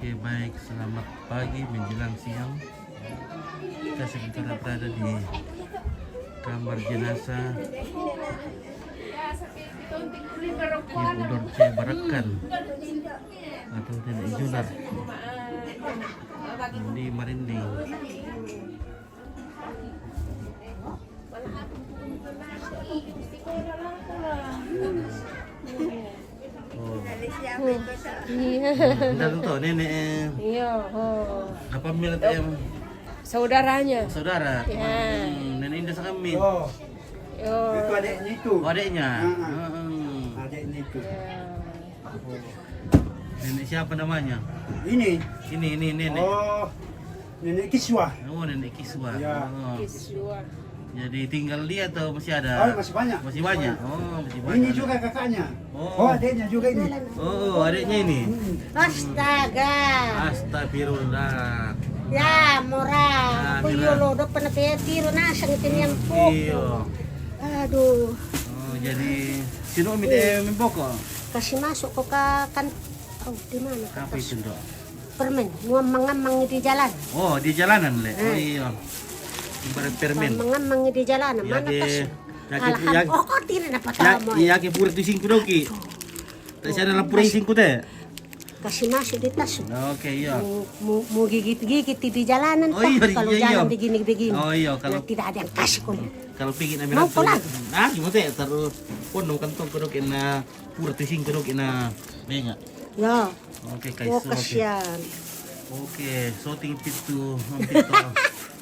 Oke, baik, selamat pagi menjelang siang. Kita sementara berada di kamar jenazah Ibu Dorce Barakan atau Nenek Junar di Marinding. Iya. Tentu nenek. Iya. Apa milik em? Saudaranya. Saudara. Ya. Nenek Indah kami. Yo. Itu adiknya itu. Oh, adiknya. Adiknya itu. Nenek siapa namanya? Ini. Ini nenek. Oh, nenek Kiswa. Oh, nenek Kiswa. Ya. Oh. Kiswa. Jadi tinggal dia atau masih ada? Oh, masih banyak. Masih banyak. Oh, masih banyak. Ini juga kakaknya. Oh. Oh, adiknya juga ini. Oh, adiknya ini. Astaga. Astagfirullah. Ya, murah. Aku Mira. yolo do pernah tiro na sang tinian po. Iya. Aduh, Oh, jadi sino mi de memboko? kasih masuk ko ka kan. Oh, di mana? Apa itu, Dok? Permen, ngamang-ngamang di jalan. Oh, di jalanan, Le. Oh, iya. Ibarat permen. Ngamang di jalan. Mana kas? Yaki Oh, kok tiro na ya, patamo. yaki pura tu singku doki. Tak ada lampu singku teh. Kasih masuk di tas. Oke, iya. Mau gigit-gigit di jalanan Oh, Pak. iya, Kalau iya, jalan iya. begini-begini. Oh, iya, Kalau kalau tidak ada yang kasih ko. kalau pingin ambil Mau lampu. pulang? Nah, gimana teh? Taruh pono kantong kodok ina pura tu singku dok ina. Benga. Ya. Oke, guys. Oh, Oke. kasihan. Oke, shooting pintu mampito.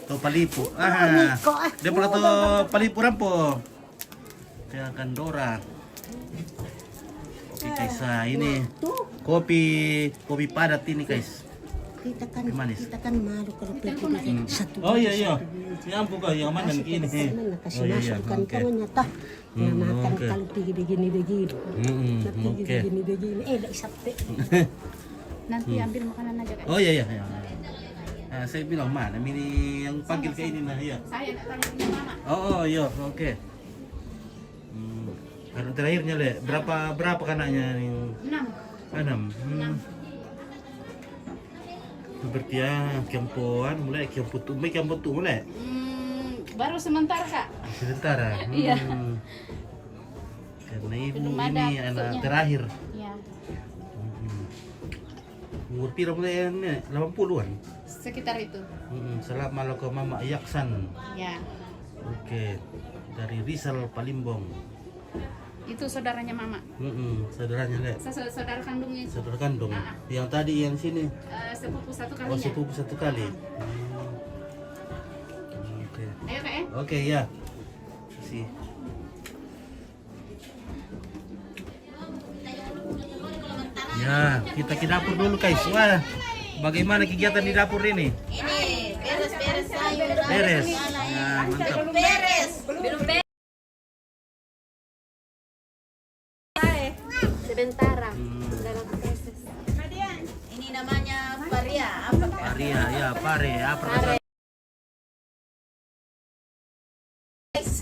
To palipo. Niko, ah. Dia pala to palipo rampo. Kaya kandora. Oke guys, ini kopi padat ini guys. Kita Manis. malu kalau pergi satu. Oh iya iya. Yang buka yang mana ini? Mana kasih Oh iya masuk iya. kantongnya toh. Ya makan oke. kalau pergi begini. Nanti Oke. begini. Dah sampai. Nanti ambil makanan aja kan. Oh iya iya. Iya. Nah, saya bilang mana ini yang panggil ke ini nah ya. Saya nak tanya punya mama. Oh iya, oke. Karena terakhirnya le, berapa kanaknya nih? 6. 6. Berarti ya kiampuan mulai kiampu tu mulai. Baru sebentar kak. Sebentar. Iya. Karena ibu Belum ada ini anak maksudnya. terakhir. Ya. Umur pira mulai ini 80-an. Sekitar itu. Selama lo ke Mama Yaksan. Ya. Oke. Dari Rizal Palimbong. Itu saudaranya mama. Saudaranya le. Saudara kandungnya itu. Saudara kandung. Yang tadi yang sini. Sepupu satu kalinya. Oh, sepupu satu kali. Oke. Ayo kak ya. Oke ya. Kasih. Ya, kita ke dapur dulu guys. Wah, bagaimana kegiatan di dapur ini? Ini beres sayur. Beres. Nah, mantap. Beres. Belum beres. Sebentar. Dalam proses. Ini namanya paria. Apa? Paria, ya, pare, apa kata?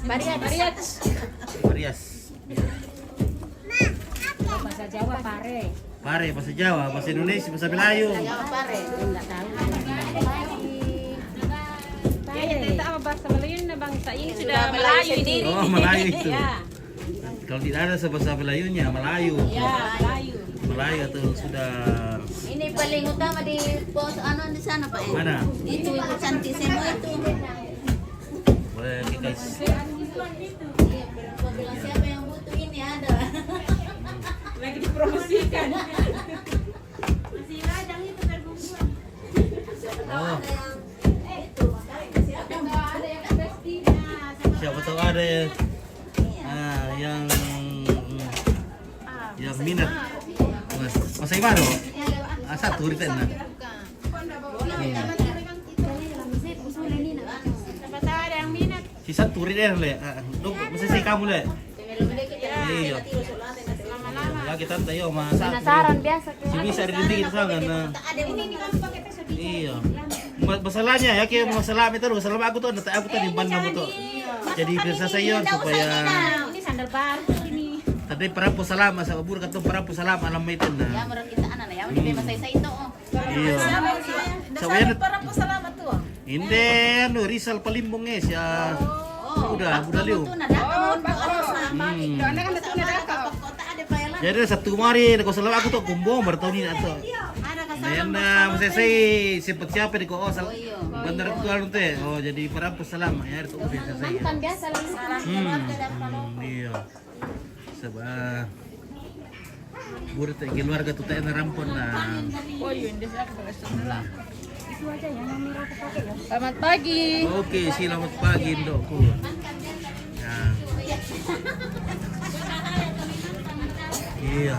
Paria. Parias. Bahasa Jawa pare. Pare, bahasa Jawa, bahasa Indonesia, bahasa Melayu. Pare. Enggak tahu. Ya, kita apa bahasa Melayu na bangsa ini sudah Melayu Melayu ini. sendiri. Oh, Melayu itu. Ya. Kalau tidak ada bahasa Melayunya, Melayu. Ya, Melayu. Melayu atau sudah Ini paling utama di pos di sana Pak. mana? Itu cantik semua itu. Boleh, oke guys. Siapa yang butuh ini ada. Lagi dipromosikan. Oh, siapa tahu ada yang minat. Mas Iman, satu di sana. Siapa tahu ada yang minat. Si satu di sana le. Masa si kamu le. Iya. Ya kita tayo masak. Penasaran biasa. Si bisa di kita sangan. Iya. Masalahnya ya kayak masalah itu masalah aku tuh di Bandung tuh. Jadi bisa saya supaya Ini sandal baru ini. tadi para po salama sa ubur katong para po salama alam may Ya na. murang kita anak ya. Hindi masay sa ito oh. Iya. Sa wayan Parang pasalamat to ah. hindi ano Rizal Palimbong siya. Udah liu. Ito na dapat mo ano sa Hmm. Doon na kan betul na ka. kota ada pa yalan. Jadi satu hari aku selalu aku tuh kumbong bertahun ini atau. Ada ka sa Ayan na, masasay sipot siapa di ko sa bandar ko ano te. Oh, jadi para pesalam ya itu udah selesai. Ya. Kan biasa lang sa Iya. Sabah. Burit keluarga tuh teh narampon na. Oh, yun din sa personal. Itu aja yang nomor aku pakai ya. Selamat pagi. Oke, selamat pagi Ndokku. Ya. Iya.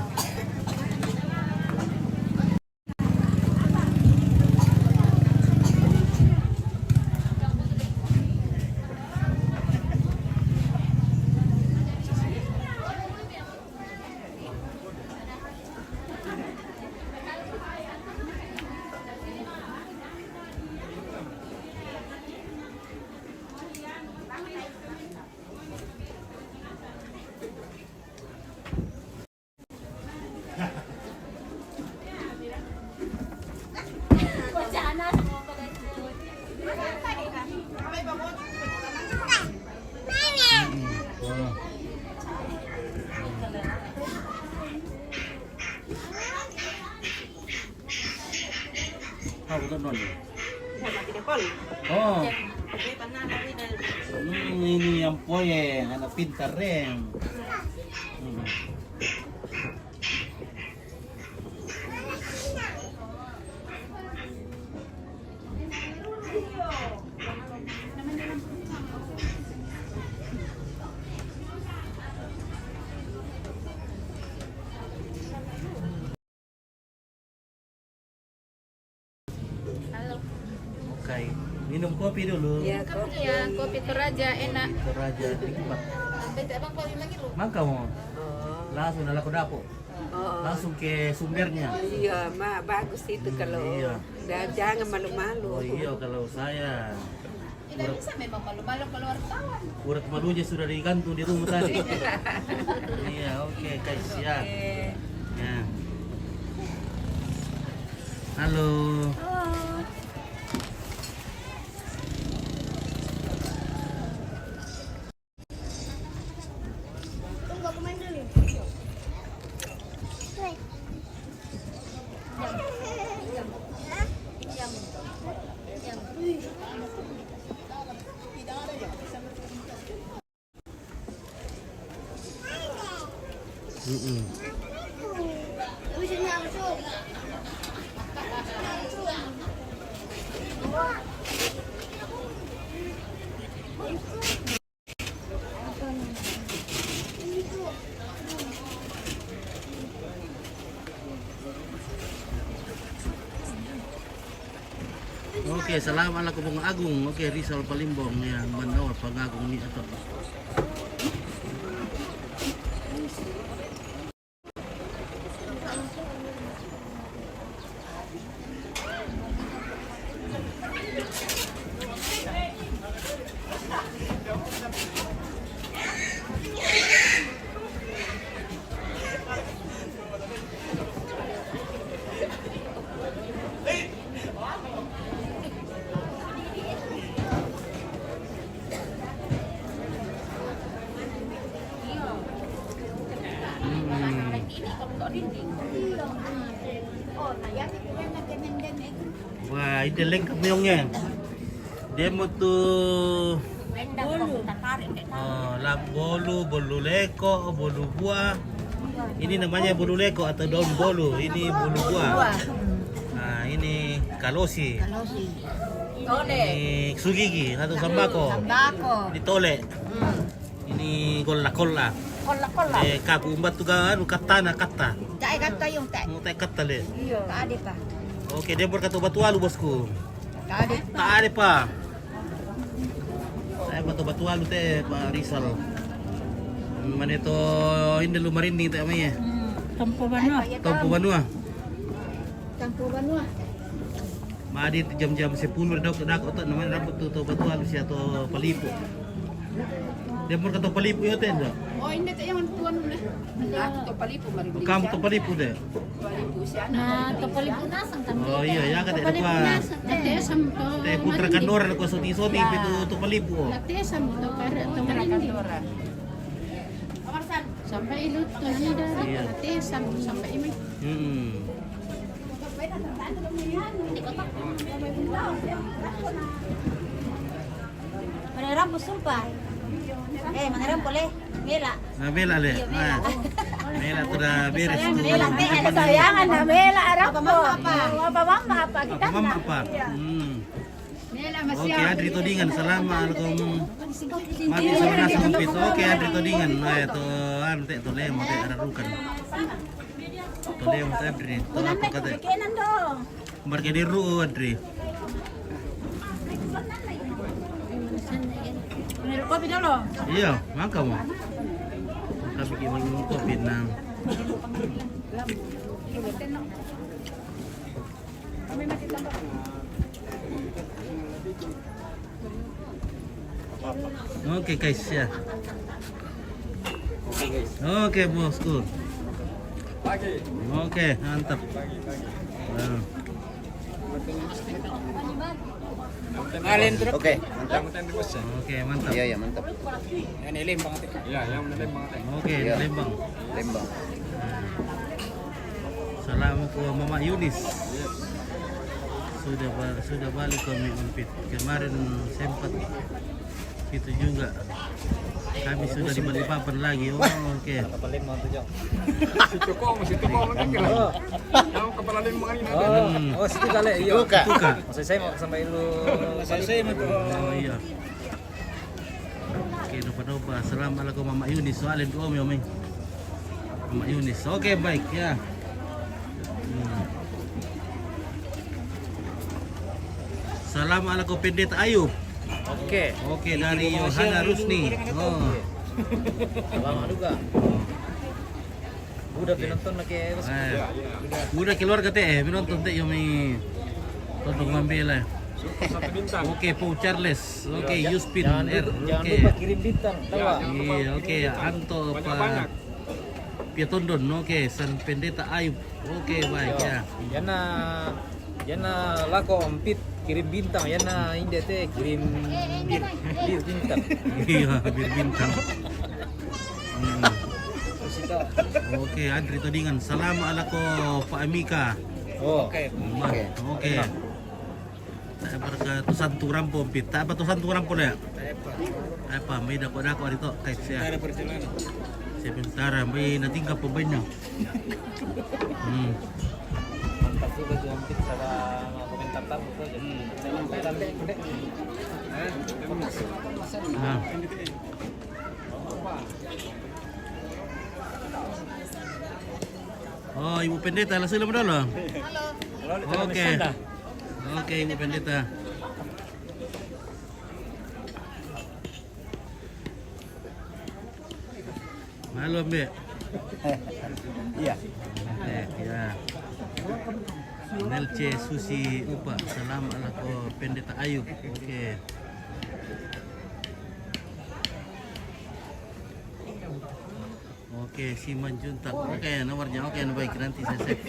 Aku tuh non. Oh. Ini yang poye, anak pintar rem. Oke, minum kopi dulu. Ya, kopi Toraja enak. Toraja nikmat. Beda Bang Poli lagi lu. Mangka mau. Langsung dalam ke dapur. Langsung ke sumbernya. Iya, bagus itu kalau Iya. jangan malu-malu. Oh iya kalau saya Tidak bisa memang malu-malu kalau wartawan. urat malunya sudah digantung di rumah tadi. Iya, oke, guys, siap. Ya. Halo. Oke, salamat ala Kubong Agung. Oke, Rizal Palimbong yang menawar pangagung ni ato. Wah, ini lengkap meongnya. Demo tuh bolu leko, bolu buah. Ini namanya bolu leko atau daun bolu. Ini bolu buah. Nah, ini kalosi. Ini sugigi atau sambako. Ini tole. Ini kola-kola. Kaku umbat tuh kan katana kata. Mau tak kata le. Oke, dia berkata batu alu bosku. Tak ada pak. Saya batu alu teh Pak Rizal. Mana itu ini lu marinding teh namanya. Tompo Banua. Madi jam-jam 10 dak otak namanya rambut tuh batu alu si atau palipo. Dia mau ke Topalipu ya tenda. Oh, hindi tayo yung tuwan mo na. Ito palipo, maribig. Kamu Topalipu deh. Palipo siya. Nah, kapalipunasan kami. Oh iya ya kan ada apa? Natesam to. Teh putra kanor ko soti pitu Topalipu. Natesam to para to marindi. Sampai ilut to nida. Iya. Natesam sampai imi. Menerang sumpah. Menerang boleh. Mela. Nah, Mela le. Ah. Mela tuh dah beres tuh. Mela teh ada Sayangan na mela arap Apa ko. mama apa? Apa mama apa kita Apa mama apa? Mela Oke, Adri Todingan, salamualaikum. Mati sama nasi kumpit. Oke, Adri Todingan. Nah, itu teh tuh lemo teh ada rukan. Tuh lemo teh Adri. Tuh apa kata? Kenan dong. Marke di ru Adri. Meron kopi dulu. Iya, mangka mo. Kami bikin kopi nang. Oke guys ya. Oke bosku. Oke mantap. Nah. Oke, mantap. Oke mantap. Iya, ya mantap. Ini lembang. Iya, yang lembang. Oke Lembang. Lembang. Salam ke Mama Yunis. Sudah balik ke Umpit. Kemarin sempat itu juga. Kami sudah di Balikpapan lagi. Oh, oke. Situ kok kira. Yang kepala lembang ini. Oh, situ kali. Iya. Tuka. Maksud saya mau sampai lu. Oh iya. Oke, lupa. Assalamualaikum Mama Yunis. Soalin tuh Om Yomi. Mama Yunis. Oke, baik ya. Assalamualaikum Pendeta Ayub. Oke, dari Yohana Rusni. Oh. Lama juga. Udah penonton lagi. Udah keluarga teh, penonton teh Yomi. Tolong membela. Oke, Pau Charles. Oke, Yuspin R. Jangan Oke. lupa kirim bintang. Tahu. Iya, oke, Anto Pak Piatondon. Oke, San Pendeta Ayub. Oke, baik ya. Yana lako ompit kirim bintang. Yana ini teh kirim bir bintang. Iya, bir bintang. Oke, Andri Todingan. Assalamualaikum Pak Amika. Oke. Oke. Tak berka tusan turam pompit. Tak apa tusan turam pun ya. Apa may dako dito kahit siya. Sebentar, may natingkap po ba niyo? Mantap juga si ompit sama komentar tamu tuh. Nah. Oh, Ibu Pendeta, langsung mo dalo. Oke. Oke, Ibu Pendeta. Halo, Mbak. Iya. Ya. Nelce Susi Upa. Assalamualaikum Pendeta Ayub. Oke. Oke, Siman Juntak. Oke, nomornya oke, baik nanti saya save.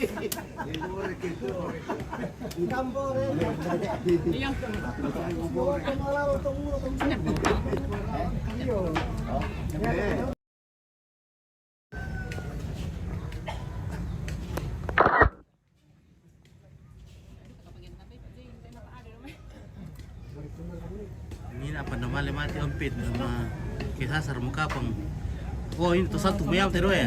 Ini apa namanya mati ompit sama kisasar muka pang. Oh ini tuh satu mayam terus ya.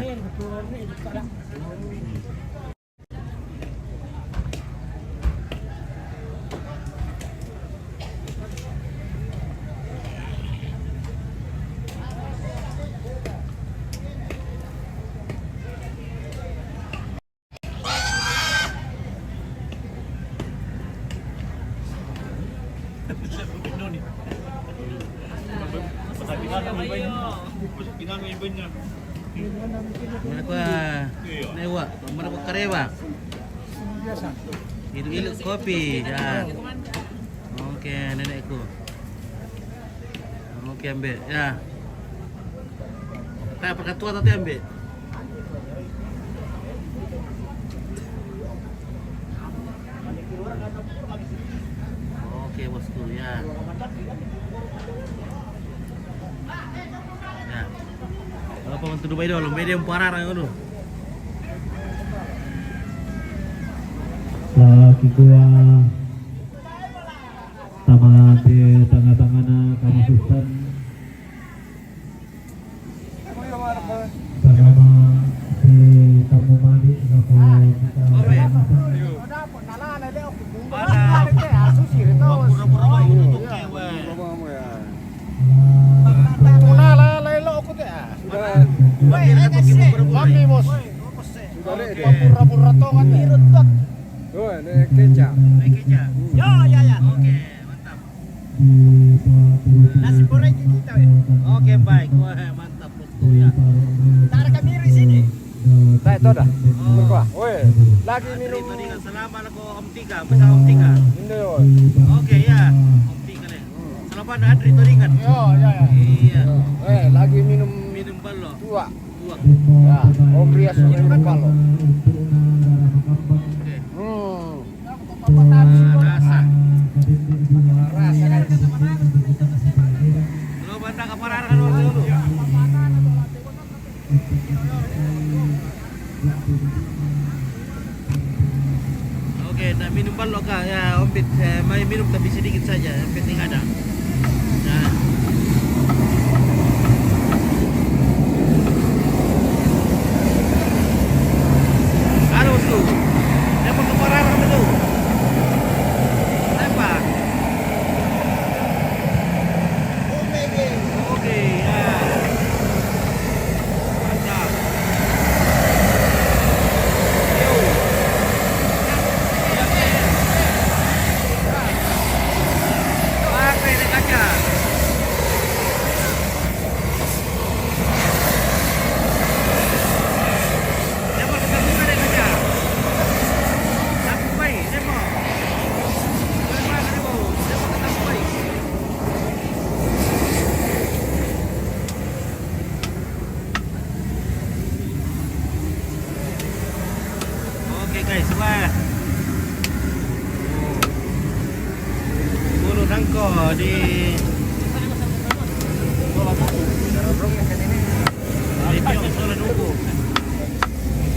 Mana karewa? Ilu kopi ya. Oke, nenekku. Oke, ambil. Ya. Kayak perketua tadi ambil. Oke, bosku ya. Ya. Kalau pembantu Dubai dulu, medium parah dulu. Lagi gua sama di tengah-tengahnya kamu Sultan sama di kamu Mali aku Oh, ada kecap. Ya. Oke, mantap. Nasi goreng kita. Oke, baik. Wah, mantap bosku ya. Taruh kami di sini. Nah, itu dah. Berkuah. Woi, lagi minum. Tadi kan selama lagu Om Tiga, bersama Om Tiga. Ini Oke ya, Om Tiga nih. Selama ada Andri tadi kan. ya. Iya. Lagi minum Minum balok. dua. Dua. Ya, Om Rias minum kalau. Oke. Rasa. Lo bantang keparar kan waktu dulu. Oke, nak minum balok kah? Ya, Om Pit, mai minum tapi sedikit saja, yang penting ada. Nah. Harus tuh. Dapat keparar betul. Tembak. Oke, ya. Mantap. Yo. Pakai ini kaca. Dapat ketemu ada kaca. Dapat baik, dapat. Oke guys, wah. Bulu nangko di Piok Solo Duku.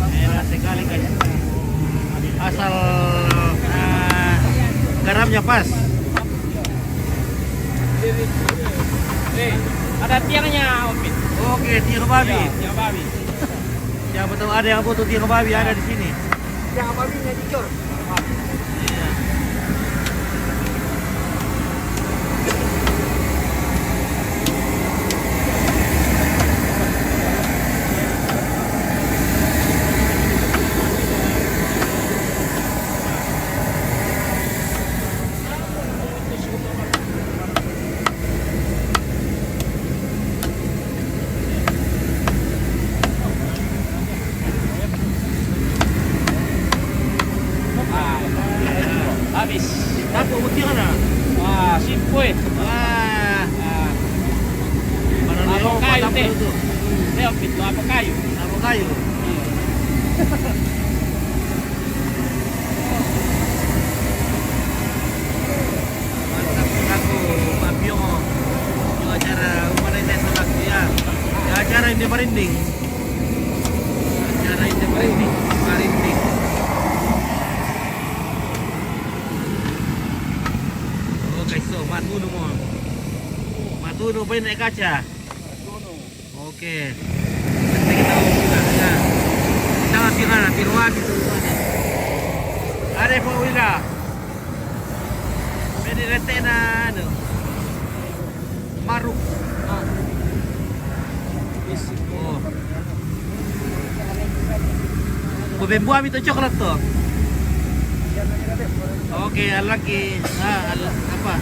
Enak sekali guys. Asal garamnya pas. Ada tiangnya, Om Pit. Oke, tiang babi. Tiang babi. Siapa tahu ada yang butuh tiang babi ada di sini. Yang babinya dicor. Iya. Habis. Tapo mo tiang na. Wah, simple. Ah. Para Apa kayu, teh? itu. Om Pit, apa kayu? Tapo kayu. Mantap aku Mabio. Yung acara humanitarian sa lagu ya. Yung acara hindi marinding. Acara hindi marinding. Marinding. Oke, so matuno mo. Matuno pa yung kaca. Oke. Nanti kita ulang ya. Kita ngasih mana? Tiruan itu. Ada Pak Wila. Pwede rete na ano. Maruk. Oh. Bubembuam itu coklat tuh. Oke, lagi apa?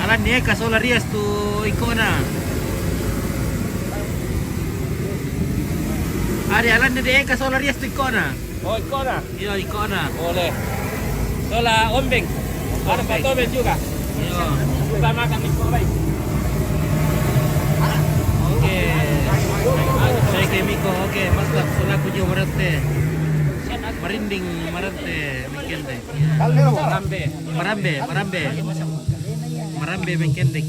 Alan ni Casolarias tu Icona. Ada alan ni Casolarias tu Icona. Oh, Icona. Iya, Icona. Boleh. Sola Ombeng. Ada Pak Tobel juga. Iya. Kita makan di Korea. Oke. Saya ke Miko. Oke, mantap. Selaku juga berarti. Merinding, marante, mengkendek. Marambe, mengkendek.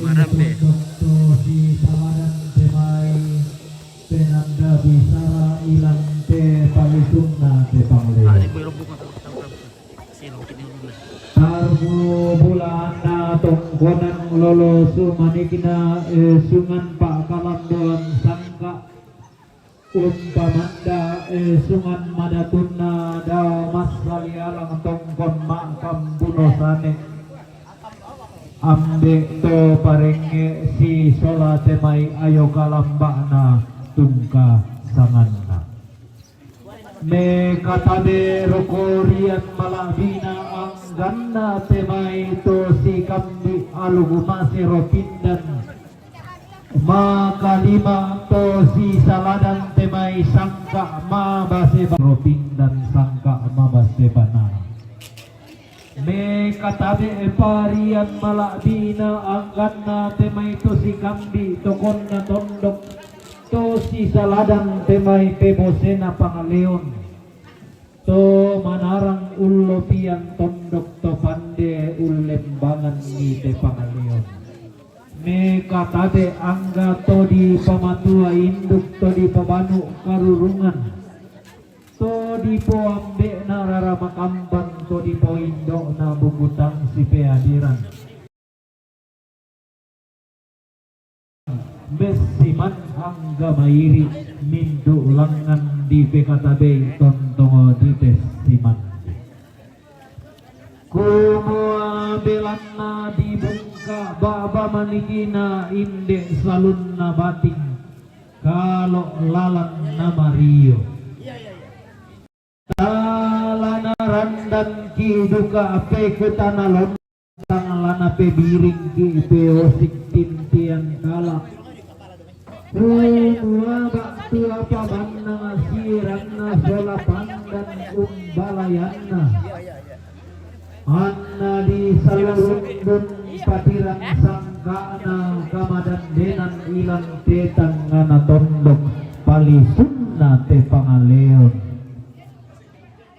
Marambe. Penanda bisa ilang te palisungna te pangle. Ah, ibu rombongan sino kini. Tarbu bulan na tongkonan lolo sumanikina sungan pak kalandoan sangka umpamanda sungan madatunna da masali alang tongkon makam bunosane ambe to parenge si sola temai ayo kalambana tungka sanganna me katabe rokorian malabina angganna temai to si kambi alugumasi ropindan maka lima to si saladan temai sangka mabase ropindan sangka mabase bana me katabe parian malabina angganna temai to si kambi tokonna tondok to si saladan temai pebosena pangaleon to manarang ullo pian tondok to pande ulembangan ni te pangaleon me katabe angga to di pamatua induk to di pabanu karurungan to di po ambe na rara makambang to di po indo na bugutang si peadiran besiman angga mairi mindu langan di PKTB tontongo di tesiman kumua belanna di bungka baba manikina inde salunna bating kalau lalang nama Rio talanaran dan kiduka ape kutanalon tangalana pe biring ki pe osik tintian kala Rumua baktu apa banna siranna sola pandan umbalayanna anna di salurundun patiran sangkana kamadan denan ilang tetang ngana tondok palisunna te pangaleon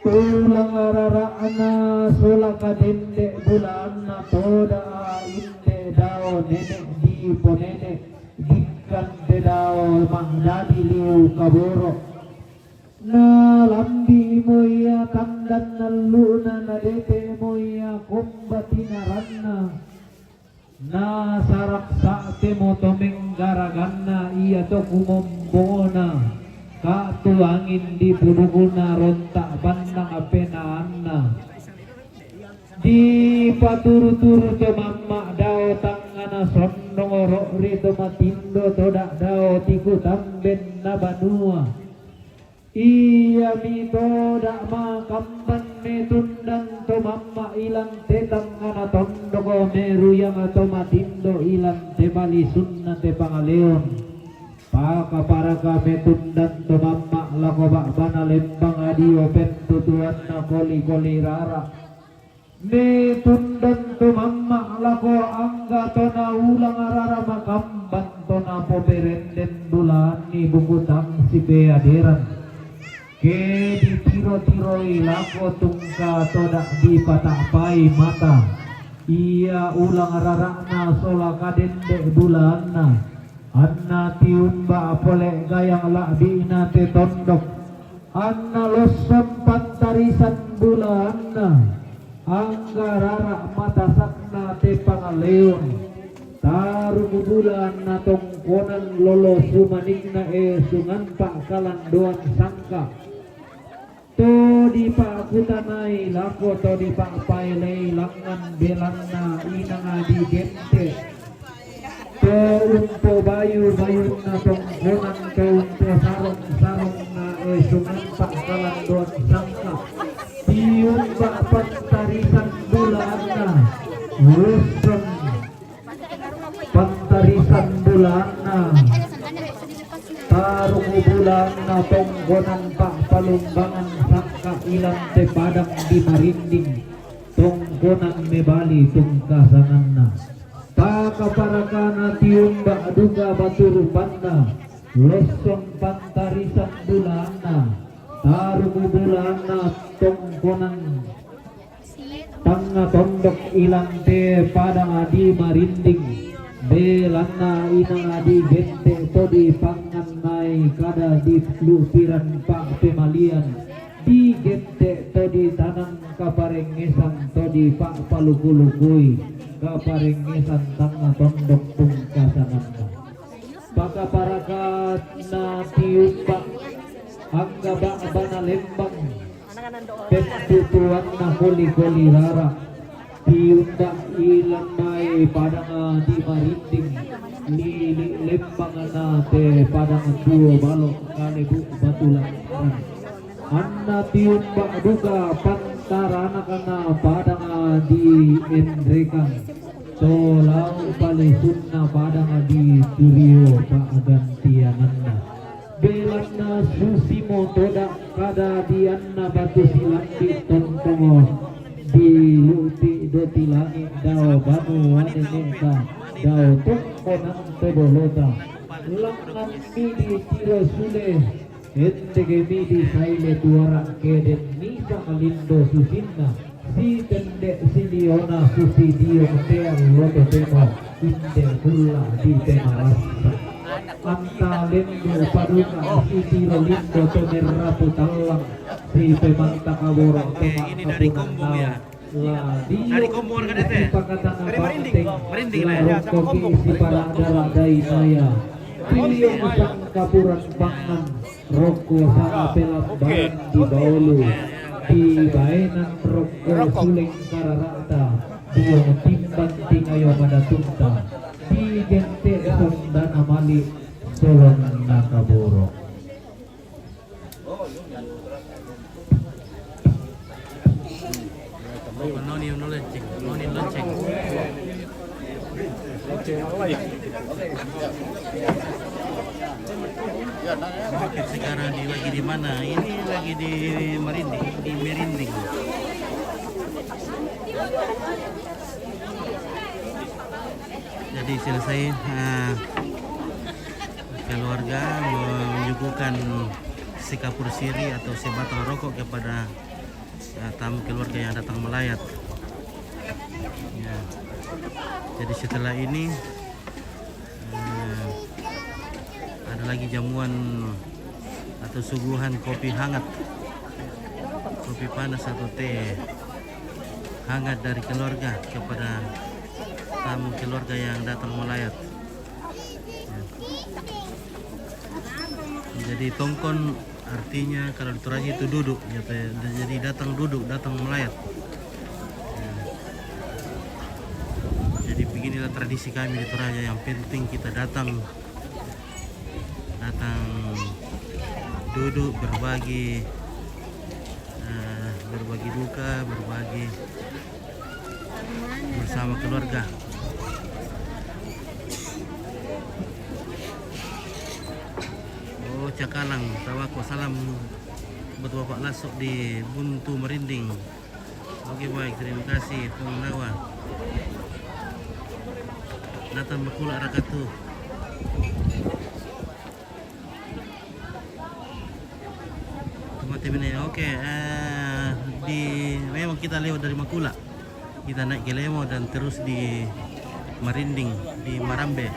ulang ararana sola kadende bulanna toda inde dao nenek di ponene kan dedao mangjadi liu kaboro na lambi moya tandan naluna na dete moya kumbatina ranna na sarak saate mo tomeng garaganna iya to kumombona ka tuangin di puluguna rontak bandang apenaanna di paturu-turu to mamma dao tangana sondong rito matindo todak dao tiku tamben na banua iya mi todak makamban me tundang to mamma ilang te tangana tondoko meru yang ato matindo ilang te balisunna te pangaleon paka paraka me tundang to mamma lako bakbana lembang adio pentutuan na koli-koli rara me tundan to mamma lako angga to na ulang arara makamban to na poperenden bulan ni bukutang si peaderan ke di tiro-tiroi lako tungka to dak di patapai mata iya ulang arara na sola kadende bulan na anna tiun ba pole gayang lakbi na te tondok anna losom pantarisan bulan na angga rara mata sakna te pangaleon taru bulan na tongkonan lolo sumanikna sungan pak kalandoan sangka to di pak kutanai lako to di pak pailei langan belanna inanga di gente to unto bayu na tongkonan to unto sarong na sungan pak kalandoan sangka tiun bapak tarisan bulan na rusun pantarisan bulan na tarung bulan na tonggonan pak palumbangan sangka ilang te padang di marinding tongkonan mebali tungkasananna pakaparakana tiumba duga batur panda losong pantarisan bulana tarumu bulana tongkonan tanga tondok ilang te padang adi marinding belana inang adi gente todi pangan nai kada di lupiran pak pemalian di gente todi tanang kaparengesan todi pak palukului kaparengesan tanga tondok tungkasanana baka parakat na tiupa angga bana lembang pentutuan na koli rara tiunda ilang mai padang di marinding lili lembang na te padang duo balok kalebu batulan anna tiunda duga pantarana kana padang di endrekan tolau palisunna padang di turio pagantiananna belana susimo toda kada dianna batu silandi tontongo di luti doti langit dao banu waneneka dao tongkonan todolota langan midi tiro sule entege midi saile tuara keden nisa kalindo susinna si tende siliona susi dio teang loto temo inde hula di tema rasa anta lendo paduka si tiro lindo to merrapu talang si pemanta kaboro Ini dari Kombong ya. Dari Kombong kan itu. Dari Merinding lah ya. kopi si para adalah dai saya pilih usang kapuran pangan roko sa apelan bahan di baulu di bainan roko suling kararata dio timbang tingayo madatunta di gente sondana mali solon nakaboro Noni lonceng. Sekarang lagi di mana? Ini lagi di Merinding. Jadi selesai keluarga menyuguhkan sikapur siri atau sebatang rokok kepada tamu keluarga yang datang melayat. Ya. Jadi setelah ini ada lagi jamuan atau suguhan kopi hangat, kopi panas atau teh hangat dari keluarga kepada tamu keluarga yang datang melayat. Ya. Jadi tongkon artinya kalau di Toraja itu duduk, jadi datang melayat. Ya. Jadi beginilah tradisi kami di Toraja, yang penting kita datang duduk berbagi duka, berbagi bersama keluarga. Oh, Cakalang, tawako salam buat Bapak Lasok di Buntu Merinding. Oke, baik, terima kasih Pung Nawa. Datang Makula Rakatu. Oke, memang kita lewat dari Makula, kita naik ke Lemo dan terus di Merinding, di Marambe.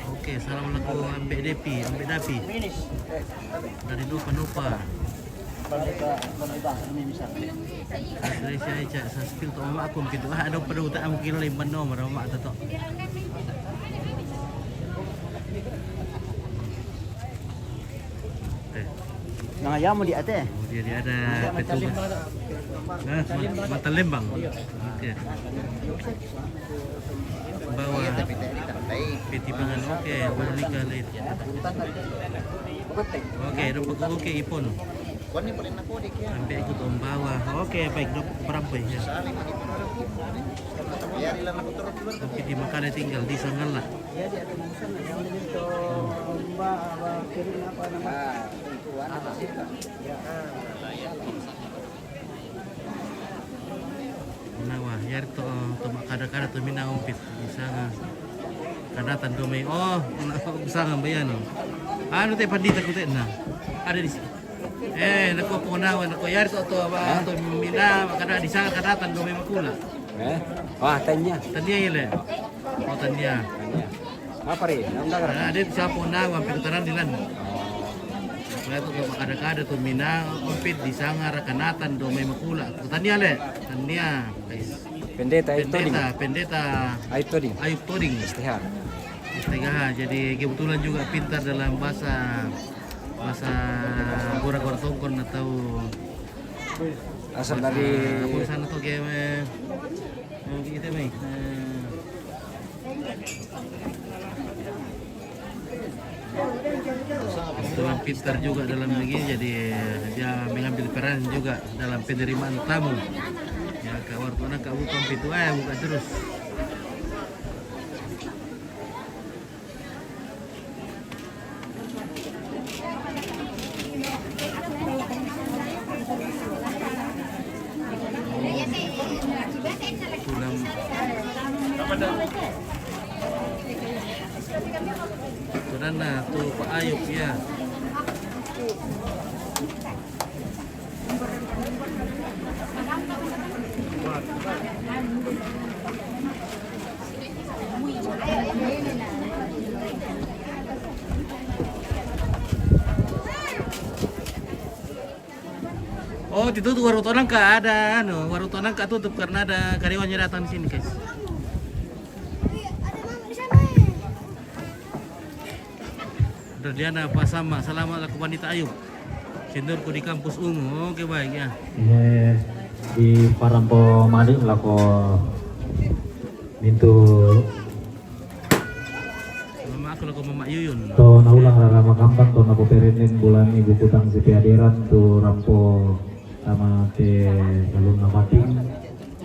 Oke, assalamualaikum ambek Dapi dari Nupa. Saya cak saspil tu mak aku gitu. Ada pada utak am kira lain benda marah mak tato. Nah, ya mau di atas. Dia ada petugas. Mata Lembang. Oke. Bawa peti pangan. Oke, Veronica lain. Oke, oke Ipon. Sampai ikut om bawah. Oke, baik dok, berapa ya? Oke, di makannya tinggal di sana lah. Nawa, ya itu kada-kada tuh mina umpit bisa nggak? Kadatan domai. Oh, bisa nggak bayar? Anu teh pandita ku teh nah. Ada di sini. Naku pengenawan naku yari to apa to mina kada di sana kadatan domai makula. Wah, tanya. Tania ile. Oh tania. Apa ri? Ada di siapa pengenawan pintaran dilan. Saya tuh kada-kada tuh mina umpit di sana kanatan domai makula. Tania le. Tania. Pendeta itu ding. Pendeta. Ayub Toding. Istihar. Istihar. Jadi kebetulan juga pintar dalam bahasa gora-gora tongkon atau asal dari apa sana tuh kayak gitu nih. Kebetulan pintar juga dalam begini, jadi dia mengambil peran juga dalam penerimaan tamu. Ya kawar tuh anak buka pintu buka terus. Karena tuh Pak Ayub ya. Oh, ditutup warung tonang ada warung tonang tutup karena ada karyawannya datang di sini, guys. Dardiana apa sama selamat laku wanita Ayub seniorku di kampus Ungu. Oke baik ya. Iya, di Parampo Malik lako mintu mama aku laku Mama Yuyun. to naulah rama kampan to napo perenin bulan ibu kutang si piadiran tu rampo sama ke galung namating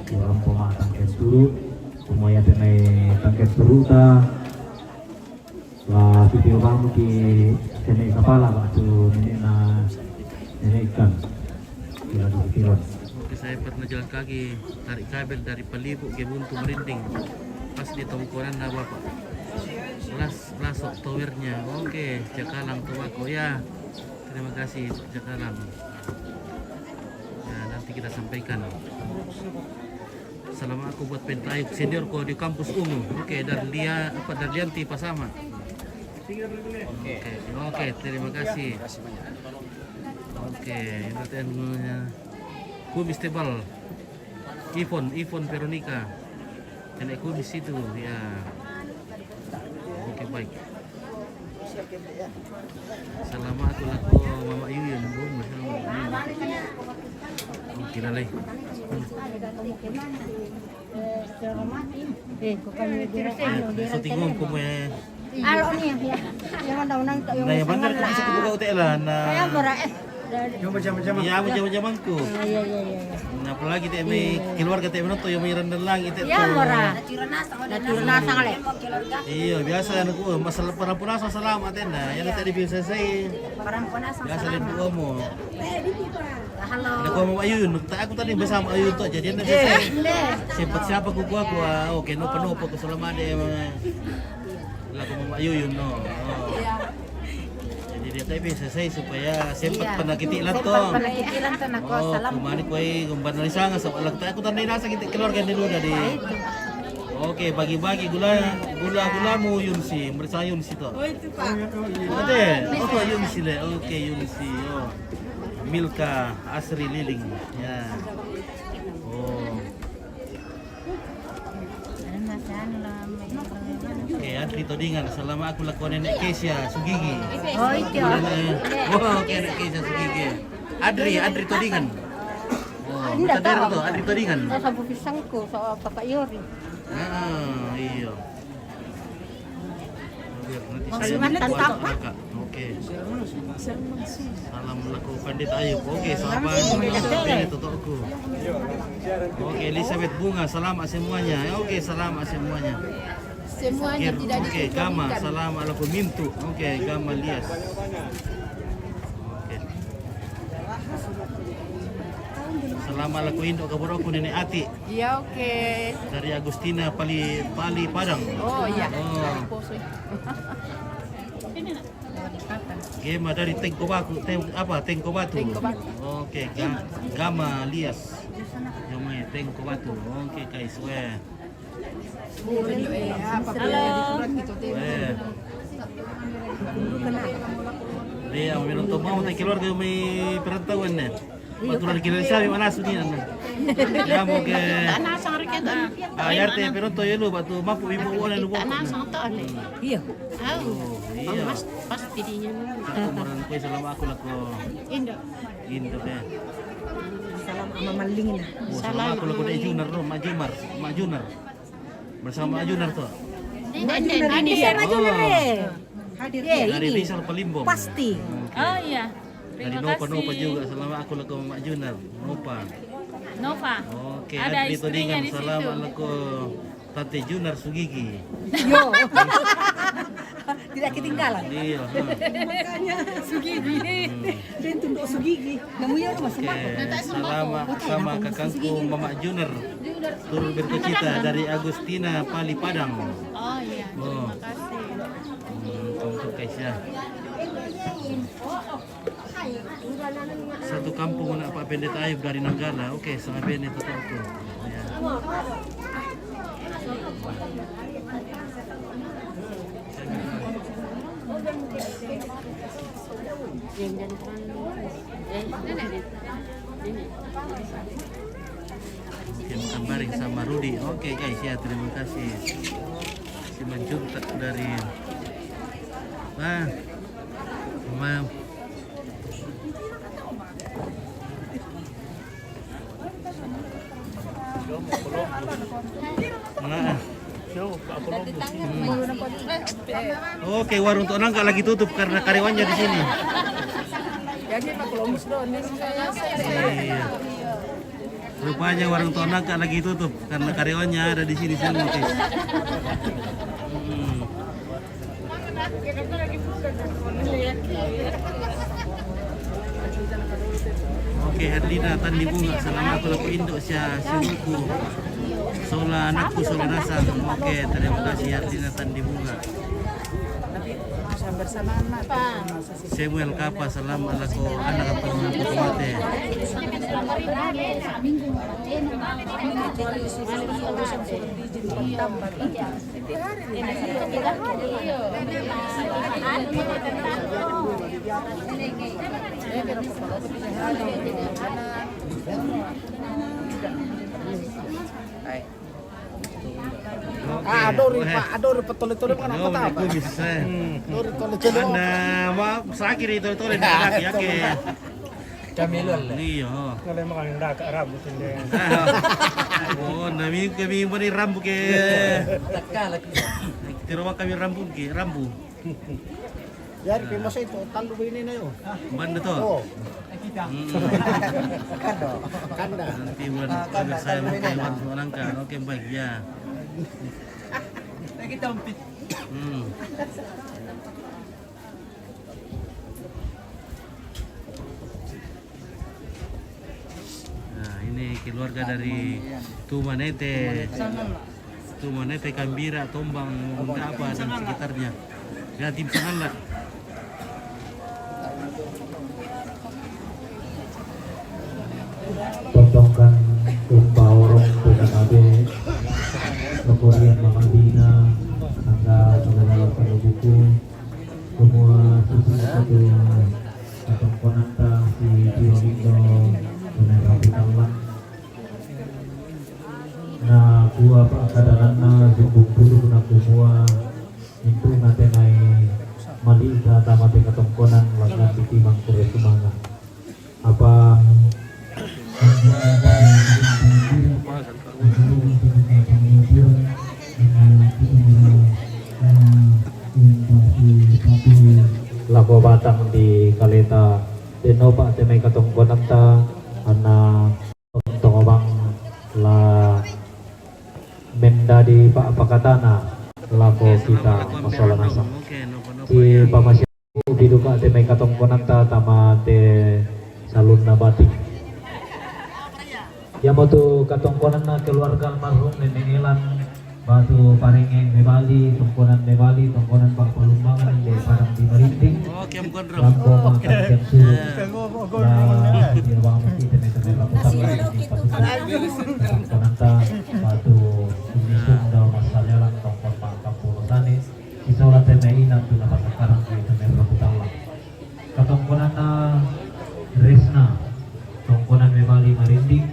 tu rampo ma tangkes dulu semuanya tenai tangkes dulu ta. Wah, video kamu di nenek kepala waktu nenek ikan di pikiran. Oke, saya pernah jalan kaki tarik kabel dari Pelipu ke Buntu merinding pas di tongkonan ada bapak lasok towernya. Oke, Jakalang Tobacco ya, terima kasih Jakalang ya, nanti kita sampaikan. Salam aku buat Pentayuk seniorku di kampus Ungu. Oke, Darlianti Pasama. Oke, terima kasih. Oke, nanti kumis tebal. Ivon Veronica. Nenek kumis itu ya. Oke, baik. Selamat laku Mama Yuyun. Oke, lalai. Syuting mo po may Alo niya, yang ada unang tayo. na yaman na kasi ko buka hotel na Kaya mura Yung macam-macam. ya jaman ko. Iya. Na apalagi tayo may keluarga tayo to yung may randang lang ito. Ya mura. Naturana kali. Iyo, biasa ano ko, masal parang punasa salamat na. Yan tadi biasa say. Parang punas ang Biasa din buka mo. Halo. Nakuha mo ayun, ako tadi bersama ayun to. Jadi na biasa. Siapa kukuha ko. Okay, no panopo ko salamat mga lagu Mama Yuyun no. Jadi dia tayo selesai supaya sempat panakitilan to. Panakitilan to nako. Salam. Kumani ko ay gumban na sanga sa walang tayo ko tanay nasa kita keluarga nilo na di. Oke, bagi-bagi gula mo yun si, merasa yun si to. Ate, yun si le. Oke, yun si. Milka Asri Liling. Ya. Oke, Adri Todingan. Selama aku lakukan nenek Kesia Sugigi. Oh, itu. Oke, nenek Kesia Sugigi. Adri Todingan. Kita dari itu, Adri Todingan. Sa pisangku sa Papa Yori. Iya. Biar nanti Masih saya mana buat tantang? kakak. Oke. Salam laku Pandit Ayub. Oke, sahabat. Ini tutupku. Oke, Elizabeth Bunga, salam semuanya. Oke, salam semuanya. Semuanya tidak Oke, Gama, salam alaku Mintu. Oke, Gama Lias. Oke. Salam alaku Indo Kaburoku Nenek Ati. Iya, oke. Dari Agustina Pali Padang. Oh iya. Oh. Gema dari Tengko Batu. Tengko Batu. Oke, Gama Lias. Jomai Tengko Batu. Oke, guys, weh. Dia menonton mau tak keluarga may perantauan na. Patuloy kilala siya yung anas niya na. Ya mo ke. Anasang riketa. Ayarte pero to yelo batu mapu ibu wala lubo. Anasang to ale. Iya. Oh, iya. Pasti dinya. Kamaran ko salam aku lako. Indo. Indo ya. Salam ama maling na. Salam aku lako dari Junar no, Majunar. Bersama Ajunar to. Ini saya Majunar hadir dari Rizal Palimbo. Pasti. Oh iya. Dari Terima Nova kasih. juga. Salam aku lako Mak Junar. Nova. Oke, Ada Adri istrinya Todingan, di salam situ. alaku Tante Junar Sugigi. Yo. Tidak ketinggalan. Iya. Makanya Sugigi. Dan tunduk Sugigi. Namunya rumah Oke, salam sama kakangku Mama Junar. Turun berkecita dari Agustina Pali Padang. Oh iya. Oh. Terima kasih. Untuk guys ya. Satu kampung nak Pak Pendeta Ayub dari Nanggala. Oke, sama Pendeta itu. Ya. Oke, makan bareng sama Rudi. Oke guys ya, terima kasih. Si Manjuntak dari Mam. Nah. Oke, warung Tok Nangka lagi tutup karena karyawannya di sini. Jadi Pak Columbus doang. Iya. Rupanya warung Tok Nangka lagi tutup karena karyawannya ada di sini semua, guys. Oke, Herlina Tandi Bunga, selamat aku induk sinuku. Sola anakku sola nasang. Oke, terima kasih Herlina Tandi Bunga. Bersama anak. Samuel Kapa, salam alaku anak atau aku mate. Ador petole-tole kan apa ta? Bisa. Tole-tole. Anda mau sakit itu lagi ya ke. Camilo. Iya. Kalau emang ndak rambut ini. Oh, kami beri rambu ke. Takala. Tiro kami rambu ke, rambu. Yari pe masa itu talu ini na yo. Banda to. Oh. Kanda. Nanti bulan saya mau Taiwan Nangka. Oke, baik ya. Kita umpit. Nah, ini keluarga dari Tumanete. Tumanete, Kambira, Tombang, apa dan sekitarnya. Ya, tim Sangalat. Tondongkan Kumbaurong PKB kemudian Mamadina angga mengenal pada buku semua satu atau konanta si Dionindo dengan Rapitawan na gua keadaan na jemput dulu na semua itu nanti naik malika tamate ketongkonan laga pitimang kure sumanga apa lako batang di kaleta deno pa te may katungkonan ta ana untuk obang la menda di pa pakatana lako kita masalah nasa si pamasya bidu pa te may katungkonan ta tama te salun na batik ya mo tu katungkonan na keluarga almarhum Nenek Elan batu paringeng Mebali, tungkonan Mebali, tungkonan Pak Palumbangan, di Padang di Merinting, Lampo Makan Kensu, ya di ruang mesti teman-teman lakukan lagi di pasukan, tungkonan ta batu Unisung daw masalah lang tungkon Pak Kapurosane, isola temei nang tu napas sekarang di teman lakukan lang. Katungkonan na Resna, tungkonan Mebali Merinting,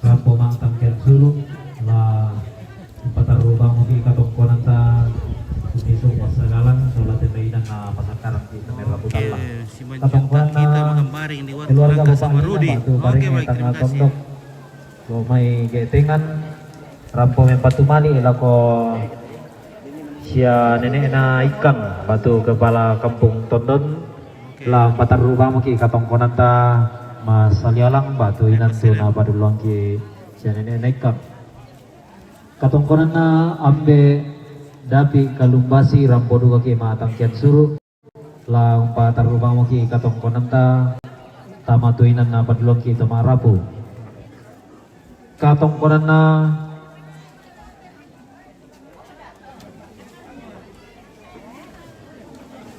Lampo Makan Kensu, la patarubang mungkin katungkonan ta isong masagalan solat temainan na pasakaran di tempat rabutan lang katungkonan na keluarga Bapak Rudi oke baik terima kasih so may getingan rampo men patumali lako sia nenek na ikang batu kepala kampung Tondon la patarubang mungkin katungkonan ta mas salialang batu inan tu na paduluang ki sia nenek na ikang katungkonan na ambe dapi kalumbasi rampodu kaki matang kian suru la umpa tarubang maki katungkonan ta tamatuinan na padulong ki tamarapu katungkonan na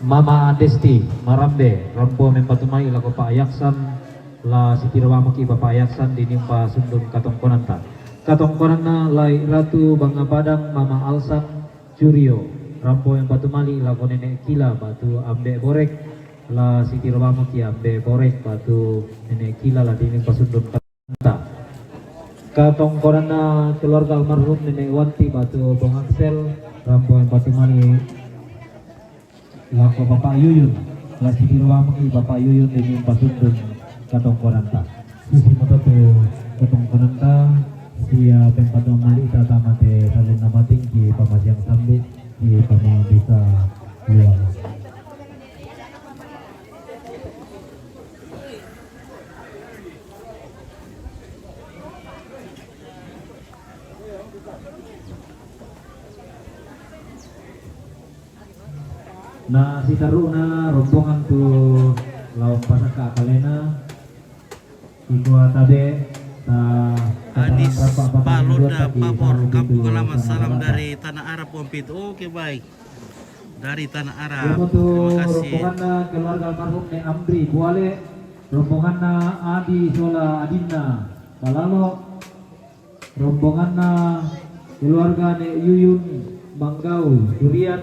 Mama Adesti Marambe rampo mempatumai la ko paayaksan la sikirawa maki paayaksan dinimpa sundun katungkonan ta katongkonan na lai Ratu Bangga Padang Mama Alsang Curio rampo yang batu mali la nenek kila batu ambe borek la siti robamo ki ambe borek batu nenek kila la dini pasundun kata katongkonan na keluarga almarhum nenek Wanti batu Bong Aksel rampo yang batu mali la ko Bapak Yuyun la siti robamo ki Bapak Yuyun dini pasundun katongkonan ta sisi moto tu katongkonan ta dia pempatong mali tata mate salun nama tinggi pamasyang sambit di pama bisa luang nah si taruh na rombongan tu lawan pasaka kalena iku atabe Adis Paloda Papor Kampung Halaman salam dari Tanah Arab Pompit. Oke baik dari Tanah Arab terima kasih rombongan keluarga almarhum Ne Amri Buale rombongan Adi Sola Adinna Balalo rombongan keluarga Ne Yuyun Manggau Durian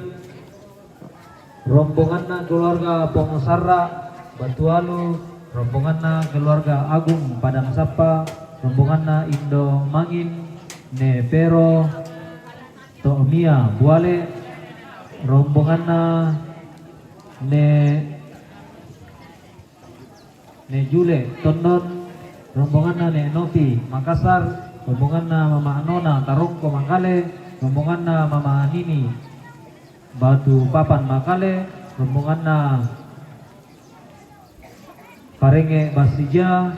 rombongan keluarga Pongsara Batualu rombongan keluarga Agung Padang Sapa rombongan Indo Mangin Ne Pero Tomia Buale rombongan Ne Jule Tondon rombongan Ne Novi Makassar rombongan Mama Nona Tarongko Mangkale rombongan Mama Nini Batu Papan Makale rombongan Parenge Basija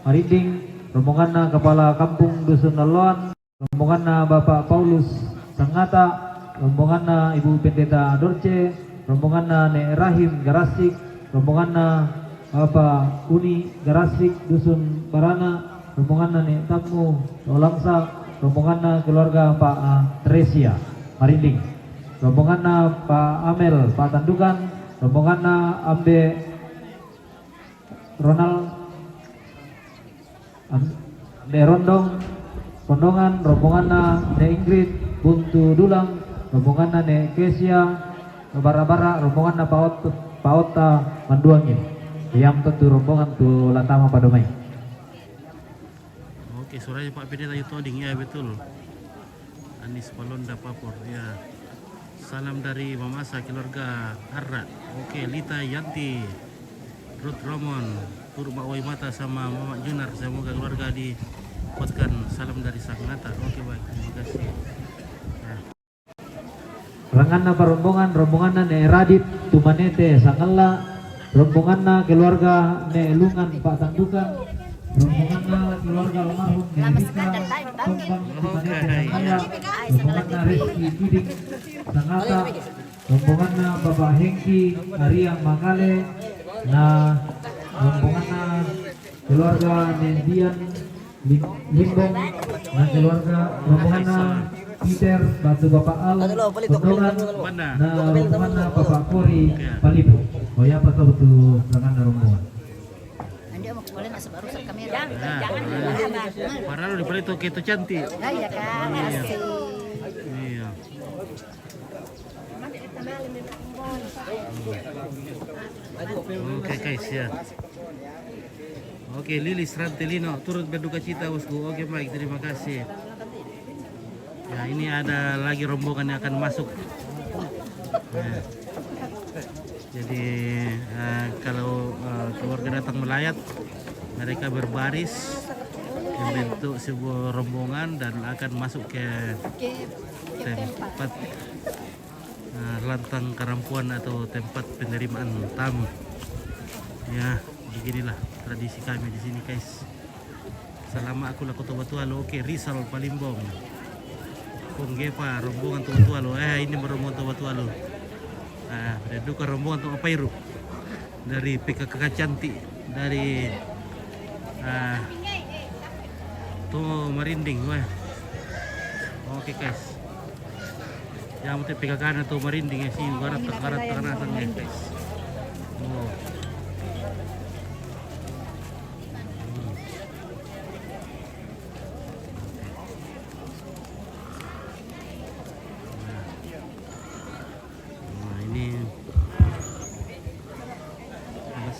Mariding rombongan Kepala Kampung Dusun Loloan rombongan Bapak Paulus Sangata rombongan Ibu Pendeta Dorce rombongan Ne Rahim Garasik rombongan Bapak Uni Garasik Dusun Barana rombongan Ne Tamu Olangsa rombongan keluarga Pak Teresia Marinding rombongan Pak Amel Pak Tandukan rombongan Ambe Ronald Ne Rondong Pondongan rombongan Ne Ingrid Buntu Dulang rombongan Ne Kesia Bara-bara rombongan Paota Manduangin yang tentu rombongan tu Latama Padomai. Oke suaranya Pak Pendeta Yutoding ya betul Anis Palonda Papor ya salam dari Mamasa keluarga Arra oke Lita Yanti Ruth Romon, Purba Waimata sama Mama Junar, semoga keluarga dikuatkan salam dari Sang Natal. Oke baik, terima kasih. Nah. Ranganna rombongan rombonganna ne Radit Tumanete Sangala, rombonganna keluarga ne Lungan Pak Tandukan, rombonganna keluarga almarhum ne Rika Tombang Tumanete Sangala, rombonganna Rizky Kiding Sangata, rombonganna Bapak Hengki Ariang Mangale, nah rombonganna keluarga Nendian Limbong, nah keluarga rombonganna Peter Batu Bapak Al Pondongan, nah rombonganna Bapak Puri Palibu. Oh ya betul tangan rombongan. Andi mau boleh masuk baru sak kamera. Padahal di balik itu cantik. Ya iya kan, asik. Iya. Oke guys ya. Oke, Lilis Rantelino turut berduka cita bosku. Oke baik, terima kasih. Ya ini ada lagi rombongan yang akan masuk. Nah, jadi kalau keluarga datang melayat, mereka berbaris membentuk sebuah rombongan dan akan masuk ke tempat lantang karampuan atau tempat penerimaan tamu. Ya, beginilah tradisi kami di sini, guys. Selama aku laku Tua-Tualo, oke, Rizal Palimbong. Punggepa rombongan Tua-Tualo. Ini rombongan Tua-Tualo. Berduka rombongan Tua Pairu dari PKK Cantik dari Tua Marinding. Wah. Oke guys. Yang penting PKK Tua Marinding ya sih barat tengah guys. Oh.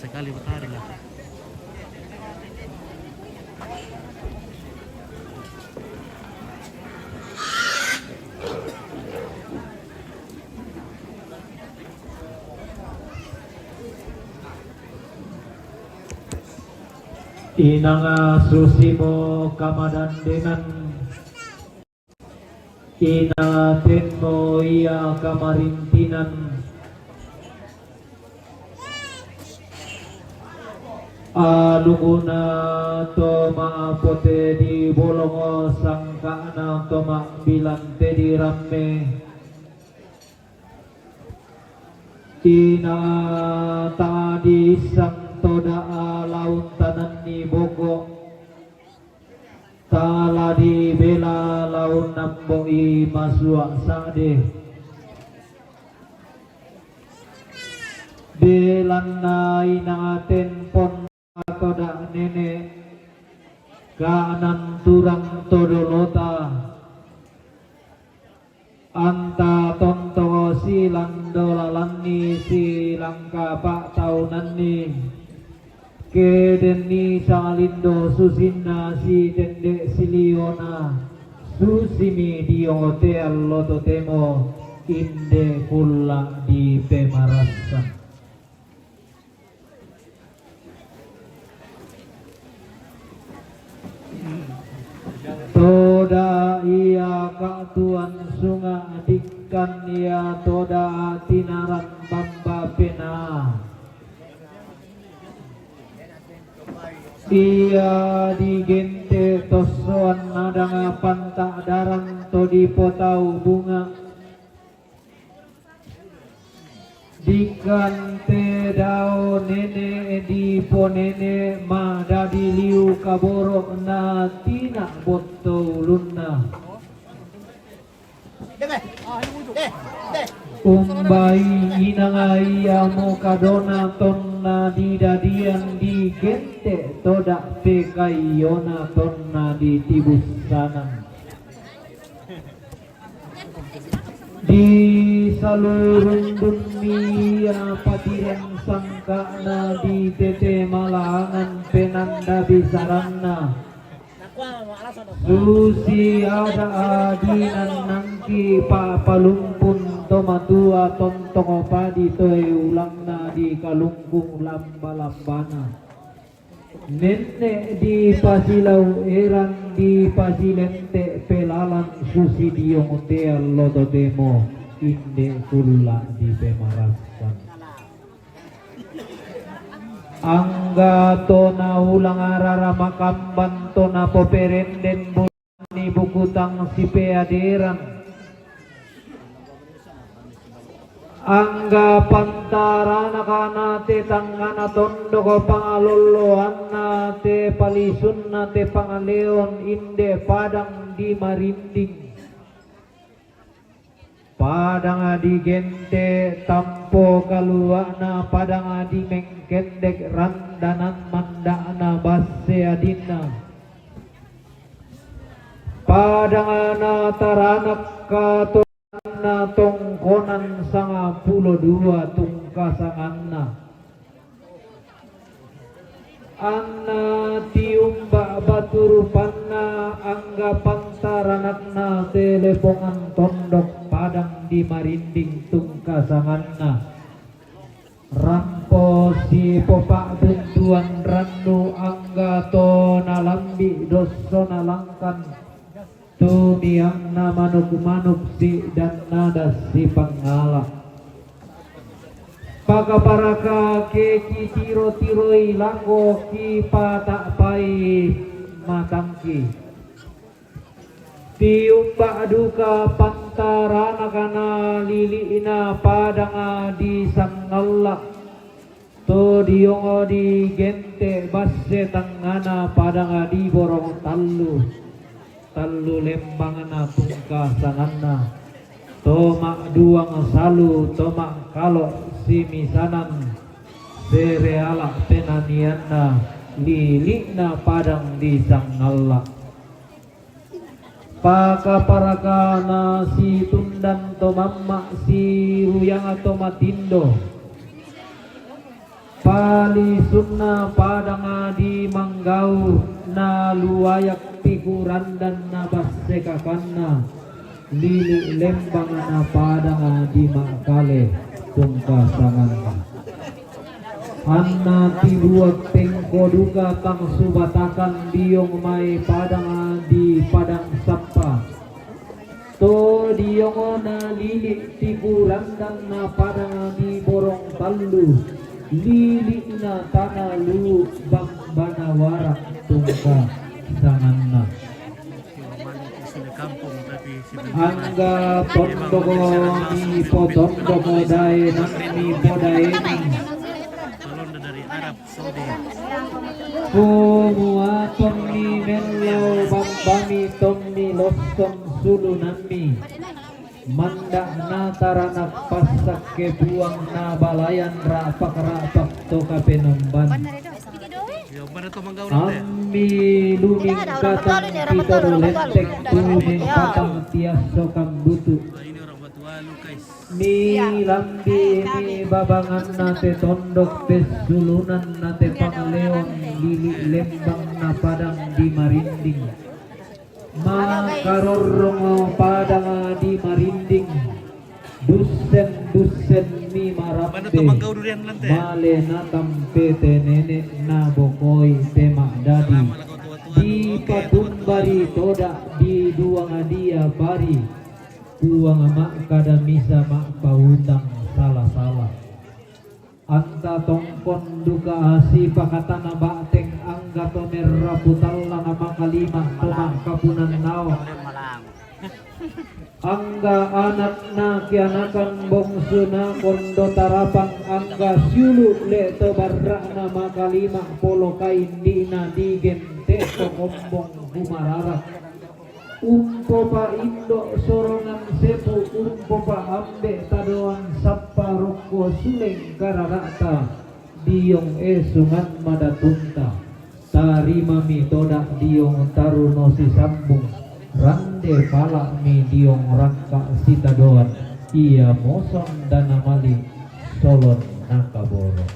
Sekali matahari lah. Inanga susimo kamadandenan, ina tenmo ia kamarintinan, aluguna toma pote di bolongo sangkana toma bilang tedi ramme, ina tadi sang toda laun tanan ni bogo, tala di bela laun namboi masua sade, belanna ina tenpon toda nene kanan turang todolota anta tonto silang dolalani silangka pak taunani kedeni salindo susinna si tende siliona susimi di hotel loto temo inde kulla di pemarasa. Toda ia kak tuan sunga dikan ia toda tinaran bamba pena, ia digente tosoan nadanga pantak darang todi potau bunga, dikante dao nene di ponene ma dadi liu kaboro na tina boto lunna, umbai inangai amo kadona tonna di dadian di gente toda pekayona tonna di tibus sana. Di seluruh dunia patiran sangkana di tete malangan penanda bisarana, susi ada adinan nangki papalumpun tomatua tontong padi toe ulangna di kalungkung lamba-lambana, nenek di pasilau eran di pasilente pelalan susi diong teal lodo demo inde kulla di pemarasan. Angga tona ulang arara makamban tona poperenden bulani bukutang si peaderan. Angga pantarana kana te tangana tondo ko pangaloloan na te palisun na te pangaleon inde padang di marinding. Padang adi gente tampo kalua na padang adi mengkendek randanan mandana basse adina. Padang ana taranak katonana tongkonan sanga pulo dua tungkasanganna. Anna tiumba batur panna angga pantaranakna telepongan tondok padang di marinding tungkasanganna. Rampo si popak bentuan randu angga to nalambi doso nalangkan tumiang na manuk-manuk si dan nada si pangala. Paka paraka ke ki tiro-tiroi langgo ki patak pai matangki. Tiumba duka pantarana kana liliina padanga di sangalla. To diongo di gente basse tangana padanga di borong tallu. Tallu lembangana tungkasanganna. Tomak duang salu tomak kalau si misanan bereala penanianna lilikna padang di sangalla. Paka parakana si tundan to mamma si ruyang atau matindo. Pali sunna padang di manggau na luayak pikuran dan na basekakanna. Lili lembang na padang di makale tungkasangan. Anna tibuat tengko duga tang subatakan diong mai padang di padang sapa. To diong na lili tikuran dan na padang di borong tallu. Lili na tanah lu bang banawara tungkasangan. Angga pondoko mi potondoko dai nami podaeni dari Arab Saudi. Kumua tomni mello bambami tomni lostom sulu nami. Manda nataranak pasak ke buang na balayan rapak-rapak toka penomban. Ambi luming katang kita lentek tuming patang tias sokam butu. Mi lambi mi babangan nate tondok pesulunan nate pangleon lili lembang na padang di marinding. Makarorong padang di marinding. Dusen mi marabde male na tampe tenene na bokoi tema dadi di patumbari toda di duang adia bari buang mak kada misa mak pautang salah-salah anta tongkon duka asi pakatana bateng angga to merah putalla nama kalima tomak kapunan nao angga anak na kianakan bongsuna kondo tarapang angga siulu le to barra nama kalima polo kain dina digen teto kombong bumarara umpo pa indo sorongan sepu umpo pa ambe tadoan sappa rokko suleng kararata diong esungan madatunta tarima mi toda diong taruno si sambung rande pala mi diong rangka sita doan ia mosong dana mali solon nakaboro.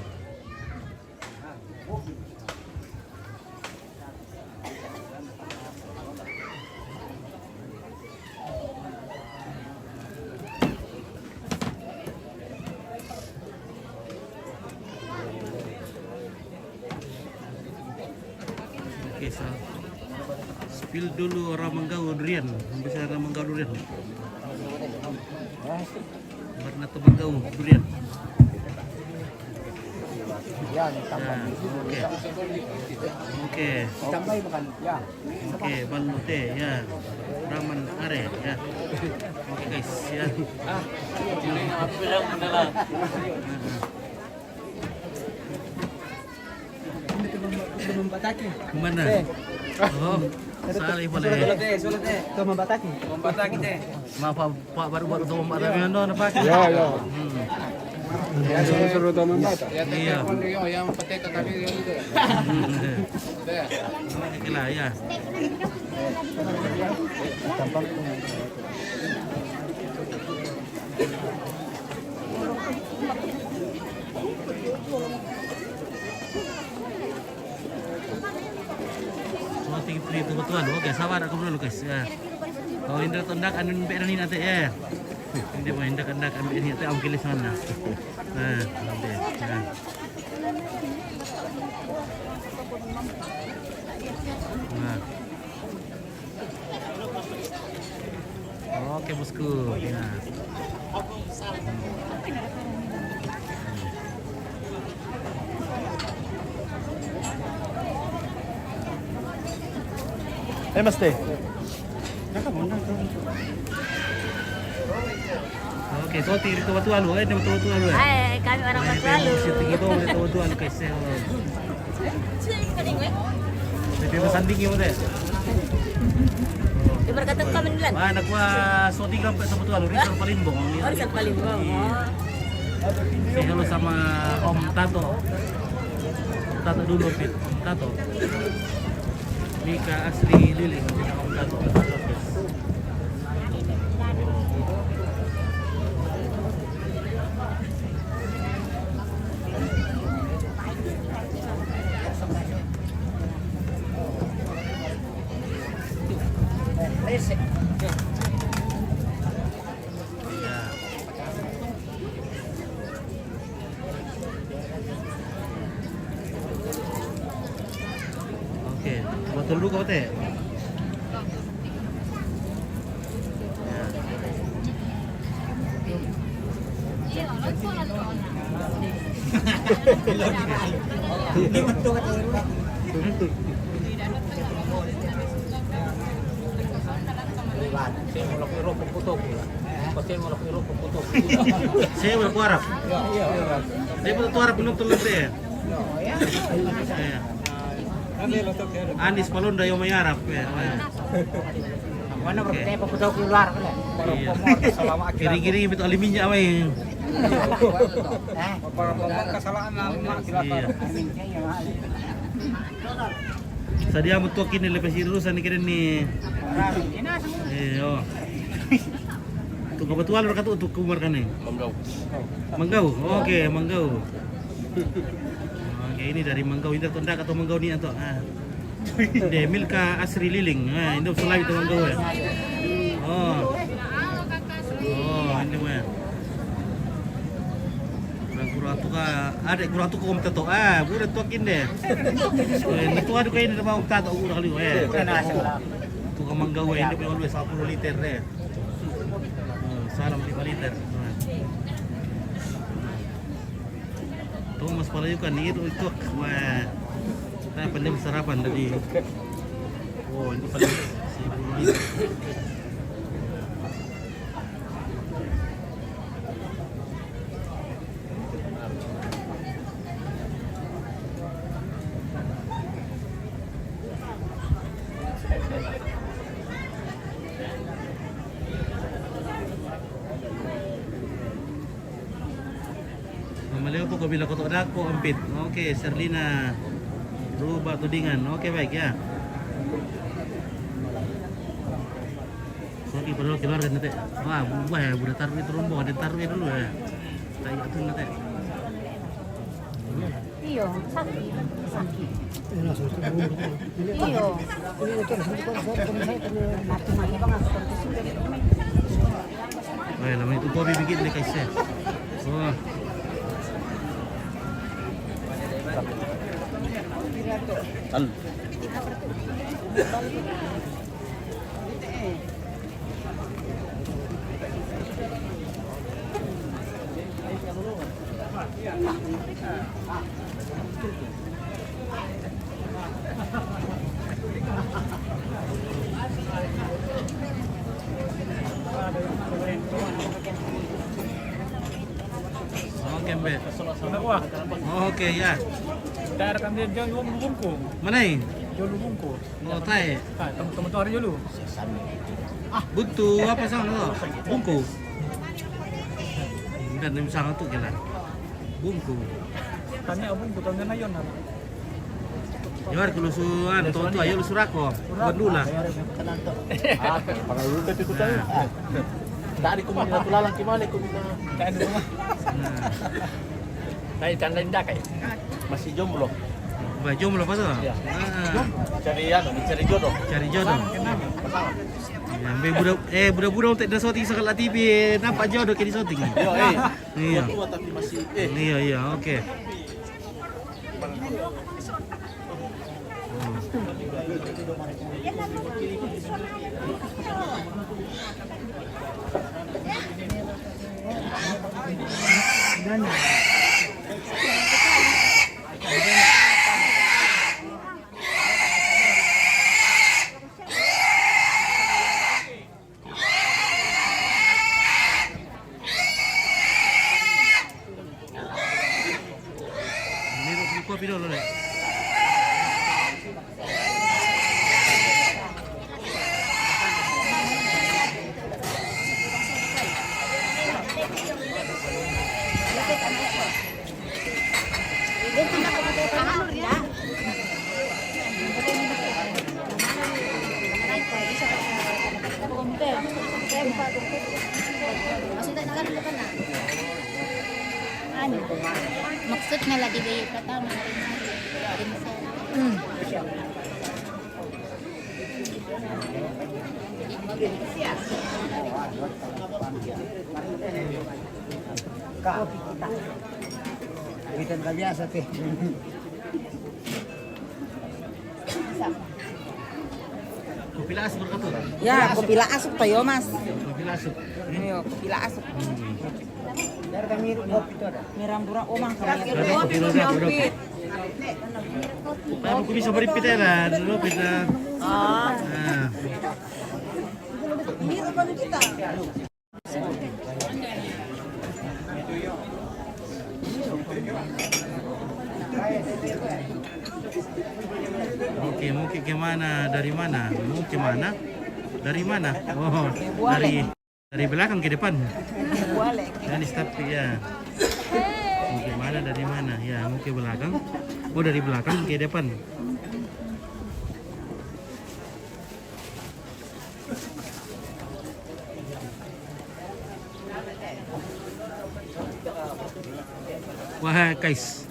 Oke, spill dulu orang Manggau durian, bisa orang Manggau durian. Warna tembakau durian. Ya, tambah. Oke. Oke. Tambah makan. Ya. Oke, balu teh ya. Raman are ya. Oke guys ya. Kemana? Oh, salih boleh. Itu membataki. Membataki teh. Maaf Pak baru tuh membataki ando apa? Ya, ya. Ya, suruh tuh membata. Iya. yang pete ke kami itu. Oke lah ya. Oh, tinggi itu betul. Oke, sabar aku dulu guys ya. Oh, Indra tondak anu beran ini nanti ya. Ini mau Indra kendak ambil ini nanti ambil sana. Nah, nanti. Nah. Nah. Oke bosku. Ya. Mas teh. Oke, so tiri tu batu alu, dia batu alu. Hai, kami orang Batualu. Tinggi tu batu alu guys. Tapi bersanding ya deh. Di berkata kami nilan. Anak gua so tiga sampai sama batu alu, Rizal Palimbong. Oh, Rizal Palimbong. Halo sama Om Tato. Tato dulu Fit. Tato. Mika Asri Liling, Om Tato. Oke, botol dulu kau teh. Saya mau Arab. Dia betul Arab penonton lebih. Anis Palonda yang Arab ya. Mana berarti pemutau keluar kan? Kiri-kiri betul aliminya main. Kesalahan Iya. Sadia mutukin ni lepas irusan ni kira ni. Iya. Tu kebetulan berkat untuk kumar kan ni. Manggau. Okey, manggau. Oke, ini dari manggau ini tondak atau manggau ni atau de Milka Asri Liling. Ini sulai itu manggau ya. Oh. Oh, ini mah. Kurang ka adek kurang tu kom tato budak tuakin deh. Ni tu ada kain mau tato udah kali tu ka manggau ini pe always 10 liter deh. Salam 5 liter. Tuh mas pala juga nih itu wah. Saya pandai sarapan tadi. Oh, ini paling 10 liter. Maliw po kabila ko to dako ampit. Oke, Serlina. Ruba tudingan. Oke, baik ya. Oke, perlu keluarga nanti. Wah, buah ya, budak taruh itu rombong, ada taruh dulu ya. Tayo atur nanti. Iyo, sakit. Sakit. Iyo. Wah, lama itu kopi bikin deh guys ya. Wah. Oke, Mbak. Oke, ya. Daerah kan dia jual bungku. Mana ini? Jual bungku. Oh, tae. Teman-teman hari dulu. Butuh apa sana lo? Bungku. Dan nem sana tuh gila. Bungku. Tanya bungku tanya nayon. Jawar kelusuan, tonto ayo lu surako. Bandula. Pangalu tadi ku tahu. Tadi ku mana tulalang kimale ku mina. Kain rumah. Nah, tanda indah kayak. Masih jomblo. Bah jomblo apa tuh? Iya. Cari jodoh. Cari jodoh. Ya, budak-budak untuk dah shooting sekali TV nampak jodoh kayak di shooting. Iya. Tua tapi masih Iya, oke. Ini kopi dulu deh. Maksudnya lagi di pertama. Kita nggak biasa teh. Kopi lasuk berkatu. Ya, kopi la asup tayo mas. Kopi lasuk. Ayo, kopi la asup. Dari kami kopi itu ada. Miram durang omang kami. Ada kopi roda. Aku bisa beripit ya lah, dulu kita. Nah. Oke, mau ke mana? Dari mana? Mau ke mana? Dari mana? Oh, dari belakang ke depan. Dari tapi ya. Mau ke mana? Dari mana? Ya, mau ke belakang. Oh, dari belakang ke depan. Wah, guys.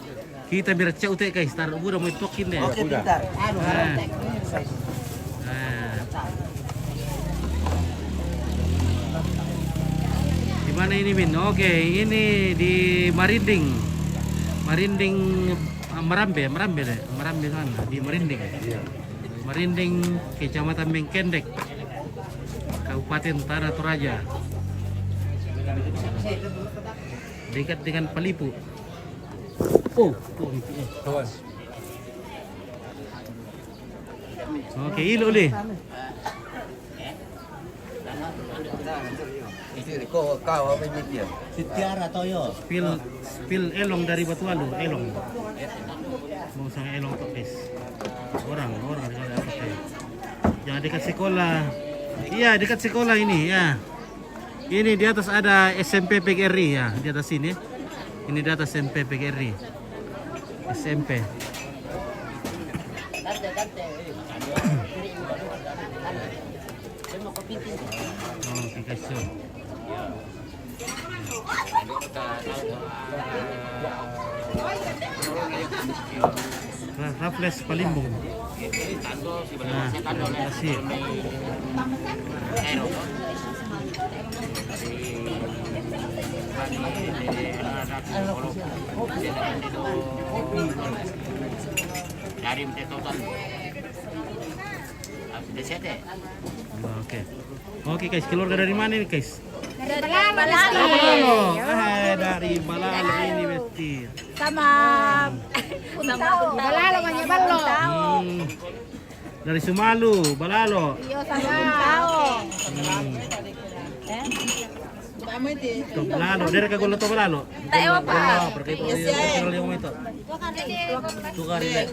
Kita bercak utek guys, taruh udah mau tokin deh. Oke, bentar. Di mana ini Min? Oke, ini di Marinding. Marinding Merambe deh. Merambe sana di Marinding. Marinding, Kecamatan Bengkendek. Kabupaten Tanah Toraja. Dekat dengan Palipu. Oke, ilo le. Kau apa ini dia? Sitiara Toyo. Spill elong dari Batualu, elong. Mau sang elong tuh guys. Orang sekali apa teh? Yang dekat sekolah. Iya, dekat sekolah ini ya. Ini di atas ada SMP PGRI ya, di atas sini. Ini di atas SMP PGRI. SMP. Oke guys, so. Raffles Palimbong. Nah, terima kasih. Oke guys, keluarga dari mana ini guys? Dari Balalo. Dari Balalo ini mesti. kasih. Sama balalo manya ballo. Dari Sumalu, Balalo. Iyo sama tao. Ito, Balalo. Dari ka gulo to Balalo. Tayo pa. Wala, porque ito yung ito. Tukari le.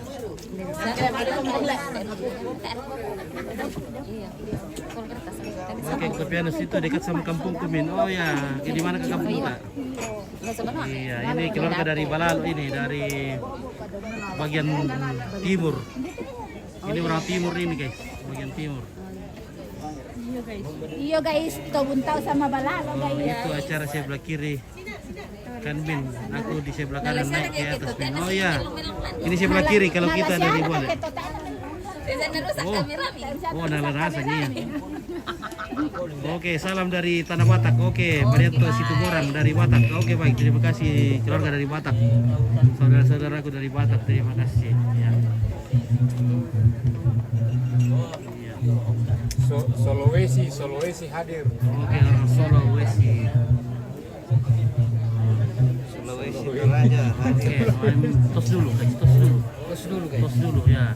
Oke, Kopianos itu dekat sama kampung Kumin. Oh ya, di mana ke kampung kita? Iya, ini keluarga dari Balalo ini, dari bagian timur. Ini orang timur ini guys, bagian timur. Iyo guys, tubuntao sama balalo guys. Itu acara sebelah kiri. Kan Bin, aku di sebelah kanan naik ke atas Bin. Oh ya, ini sebelah kiri kalau kita dari boleh. Oh, nala rasanya ya. Oke, salam dari Tanah Batak. Oke, Marianto Situboran dari Batak. Oke, baik. Terima kasih keluarga dari Batak. Saudara-saudaraku dari Batak, terima kasih. Ya. Sulawesi hadir. Oke, orang Sulawesi. Sulawesi Toraja. Oke, tos dulu guys, tos dulu ya.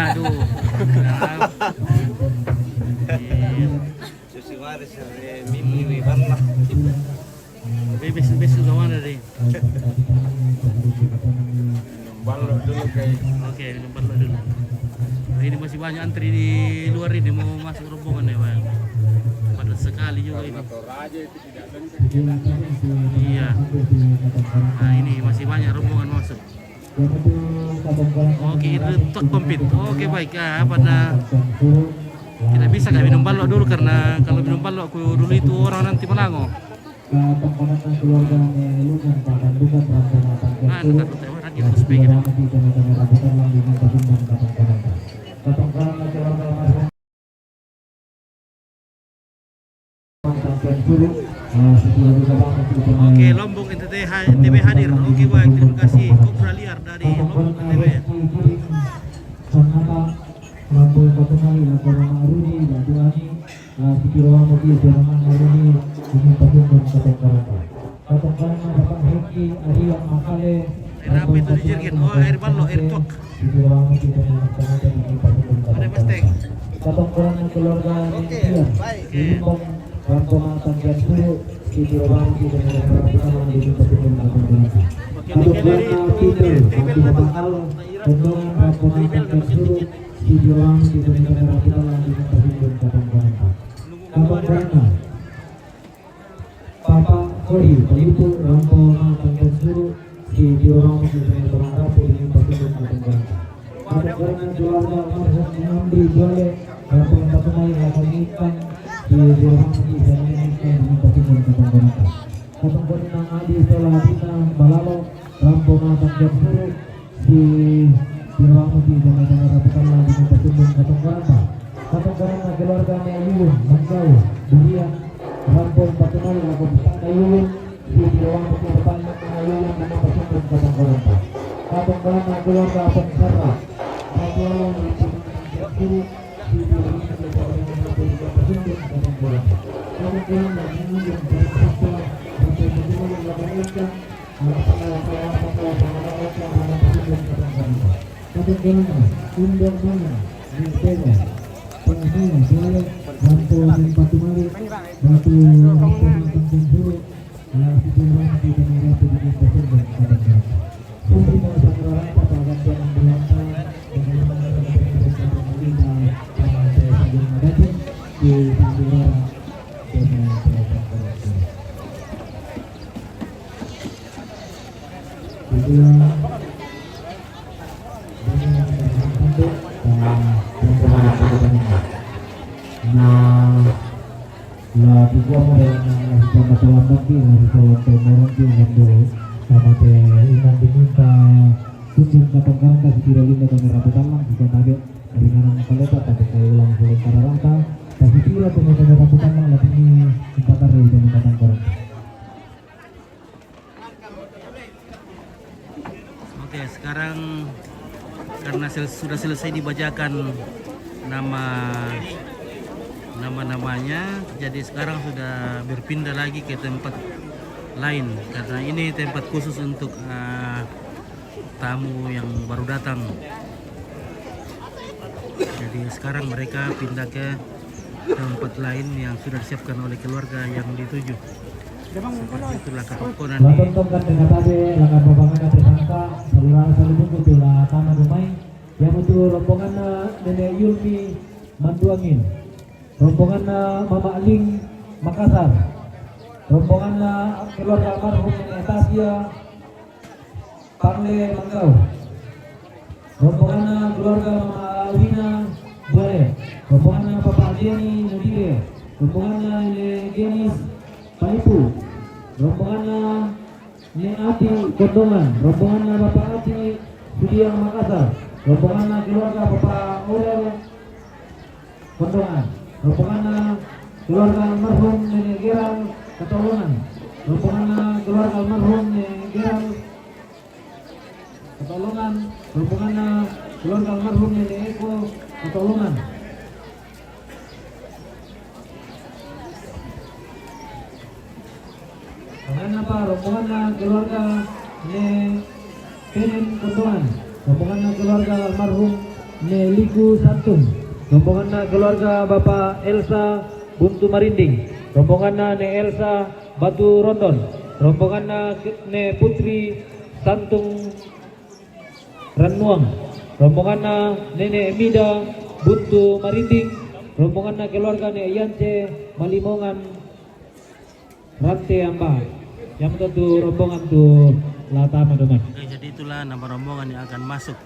Aduh. Susi waris mimi warna. Bebes juga mana deh. Ballo dulu guys. Oke, minum ballo dulu. Nah, ini masih banyak antri di luar ini mau masuk rombongan ya, Pak. Padat sekali juga ini. Iya. Nah, ini masih banyak rombongan masuk. Oke, itu tot komplit. Oke, baik. Pada tidak bisa nggak minum ballo dulu karena kalau minum ballo aku dulu itu orang nanti melango. Nah, dekat itu sepeda. Oke, Lombok NTB hadir. Oke, baik, terima kasih. Kopra Liar dari Lombok NTB. Air apa itu dijirgin? Oh, air ballo, air tok. Ada mesteng. Oke, baik. Papa Kori, itu rombongan tanggal suruh di orang di Rabu ini pasien tanggal. Ada orang keluarga masuk mengambil boleh rombongan satu main akan ikan di orang di sana ikan di pasien tanggal. Rombongan yang ada setelah kita balalo rombongan tanggal suruh di orang di sana Rabu tanggal di pasien tanggal. Rombongan keluarga Melayu Manggau Dunia Rampung Patungan lagu besar Ayun di ruang depan Ayun yang nama Patungan Kadang-kadang Kadang-kadang keluarga Pengsara Ayun di ruang Oke, sekarang karena sudah selesai dibacakan nama-namanya, jadi sekarang sudah berpindah lagi ke tempat lain karena ini tempat khusus untuk tamu yang baru datang. Jadi sekarang mereka pindah ke tempat lain yang sudah disiapkan oleh keluarga yang dituju. Seperti itulah ketongkonan di Tonton dengan tadi langkah babangan ada sangka saudara salibun betulah tanah rumai yang itu rombongan Nenek Yulmi Manduangin, rombongan Mama Aling Makassar, rombongan keluarga almarhum Nenek Tasya Pangle Mangkau, rombongan keluarga Mama Alina Bore, rombongan Bapak Jenny Nudire, rombongan Nenek Genis Panipu, rombongan Nek Ati Kondongan, rombongan Bapak Ati Sudiang Makassar, rombongan keluarga Bapak Orel Kondongan, rombongan keluarga almarhum Nenek Gerang Ketolongan, rombongan keluarga almarhum Nenek Gerang Ketolongan, rombongan keluarga almarhum Nenek Eko Ketolongan. Rombongan apa? Rombongan keluarga Ne Penen Kondongan, rombongan keluarga almarhum Ne Liku Santun, rombongan keluarga Bapak Elsa Buntu Marinding, rombongan Ne Elsa Batu Rondon, rombongan Ne Putri Santung Ranuang, rombongan Nenek Mida Buntu Marinding, rombongan keluarga Ne Yance Malimongan Rante Amba. Yang tentu rombongan tuh Latama teman. Oke, jadi itulah nama rombongan yang akan masuk.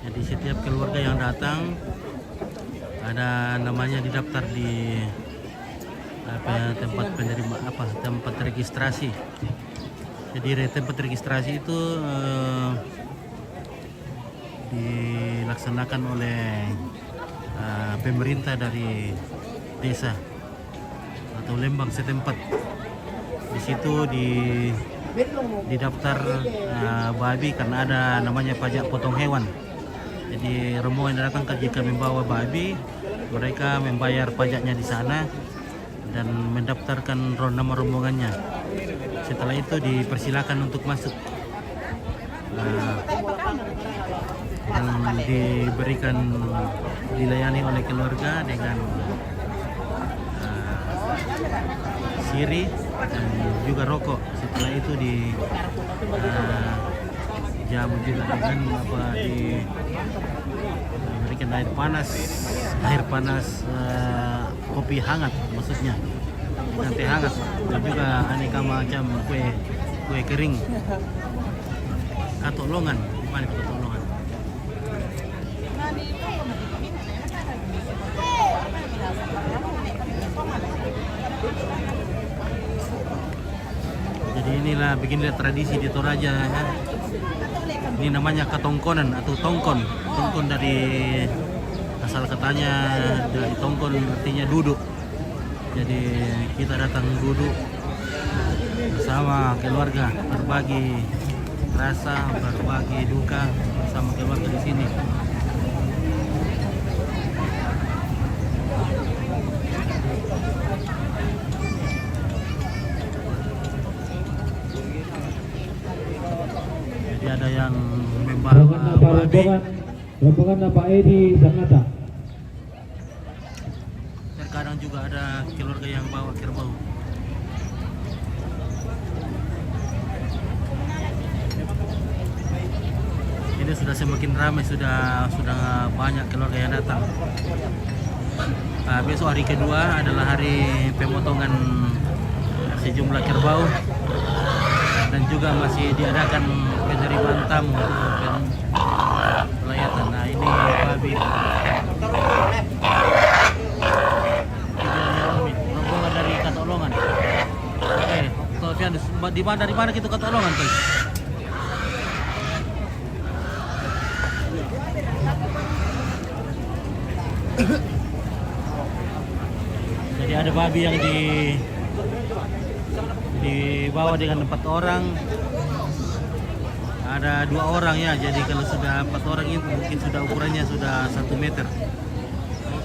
Jadi setiap keluarga yang datang ada namanya didaftar di tempat penerima tempat registrasi. Jadi tempat registrasi itu dilaksanakan oleh pemerintah dari desa atau lembang setempat. Di situ didaftar babi karena ada namanya pajak potong hewan. Jadi rombongan yang datang jika membawa babi, mereka membayar pajaknya di sana dan mendaftarkan nama rombongannya. Setelah itu dipersilakan untuk masuk dan dilayani oleh keluarga dengan siri dan juga rokok. Setelah itu jamu juga dengan diberikan air panas kopi hangat maksudnya dan teh hangat dan juga aneka macam kue kering katolongan. Di mana katolongan? Jadi inilah beginilah tradisi di Toraja ya. Ini namanya katongkonan atau tongkon. Tongkon dari asal katanya dari tongkon artinya duduk. Jadi kita datang duduk bersama keluarga, berbagi rasa, berbagi duka bersama keluarga di sini. Jadi ada yang membawa babi. Rombongan Pak Edi Sanata. Terkadang juga ada keluarga yang bawa kerbau. Ini sudah semakin ramai, sudah banyak keluarga yang datang. Besok hari kedua adalah hari pemotongan sejumlah kerbau dan juga masih diadakan penerimaan tamu pelayatan. Nah ini babi rombongan dari Katolongan. Oke, Sofian, dari mana kita Katolongan tuh? Jadi ada babi yang dibawa dengan 4 orang, ada 2 orang ya. Jadi kalau sudah 4 orang itu mungkin sudah ukurannya sudah 1 meter.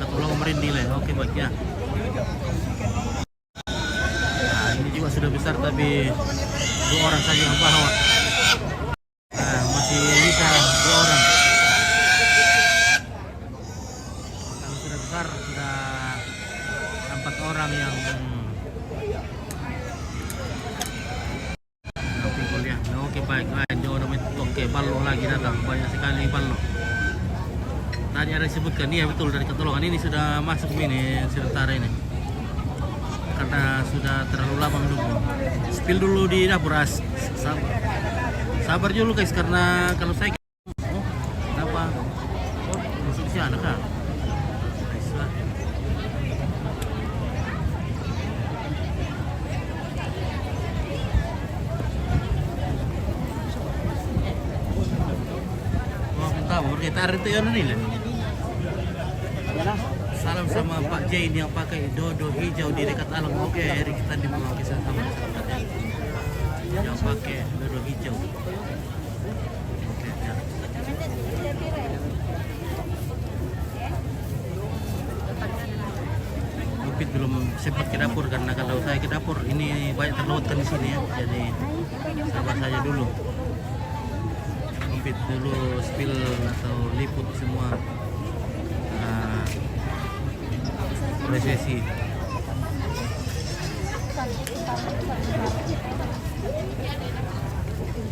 Katolongan merinding lah. Oke baik ya. Nah ini juga sudah besar tapi 2 orang saja yang bawa. Nah, masih bisa 2 orang. Kalau sudah besar sudah 4 orang yang pikul ya. Nah, oke baik. Jauh namanya. Oke, balok lagi datang. Banyak sekali balok. Tadi ada disebutkan iya betul dari Ketolongan ini sudah masuk ini sementara ini. Karena sudah terlalu lama menunggu. Spill dulu di dapur sabar dulu guys karena kalau saya apa masuk di sana kah? Oh, tahu kita hari itu yang ini lah. Salam sama Pak Jain yang pakai dodo hijau di dekat alam. Oke, kita di bawah kisah sama yang pakai dodo hijau. Oke, ya. Upit belum sempat ke dapur karena kalau saya ke dapur ini banyak terlautkan di sini ya. Jadi sabar saja dulu. Upit dulu spill atau liput semua. Prosesi.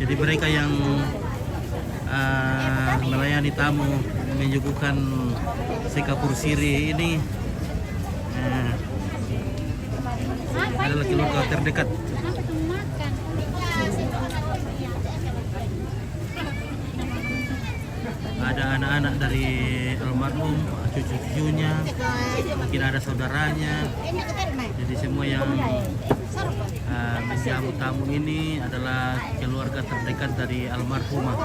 Jadi mereka yang melayani tamu menyuguhkan sekapur siri ini adalah keluarga terdekat. Ada anak-anak dari almarhum, cucu-cucunya, mungkin ada saudaranya. Jadi semua yang menjamu tamu ini adalah keluarga terdekat dari almarhumah.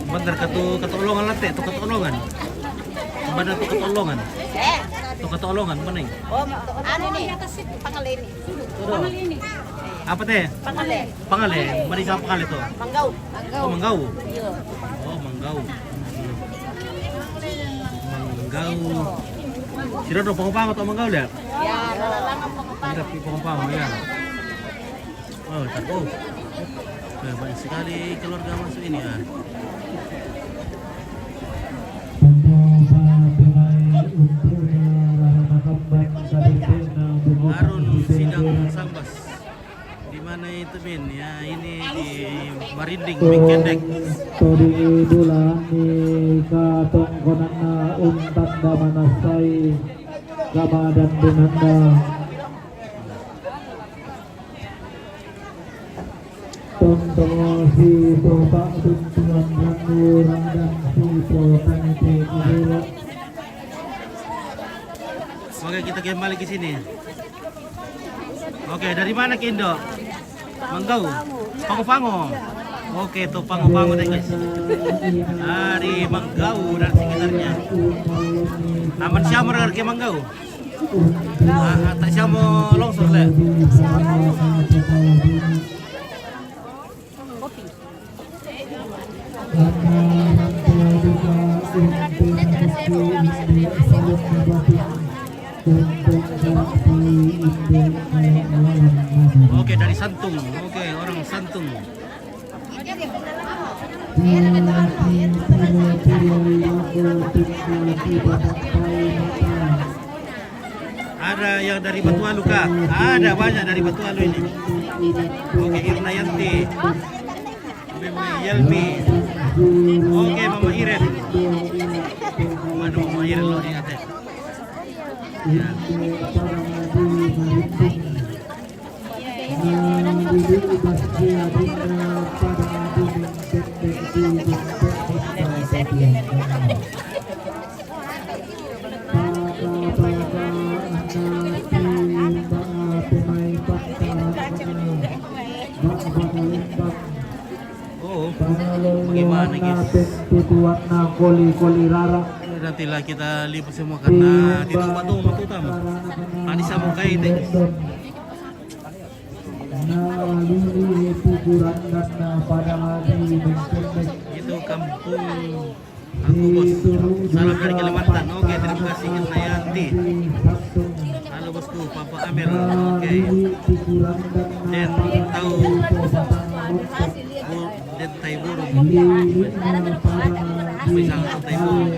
Bentar ketolongan late, tuh ketolongan. Mana tuh ketolongan? Tuh ketolongan mana ini? Oh, anu nih, Pangale ini. Ini. Apa teh? Pangale. Pangale, mana siapa Pangale tuh? Manggau. Oh, Manggau. Iya. Oh, Manggau. Manggau. Sira do pangupang atau Manggau dah? Ya, lalangan pangupang. Sira pangupang ya. Oh, tahu. Banyak sekali keluarga masuk ini ya. Harun Sidang Sambas. Di mana itu Bin? Ya ini di Marinding, Bingkendek. Tori bulan ni katongkonana untanda manasai kamadan binanda. Tonton si topak tuntuan ranguran dan si potanite kubelo. Oke, kita kembali ke sini. Oke, dari mana Kindo? Manggau, Pangu-Pangu. Oke, tuh Pangu-Pangu deh guys. Dari Manggau dan sekitarnya. Aman siapa mereka ke Manggau? Tak siapa longsor le. Oke, dari Santung. Oke, orang Santung. Ada yang dari Batualu kah? Ada banyak dari Batualu ini. Oke, Irna Yanti, Mama Yelmi. Oke, Mama Iren. Mana Mama Iren lo ingat ya? Ya. Oh, bagaimana guys? Nantilah kita lipat semua karena di tempat itu utama. Tadi sama kayak itu. lili pukuran dan pada di mencendek Itu kampung aku bos. Salam dari Kalimantan. Oke, terima kasih Kena Yanti. Halo bosku, Papa Amir. Oke. Dan tahu dan tai burung. Pisang tai burung.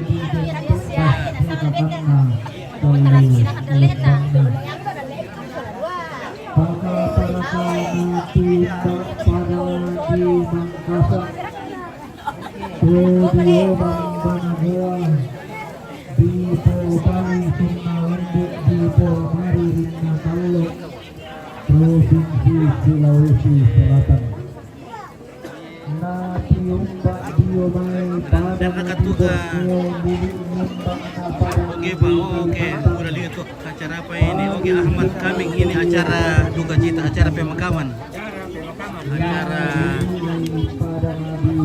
Provinsi Sulawesi Selatan. Dan Akatuga. Oke Pak, oke. Udah lihat tuh acara apa ini? Oke Ahmad Kaming, ini acara duka cita, acara pemakaman. Acara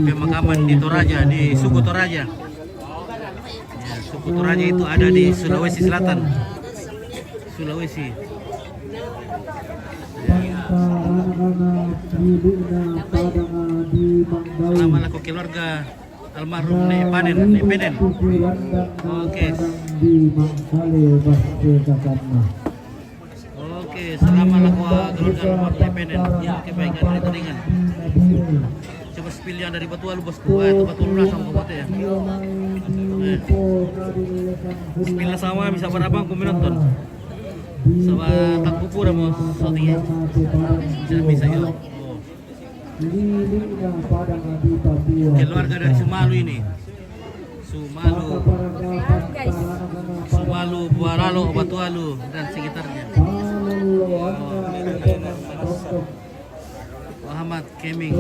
pemakaman di Toraja, di suku Toraja. Ya, suku Toraja itu ada di Sulawesi Selatan. Sulawesi. Selamat aku keluarga almarhum Nek Panen, Nek Peden. Oke. Oke, selamat aku keluarga almarhum Nek Peden. Oke, baik dari Tandingan. Coba spill yang dari Batu Alu bosku. Itu Batu Alu langsung ke Batu ya. Spill sama bisa berabang aku menonton. Sama tak bubur mau shooting ya. Bisa yuk. Keluarga dari Sumalu ini. Sumalu, Buaralo, Batualu dan sekitarnya. Muhammad Keming.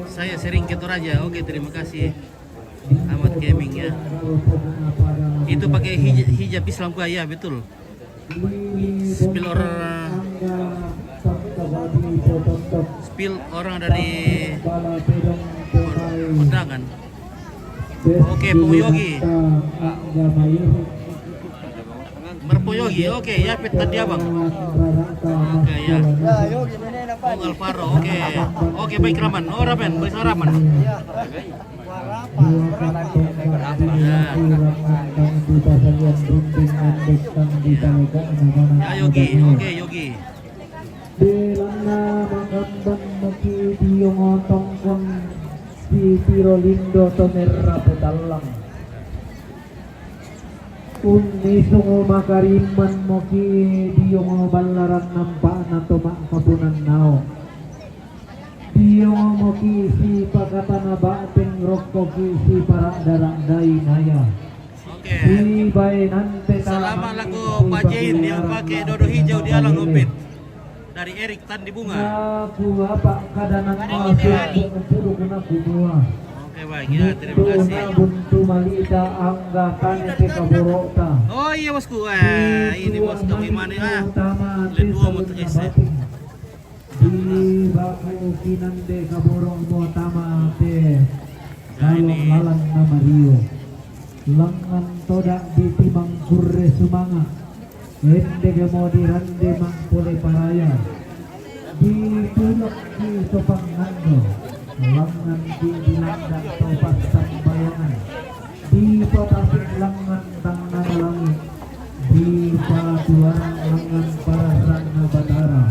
Saya sering ke Toraja. Oke, terima kasih. Ahmad Keming ya. Itu pakai hijab Islam kah? Ya, betul. Spill orang dari undangan. Oke, Puyogi. Merpoyogi. Oke, ya peta dia bang. Oke ya. Bung Alvaro. Oke. Oke, baik Raman. Oh Raman, baik Raman. Ya Yogi. Oke Yogi. Belanda makamban maki diong tongkon di Tirolindo Tonera Petalang. Unni sungo makariman moki diong balaran nampak nato mak kapunan nao. Diong moki si pakatana bateng rokoki si para darak dai naya. Oke. Si bae nante Selamat lagu Pak Jain yang pakai dodo hijau di alang umpit. Dari Erik Tandi Bunga. Aku apa kadanan masuk untuk kena kumua. Oke baik ya, terima kasih. Buntu malita angga kanete kaborota. Oh iya bosku, ini bos dong gimana ya? Lendua mau terkese. Di baku kinande kaborong mo tama te. Lalang nama Rio. Langan todak di timang kurre sumanga. Ende kemo dirande mangpole paraya. Di tulok di sopanganno. Langan di dilandang topas bayangan. Di potasik langan tang nama langit. Di patuan langan parasan batara.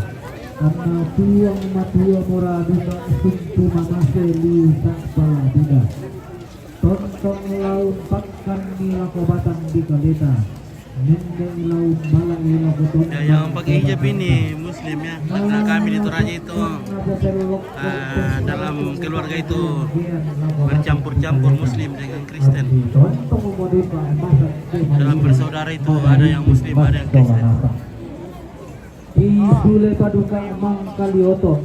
Anna tuang matua mora duka suntu mamase liu sakpa dida. Tontong laut pakkan nila kobatan di kalita. Ya, yang pakai hijab ini Muslim ya. Karena kami di Toraja itu dalam keluarga itu bercampur-campur Muslim dengan Kristen. Dalam bersaudara itu ada yang Muslim, ada yang Kristen. Di Sule Paduka Emang Kalioto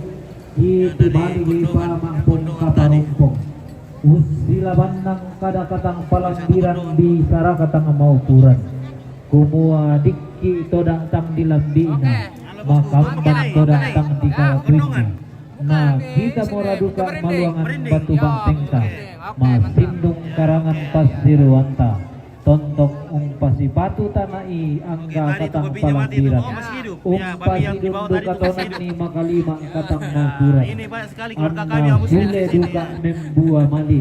di Bali di Pamampong Kaparompong. Usila bandang kadakatang palambiran di Sarakatang Maupuran. Kumua dikki todang tang dilambina makamban todang tang di kalakunya. Nah kita moraduka maluangan batu bantengta masindung karangan pasir wanta tontok umpasi batu tanai angga katang palanggiran umpasi dundu katonan ni makalima katang mangkuran Ini banyak sekali keluarga kami anna yang muslim bule di sini. duka membua mali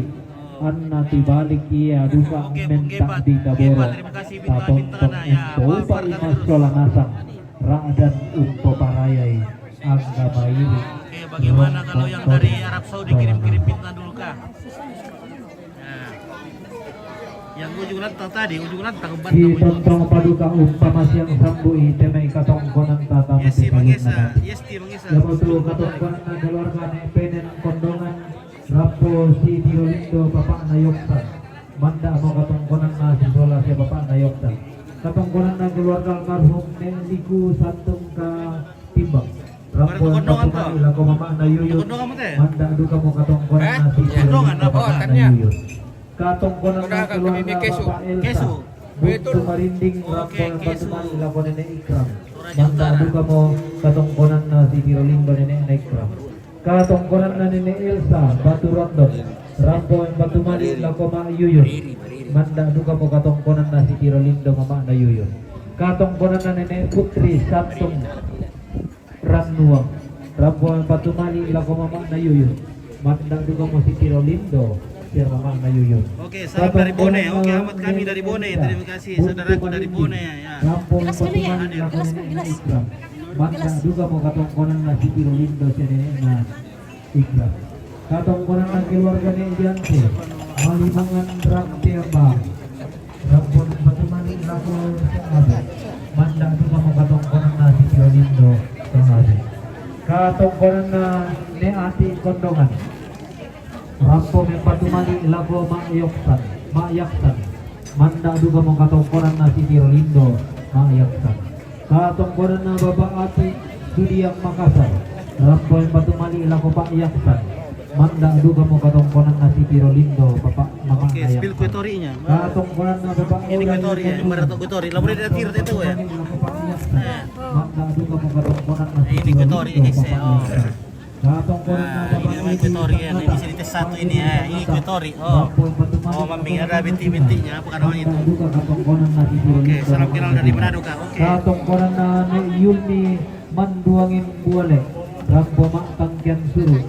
anna tibalik ia duka mentak di kaboro Terima kasih ta bintang tontok ya. umpa imas cola nasang radan umpo parayai angga mairi. Oke, bagaimana kalau yang dari Arab Saudi kirim-kirim bintang dulu kah? Nah. Yang ujung lantang tadi, ujung lantang Di bantang tontrong paduka umpama siang sambui temai katongkonan tata Yesti mati mangisa, kalut Yesti mangisa. ya betul katongkonan na keluarga na penen kondongan rapo si Tirolindo bapak na yoktan manda mo katongkonan na si Sola si bapak na yoktan katongkonan na keluarga almarhum Neliku Santung ka Timbang rapo Baru kondongan bapak to? ilago mama na Itu yuyut kondongan mo teh? manda duka mo katongkonan na si Kondongan Tirolindo apa? bapak na Katanya. yuyut katongkonan na Kondongan keluarga kami kesu. bapak Elsa Kesu. Betul marinding Oke, rapo kesu. batuman ilago nene ikram Toraja manda Utara. duka mo katongkonan na si Tirolindo nene na ikram katongkonan na nene Elsa batu rondon rampo yang batu mali lako ma yuyun manda duka mo katongkonan na si Tirolindo mama na yuyun katongkonan na nene Putri Santung Ranuang rampo yang batu mali lako mama na yuyun manda duka mo si Tirolindo siya mama na yuyun. Oke, salam dari Bone. Oke, Ahmad kami dari Bone. Terima kasih saudaraku dari Bone ya. Gelas dulu ya, gelas. Manda juga mau katongkonan na si Tirolindo siya nene na ikram. Katongkonan na keluarga ni Janti, malimangan rakti ba. Rampon batumani lako sa abi. Manda juga mau katongkonan na si Tirolindo sa abi. Katongkonan na ni Ati Kondongan. Rampo may patumani lako maayaksan. Manda juga mau katongkonan na si Tirolindo maayaksan. Katongkonan na Baba Ati Dudiang Makassar. Rampo may patumani lako maayaksan. Manda juga mau katongkonan na si Tirolindo Bapak Mama Oke, ayaksan. spill kue torinya. Katongkonan na Baba Ini kue tori ya, yang berat kue tori. Lalu dia tir itu ya. Manda juga mau katongkonan na si Ini kue tori Tirolindo guys ya. Bapak Oh. ayaksan. Katongkonan na Nah, Baba ini namanya kue tori ya. Ini bisa dites satu ini ya. Ini kue tori. Oh. Oh, mambing ada binti-bintinya. Apa namanya itu? Oke, salam kenal dari Manado kak. Oke. Katongkonan na ne Yulni Manduangin Buale Rampo mak tangkian suruh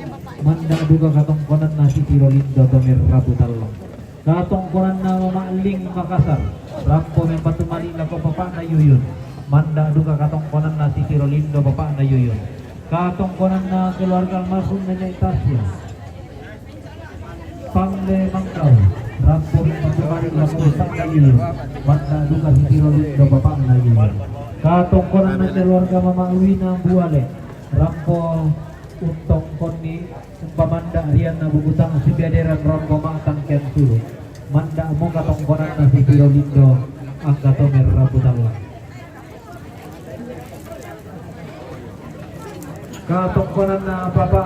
manda duga katongkonan na si Tirolindo Tomir Rabu Talong katongkonan na Mama Ling Makassar Rampo men patumali lako bapak na yuyun manda duga katongkonan na si Tirolindo bapak na yuyun katongkonan na keluarga almarhum Nenek Tasya Pangle Mangkau Rampo men patumali lako bapak na yuyun manda duga si Tirolindo bapak na yuyun katongkonan na keluarga Mama Wina Buale Rampo Untong Koni Umpamanda Rian na bubutang si Biaderan Rampo Matang Kian Sulu Manda mo katongkonan na si Tirolindo ang katomer Rabutalang katongkonan na Papa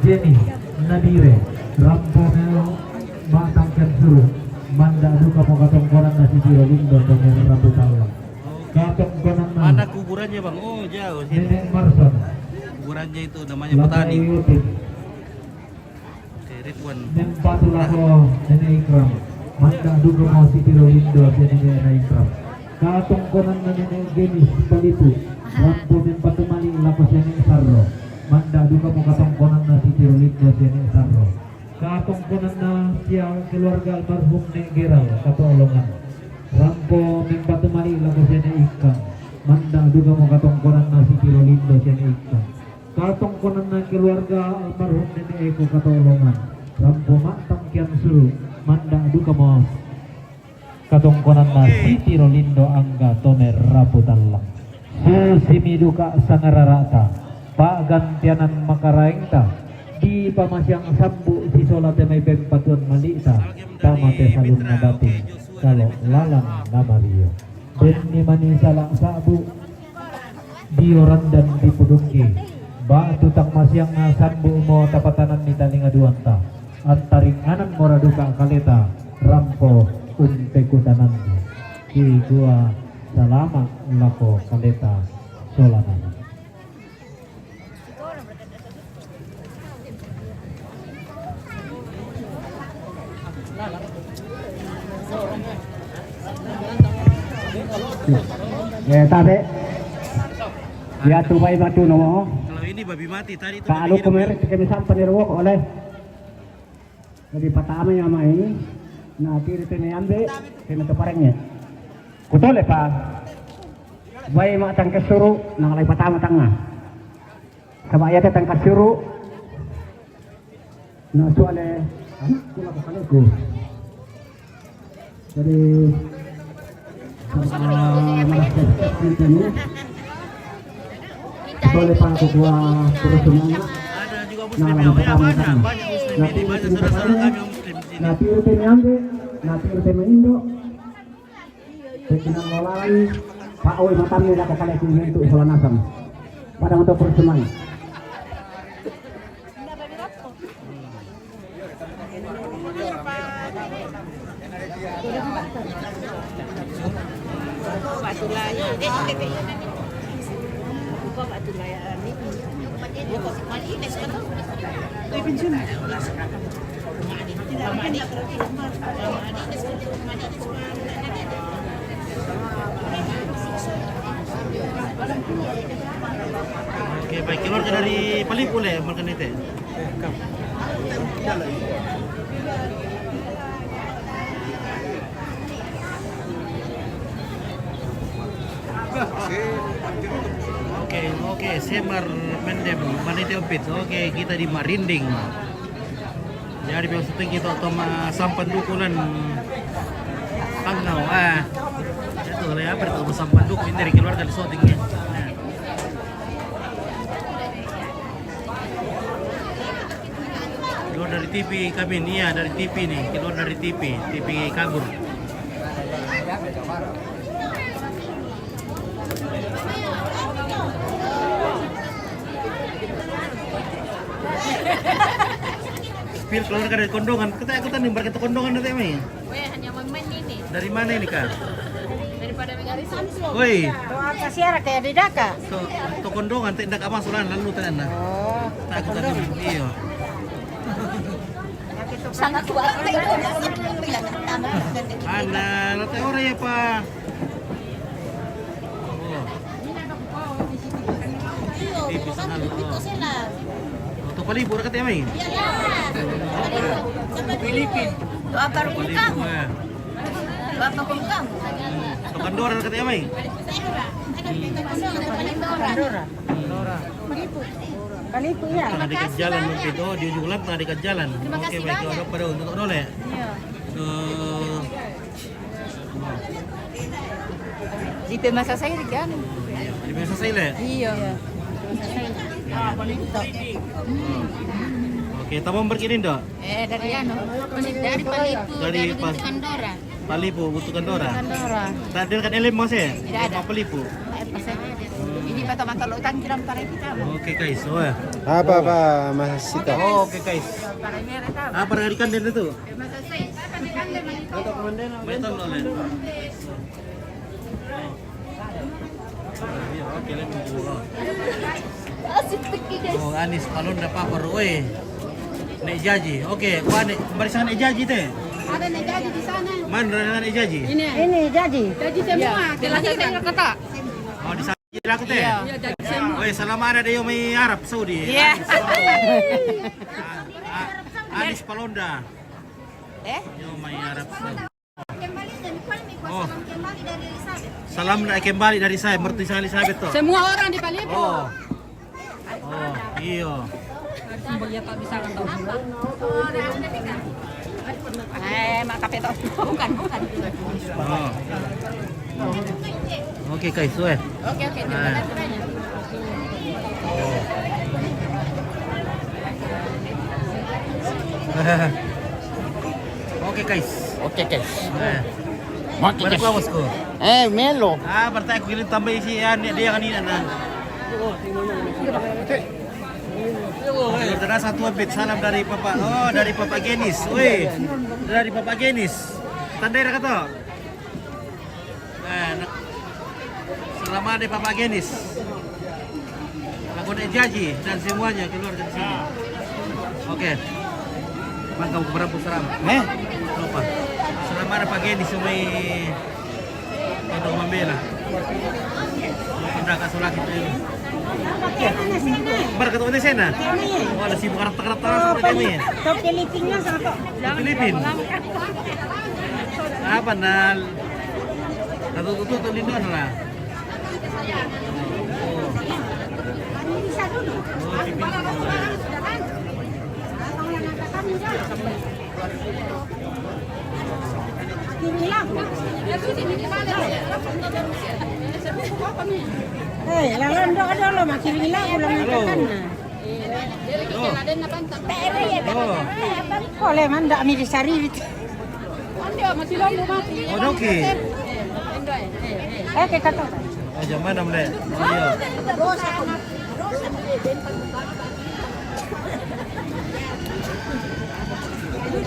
Jenny Nadire Rampo Matang Kian Sulu Manda duka mo katongkonan na si Tirolindo tomer Rabutalang katongkonan na Mana kuburannya bang? Oh jauh sini. Nenek Marson Kuburannya itu namanya petani. Oke, Ridwan. Nempatu lako Nenek Ikram manda duga mo si Tirolindo si Nenek Ikram katongkonan na Nenek Genis Palitu rampo nempatu mali lako si Nenek Sarro manda duga mo katongkonan na si Tirolindo si Nenek Sarro katongkonan na siya keluarga almarhum Nek Geral katolongan rampo nempatu mali lako si Nenek Ikram manda duga mo katongkonan na si Tirolindo si Nenek Ikram katongkonan na keluarga almarhum Nenek Eko katolongan Rampo Matang Kian Suru manda duka mo katongkonan na si Tirolindo angga tomer Rabutalang susimi duka sangararata pagantianan makaraengta di pamasyang sambu si solate may pempatuan malita tamate salun na dating kalau lalang na Mario ben ni mani salang sabu dioran dan di pudungki batu tang masyang sambu mo tapatanan ni talinga duanta antaringanan moraduka kaleta rampo unte kudanan ki gua salama lako kaleta solanan Tade. Ya tu bayi batu no. Kalau ini babi mati tadi itu. Kalau kemarin kami sampai nirwok oleh. Jadi pertama yang main. Nah kiri tene ambil kena teparengnya. Kutole pa. Bayi mak tangkas suruh nang lagi pertama tengah. Sama ayat tangkas suruh. Nah soalnya anakku lah kepalaku. Jadi boleh pak ketua terus semuanya. Ada juga muslim ya, banyak muslim ini, banyak saudara-saudara kami muslim di sini. Nanti rutin ambil, nanti rutin Indo. Sekitar mulai Pak Oi matamnya lah kepala ini untuk Solan Asam. Pada untuk persembahan. Oke, baik keluarga dari Palipu le makan itu. Oke, Semar Mendem, Manite Opit. Oke, kita di Marinding. Jadi maksudnya kita otoma sampan dukulan Tangau. Itu lah apa itu sampan duk ini dari keluarga di Sotingnya. Keluar dari TV kami nih ya, dari TV nih, keluar dari TV kabur. Pil keluar dari kondongan, kita ikutan nih berkat kondongan nanti Mai. Weh, hanya main ini. Dari mana ini kak? Daripada megarisan. Woi, Doa kasiara kayak di Daka. to kondongan tidak kamasulan lalu tenan. Oh, Tak ikutan iyo. Sangat kuat. Ana, nanti orang ya pak. Tipis sangat. Untuk Palibur katanya Mai. Filipin. Doa parukang. Doa parukang. Untuk Kandoran katanya Mai. Kalipu ya. Tengah dekat jalan mungkin. Oh di ujung lab tengah dekat jalan. Oke baik, itu ada pada untuk dole. Iya. Di masa saya kan. Di masa saya le. Iya. Oke, tamam berkirim dok. Dari anu. Dari Palipu. Dari Kandora. Palipu, butuh Kandora. Kandora. Tadi kan elem mas ya? Tidak ada. Palipu. Ini mata-mata lautan kiram para kita. Oke guys, oh ya. Apa Mas Sita? Oh, oke guys. Para mereka. Apa dari ikan dan itu? Masa saya kan Betul oleh. Oke, lem dulu. Oh, Anis Palonda papar, oi. Nek jaji. Oke, wane barisan nek jaji teh. ada nih jadi di sana. Mana nek jaji? Ini jadi. Jadi semua. Dilahirkan kata. Oh, di sana aku teh. Iya, jadi semua. Oi, selama ada dia mai Arab Saudi. Iya. Anis Palonda. Yo mai Arab Saudi. Oh. Salam nak kembali dari saya, mertua saya Elizabeth tuh. Semua orang di Palipu. Oh. Oh, iya. Mak kafe tau. Bukan. Oh. Oke, guys, weh. Oke, terima kasih. Oke, guys. Oke, guys. Oke, guys. Bosku. Melo. Berarti aku kirim tambah isian dia kanina na. Terus satu bit salam dari Papa. Oh, dari Papa Genis. Woi. Dari Papa Genis. Tandai kata. Selamat dari Papa Genis. Aku nak jaji dan semuanya keluar dari sini. Oke. Bang kamu berapa seram? Lupa. Selamat pagi di Sungai Tandung Mambela. Pindah ke Sulak itu. Bar ketemu di sana. Oh, ada sibuk karata-karata seperti ini. Ke Filipina sana kok. Filipin. Apa nal? Tutup lindungan lah. Hei, lalan doa dulu makin hilang ulang makan. Boleh man dak mi disari itu. Oh, oke. Ke kata. Jam mana mulai? Iya.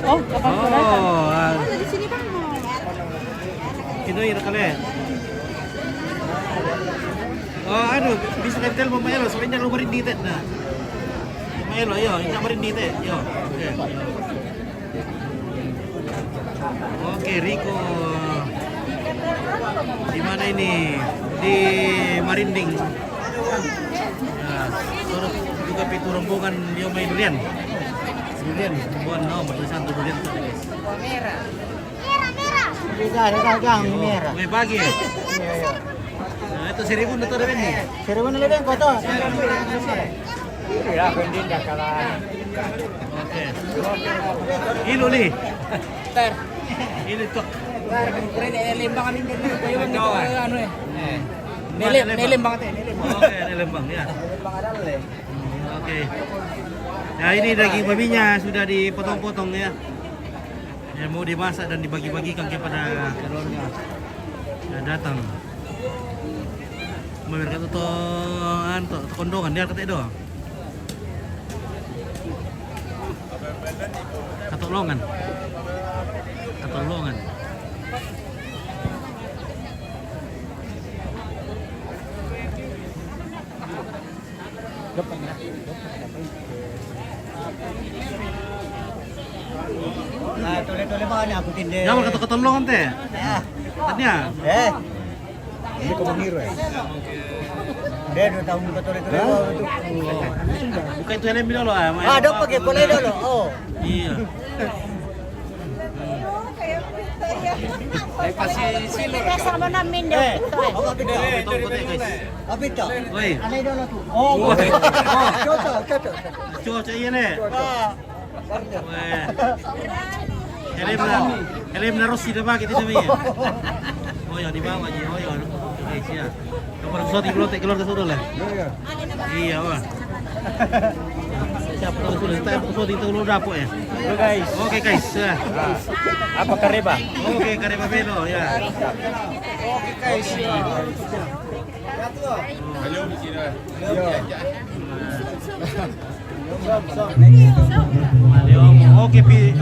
Oh, kapan kau datang? Di sini bang. Kino ira kali. Oh, anu, bisa kentel mo Maelo, soalnya lu marin dite na. Maelo, yo, ina marin dite, yo. Oke, Rico. Di mana ini? Di Marinding. Nah, terus juga pitu rombongan dia main durian. Durian, bukan no, bertulisan durian tuh guys. Merah. merah. May pagi. Nah, itu 1,000 na to rin eh. 1,000 na lang ko to. Ya, hindi na kalah. Oke. Ilo li. Ilo tok. Nilembang kami din. Kayo ano eh. Nilembang ate, nilembang. Oke, nilembang ya. Oke. Nah, ini daging babinya sudah dipotong-potong ya. Ya mau dimasak dan dibagi-bagikan kepada keluarga. Nah, datang. Mereka tuh kondongan dia kata itu. Katolongan. Katolongan. Nah, tuloy-tuloy ba niya ako tindi. Jangan kata katolongan teh. Tanya. Hindi ko maniro eh. Dia 2 tahun ko tuloy-tuloy ba itu. Bukan itu helm dulu ah. Ah, dapat ke boleh dulu. Oh. Iya. Sama namin daw. Apa pito? Betul betul guys. Apa pito? Woi. Anay dulu tu. Oh, Coto. Cuaca iya nih. Weh. Helm na Rossi na bakit itu namanya? Oh ya di bawah aja. Oh ya. Guys ya. Kapan pesawat di keluar keluarga sudah lah. Iya wah. Siapa tahu sudah kita pesawat itu lu dapur ya. Guys. Oke guys. Ya. Apa kareba? Oke kareba belo ya. Oke guys.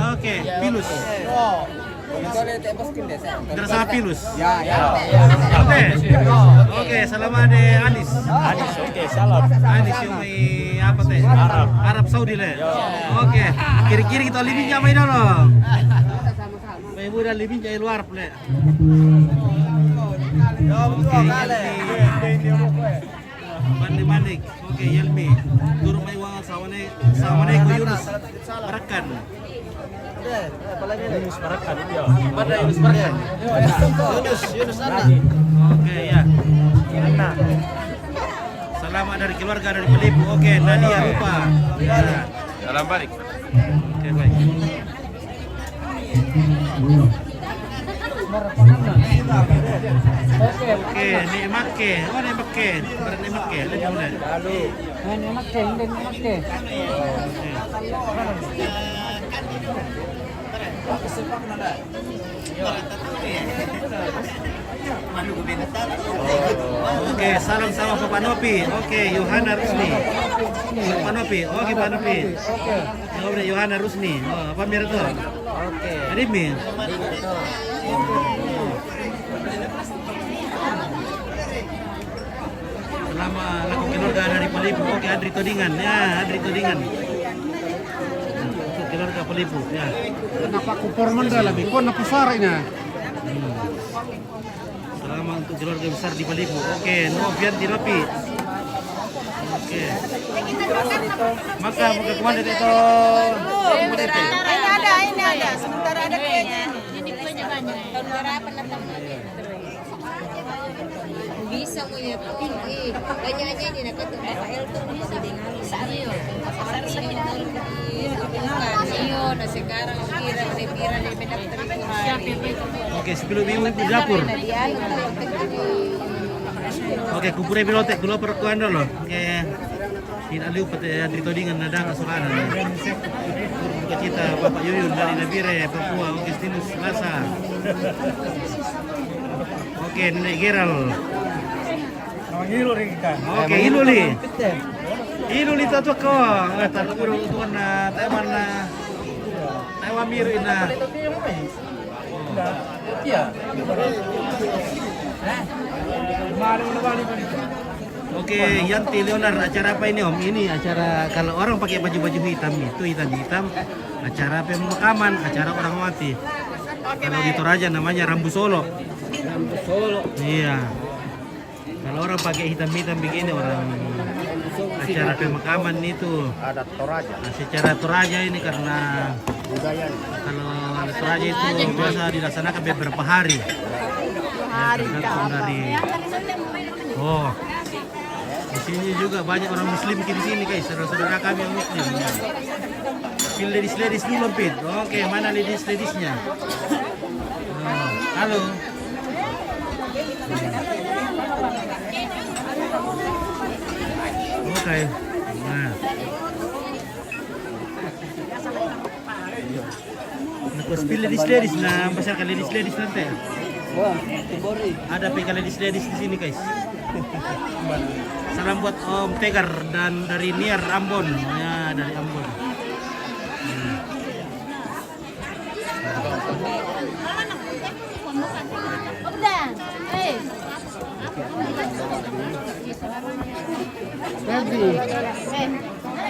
Oke pilus. Gerasa pilus. Ya. Oke, salam ade Anis. Oke, salam. Anis yung may apa teh? Arab Saudi le. Oke, kiri-kiri kita libin jamay dulu. May muda libin jay luar ple. Oke, Mandi-mandik. Oke, Yelmi. Turun may wangal sawane ko Yunus. Barakan. Yunus Barakan. Ya. Mana Yunus Barakan? Yunus anak. Oke, ya. Anak. Selamat dari keluarga dari Pelipu. Oke, Nadia lupa. Ya. Salam balik. Oke, baik. Oke, nikmat ke. Oh, nikmat ke. Nikmat ke. Lihat mulai. Lalu. Enak ke. Oke, salam sama Papa Nopi. Oke, Yohana Rusni. Papa Nopi. Oke, Pak Nopi. Oke. Yohana Rusni. Oh, apa mir itu? Oke. Adimi. Selama laku keluarga dari Pelipu. Oke, Adri Todingan. Ya, Adri Todingan. Untuk keluarga Pelipu. Balibu. Ya. Kenapa kupor mandala bikon na pusaranya? Selamat untuk keluarga besar di Balibu. Oke, Novian Tirapi. Oke. Maka kemana itu? Ini ada. Sementara ada kuenya. Ini kuenya banyak. Tahun berapa datang lagi? Bisa mo ya po. Kanya aja di nakatong Rafael tuh bisa bisa niyo. Iyo na sekarang pira na medakter ko hari. Oke, 10 minggu di dapur. Oke, kumpulnya bilotek dulu perkuan dulu. Oke. Ini aliu pete Andri Todingan nada kasolana. Buka cita Bapak Yuyun dari Nabire, Papua, Augustinus Lasa. Oke, Nenek Geral. Oke, Iluli. Iluli tatu ko. Tatu ko tuan na Taiwan na Taiwan miru ina. Iya. Oke, Yanti Leonar, acara apa ini Om? Ini acara kalau orang pakai baju-baju hitam itu hitam-hitam. Acara pemakaman, acara orang mati. Kalau di Toraja namanya Rambu Solo. Rambu Solo. Iya. Kalau orang pakai hitam-hitam begini orang acara pemakaman itu. Ada Toraja. Nah, secara Toraja ini karena Budaya. kalau Toraja itu biasa dilaksanakan beberapa hari. Ya, tergantung dari. Oh, di sini juga banyak orang Muslim di sini guys, saudara-saudara kami yang Muslim. Ya. Pilih ladies dulu Pit. Oke, mana ladiesnya? Oh, halo. Oke. Nah. Terus pilih ladies nah, pasarkan ladies nanti. Wah, Tibori. Ada PK ladies di sini guys. Salam buat Om Tegar dan dari Niar Ambon. Ya, dari Ambon.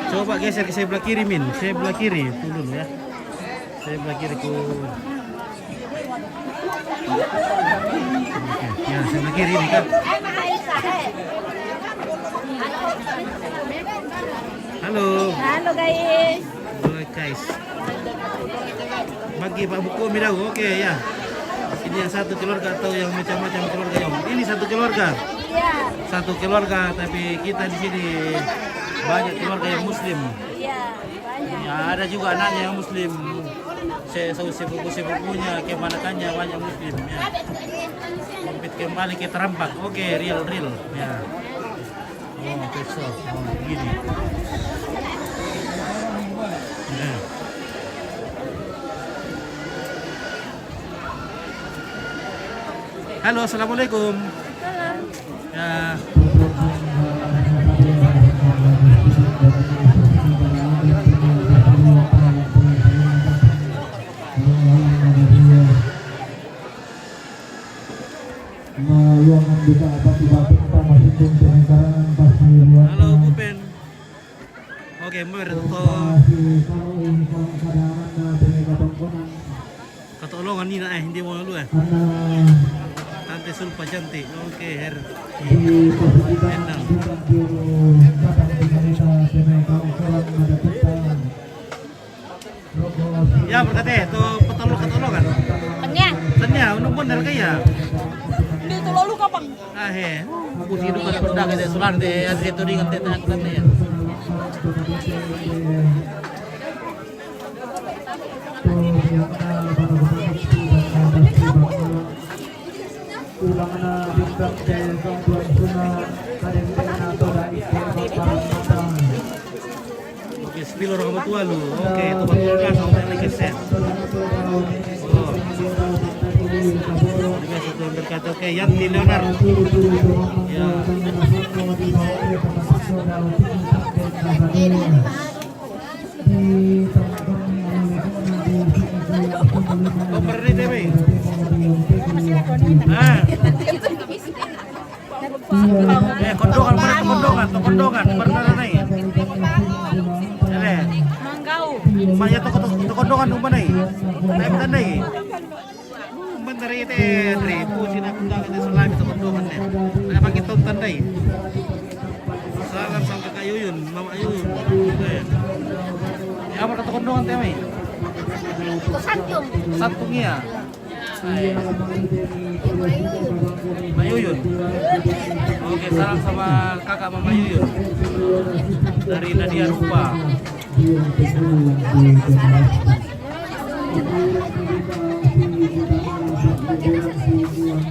Coba geser ke sebelah kiri Min, sebelah kiri turun ya. Sebelah kiri ku. Oke, ya sebelah kiri ini kan. Halo. Halo guys. Halo guys. Bagi Pak Buku Mirau, oke ya. Ini yang satu keluarga atau yang macam-macam keluarga yang ini satu keluarga. Iya. Satu keluarga, tapi kita di sini banyak keluarga yang Muslim. Iya, banyak. Ya, ada juga anaknya yang Muslim. Sepupu-sepupunya, kemanakannya banyak Muslim. Ya. Kompet kembali ke terampak. Oke, real. Ya. Oh, peso. Oh, begini. Ya. Halo, assalamualaikum. Ya. Halo Bu Pen. Oke, Katolongan ni na hindi mo lu Tante Sulpa cantik. Oke, Her. Endang. Ya berkata itu katolongan. Tanya, unung benar kaya. Dito lalu kapang. Pusi itu pada pedang itu sulan deh, Andri Todingan tete akulan ya. Oke, sepilo orang tua lu. Oke, itu betul kan sampai lagi set. Biasa tuh berkata oke, Yanti Leonar. Ya. Kompor ini TV. Kondongan, pernah naik. Manggau. Banyak toko kondongan umpan nih. Naik tandai. Umpan dari dari pusin aku dah kita selami itu kondongan nih. Naik pakai tom tandai. Salam sama kakak Yuyun, mama Yuyun. Ya apa kata kondongan teh mai? Santung. Santung ya. Mbak Yuyun. Oke, salam sama kakak Mama Yuyun dari Nadia Rupa.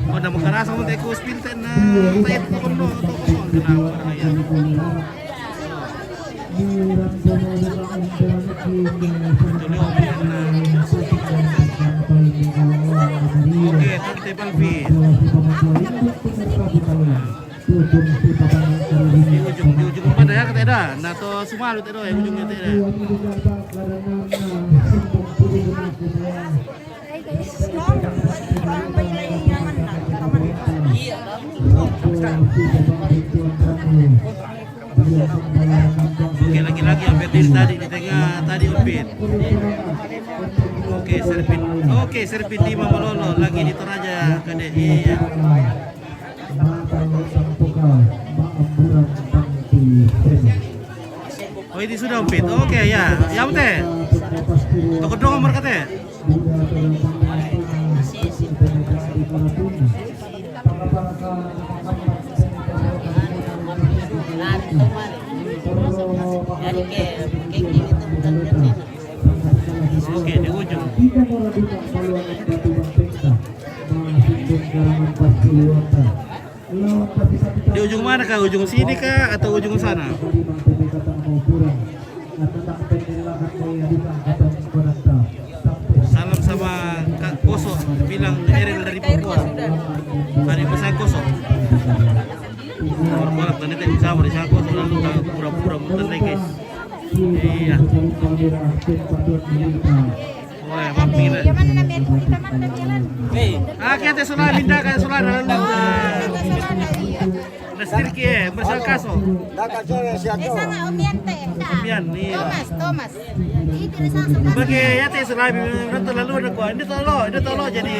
Oh, namun karena sama teko spinten na tayo kono kenapa ya? Oke, tante Palvi. Di ujung mana ya kata ada, nato Sumalu itu ya ujungnya itu ya. Oke, lagi-lagi hampir tadi di tengah tadi Upin. Oke, Serpin 5 Malolo lagi di Toraja KDI ya. Oh ini sudah Upin. Oke ya, ya teh. Toko dong nomor kate. Oke, di ujung. Di ujung mana kah? Ujung sini kah atau ujung sana? Salam sama Kak Koso, bilang Eril dari Papua. Hari pesan Koso. Orang tadi tak bisa berisah Koso lalu kau pura-pura tanda guys. Iya. Wah, mampir. Kita sudah pindah ke sudah lalu. Nasir ke bersal kaso. Omian nih. Thomas. Bagi ya teh selalu nanti lalu ada kuah. Ini tolo jadi.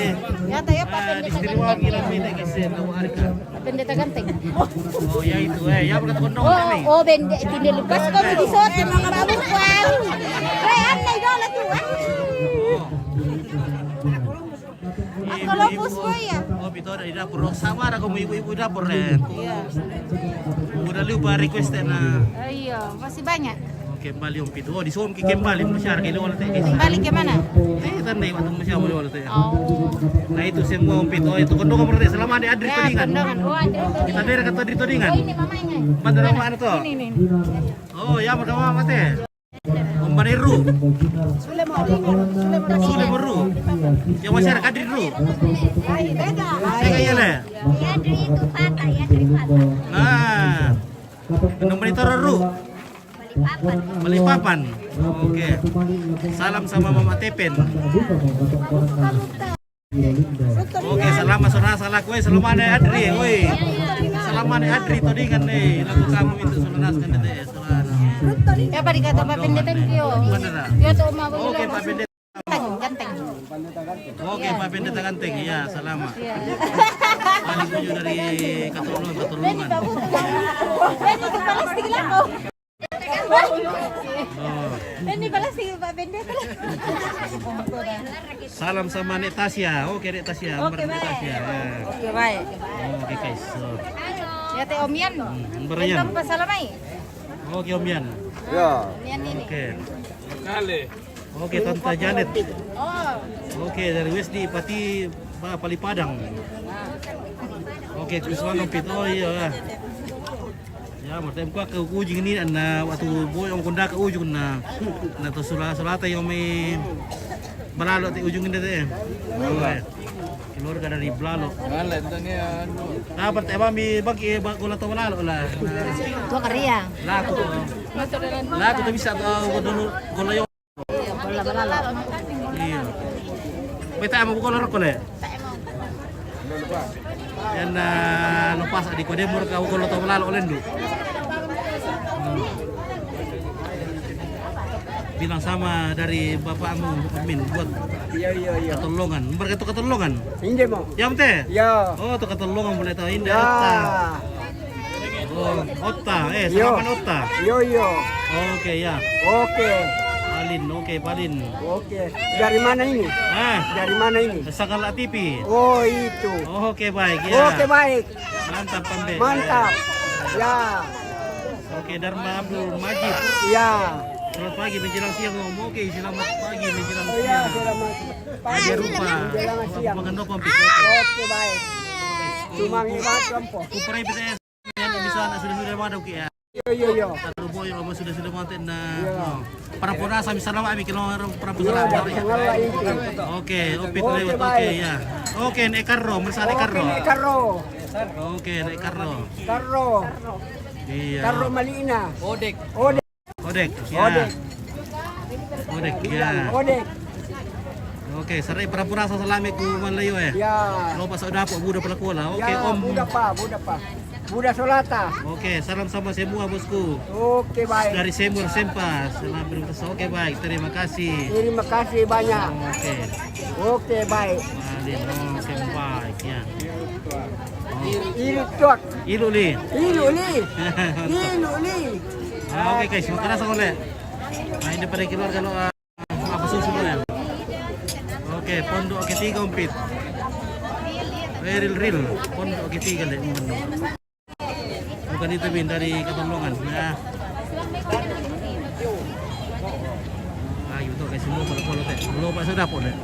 Ya tayo pa Istimewa gila minta kesen lalu arika. Pendeta ganteng. Oh ya itu ya berkat kondong kami. Oh bende tinilipas ko di sot mga babukwal. Rean na idola tu. Ako lopus ko ya. Oh itu ada di dapur. Sama ada kamu ibu-ibu dapur Ren. Iya. Udah lupa request na. Iya, masih banyak. Kembali Om Pito. Oh, di Som kembali masyarakat ini wala teh. Kembali ke mana? Tandai waktu masyarakat wala teh. Nah itu semua Om Pito. Itu kondong berarti selama ada Adri Todingan. Kita daerah kata Adri Todingan. Ini mamanya. Bandara mana tuh? Ini. Oh, ya mama teh. Om Baniru. Sulemeru. Yang masyarakat Adri Ru. Saya kaya le. Adri itu patah ya dari patah. Nah. Nomor itu Ru. Balikpapan. Oke. Salam sama Mama Tepen. Oke, selamat salah kue selama ada Adri, woi. Selama ada Adri Todingan nih. Lalu kamu itu selenaskan deh, Ya pada kata Pak Pendeta kyo. Kyo to umabot. Oke, Pak Pendeta. Ganteng. Oke, Pak Pendeta ganteng. Iya, selamat. Paling tujuh dari Katulungan. Ini balas tinggal ako. Ini balas tinggal Pak Pendeta. Salam sama Nek Tasya. Oke, Nek Tasya. Oke, baik. Oke, baik. Oke, guys. Ya teh Omian. Berenyan. Tentang pasalamai. Oke, Omian. Ya. Omian ini. Oke. Oke, Tante Janet. Oke, dari Wesdi Pati Palipadang. Oke, Kusman Pit. Oh iya. Ya, matem ko ke ujung ini na waktu boy ang kunda ke ujung na to sulata yung may balalo ti ujung ini deh. Oke. Keluarga dari Blalo. Ngalan tanya ano. Dapat mi bagi ko to balalo lah. Tua Korea. Laku to bisa gono yung. Bola. Iya. Beta mo ko lor ko le. Yan lepas di kode mur ka ko to balalo lendu. bilang sama dari bapakmu Min buat Iya. ketolongan. Nomor itu ketolongan. Hindi mo. Ya teh. Ya. Oh, itu ketolongan boleh tahu ini Ya. otta. Oh, otta. Salaman otta. Yo. Oke ya. Oke. Palin. Oke. Dari mana ini? Dari mana ini? Sakala TV. Oh, itu. Oke, baik ya. Oke, baik. Mantap Pambe. Mantap. Ya. Oke, Dharma Abdul Majid. Ya. Selamat pagi menjelang siang Om. Oke, selamat pagi menjelang Oh, ya, siang. selamat pagi. Dia rupa. Selamat siang. Maganda po ang Oke, baik. Sumangibat kampo. Kumparay bisa yan bisa na sudah mga daw kaya. Yo. Tarubo yung mga sudah mga na Iya. para po na sa misalawa ami kilo para po Yo, sa dari sangala itu. Oke, opit Oke, lewat baik. oke ya. Oke, naik karro, masana Oke, karro. ini karo. Oke, naik karro. Karo. Iya. Karo malina. Odek. Odek. Odek. Ya. Odek. Odek. Ya. Odek. Oke, saray para pura sa salami ko malayo eh. Ya. Lo pas udah po buda pala kuala. Oke, Ya, Om. Buddha pa. Buddha Solata. Oke, salam sama semua bosku. Oke, baik. Dari Semur Sempas. Selamat berpuasa. Oke, baik. Terima kasih. Terima kasih banyak. Oke. Oke, baik. Malin. Oke, baik ya. Ilu tuak. Ilu li. Ilu li. Oke guys, makan nasi oleh. Nah, ini pada keluar kalau apa susu ya. Oke, pondok oke 3 umpit. Real. Pondok oke 3 deh. Bukan itu Bin dari Ketolongan. Ya. Ayo tuh guys, semua polo teh. Belum pak sudah po deh.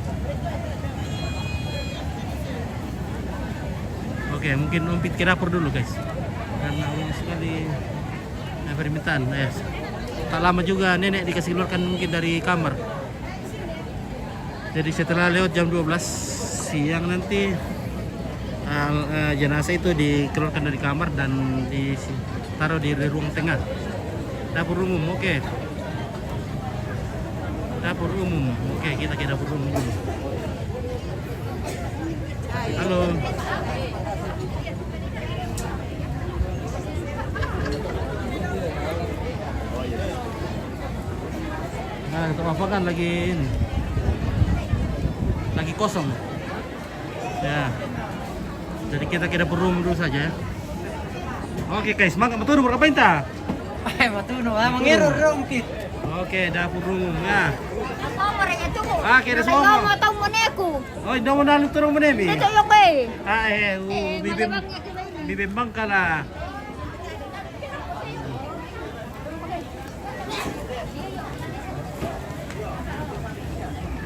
Oke, mungkin umpit ke dapur dulu guys. Karena lama sekali permintaan. Tak lama juga nenek dikasih keluarkan mungkin dari kamar. Jadi setelah lewat jam 12 siang nanti jenazah itu dikeluarkan dari kamar dan ditaruh di ruang tengah. Dapur umum, oke. Dapur umum, oke, kita ke dapur umum dulu. Halo. Nah, tempat apa kan lagi ini? Lagi kosong. Ya. Jadi kita ke dapur umum dulu saja ya. Oke guys, mangga betul berapa inta? Matuno, mangero rompit. Oke, dapur umum ya. Oke, ada Tahu semua. mo tahu mo neku. Oh, hindi mo nalong turong mo nemi. Ito yung kay. Bibimbang ka na.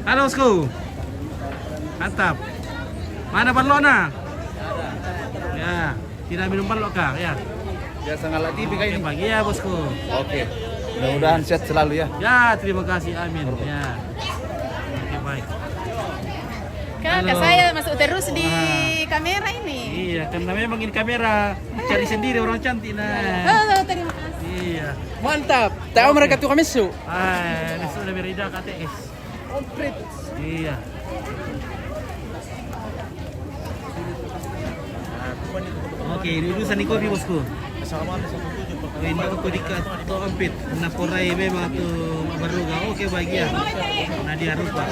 Halo, Sku. Mantap. Mana balok na? Ya, tidak minum balok kah? Ya. Ya sangat TV kayak ini. Pagi ya, bosku. Oke. Mudah-mudahan sehat selalu ya. Ya, terima kasih. Amin. Ya. Oke, baik. Kakak Halo. saya masuk terus di kamera ini. Iya, karena memang ini kamera cari sendiri orang cantik nah. Halo, terima kasih. Iya. Mantap. Tahu mereka tuh kami su. Besok udah berida KTS. Komplit. Iya. Oke, ini urusan ni kopi bosku. Ini aku di to ampit. Naporai memang tu baru ga. Oke bahagia. Nadia Rupa.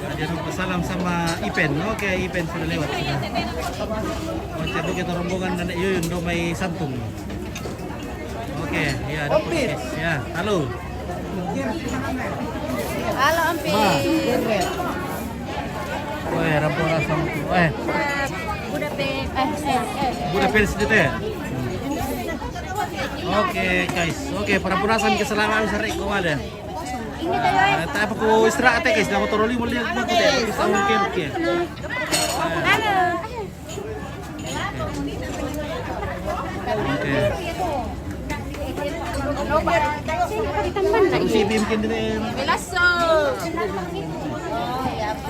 Nadia Rupa salam sama Ipen. Oke, Ipen sudah lewat sudah. Oke, kita rombongan Nenek Yuyun Domai Santung. Oke, ya ada podcast. Ya, halo. Halo, Ampit. Oh ya, rampung langsung. Budapest itu ya. Oke guys, oke para purasan keselamatan serik kau ada. Tak apa kau istirahat ya guys, dah motor oli mulai aku deh, bisa mungkin oke. Oke. Terus si bikin deh.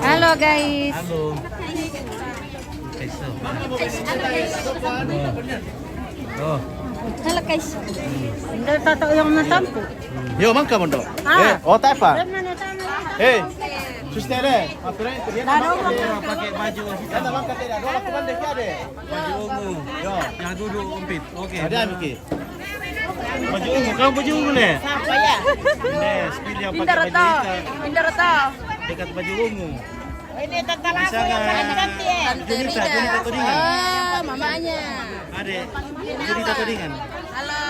Halo guys. Halo. Oh. Halo guys. Hindi totoo yung natampo. Yo, mangka mo do. Oh, tak apa. Sustere, apre, Pakai baju Ada mangka tidak, ada teman dekat ada. baju ungu. Yo, Yang duduk umpit. Oke. ada Miki. Baju ungu, kamu baju ungu Le? Apa ya? Nes, pilih yang Pindah pakai baju atau? hitam Pindah atau? dekat baju ungu. Ini tentang Bisa nggak? Junita Tudingan. Oh, mamanya. Adek, Junita Tudingan. Halo.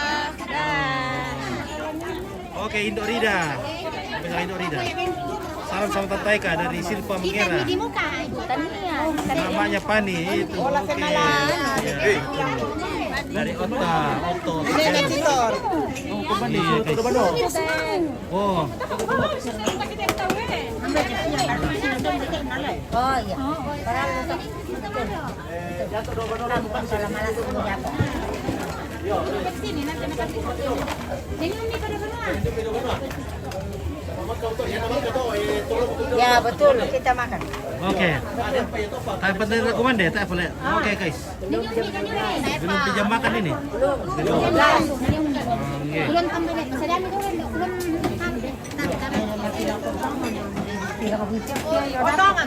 Oke, Indo Rida. Bisa Indo Rida. Salam sama Tante Eka dari Silpa Mengera. Namanya Pani itu. Oke. Ya, itu. Dari Otto. Ini Titor. Oh, Oh iya. Ya betul, kita makan. oke. Tak penting rekomend tak boleh. Oke, guys. Belum di jam makan ini. Belum. Oke.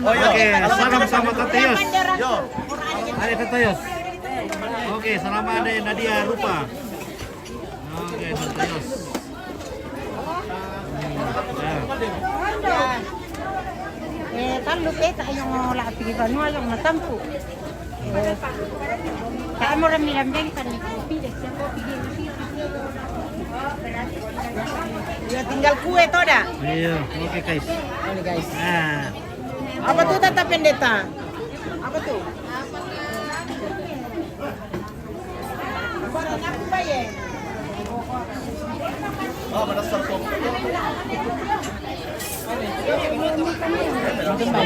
Oke, salam sama Tante Yos. Ada Tante Yos. Oke, salam ada Nadia Rupa. Oke, Tante Yos. Kan lupa yung latih Banua yung matampu. Kaya mo rami-rami kan ni kopi deh, kopi dia. Ya tinggal kue toh dah. Iya, oke guys. Ini guys. Nah, Apa tuh Tata Pendeta? Apa tuh? Barang aku bayar.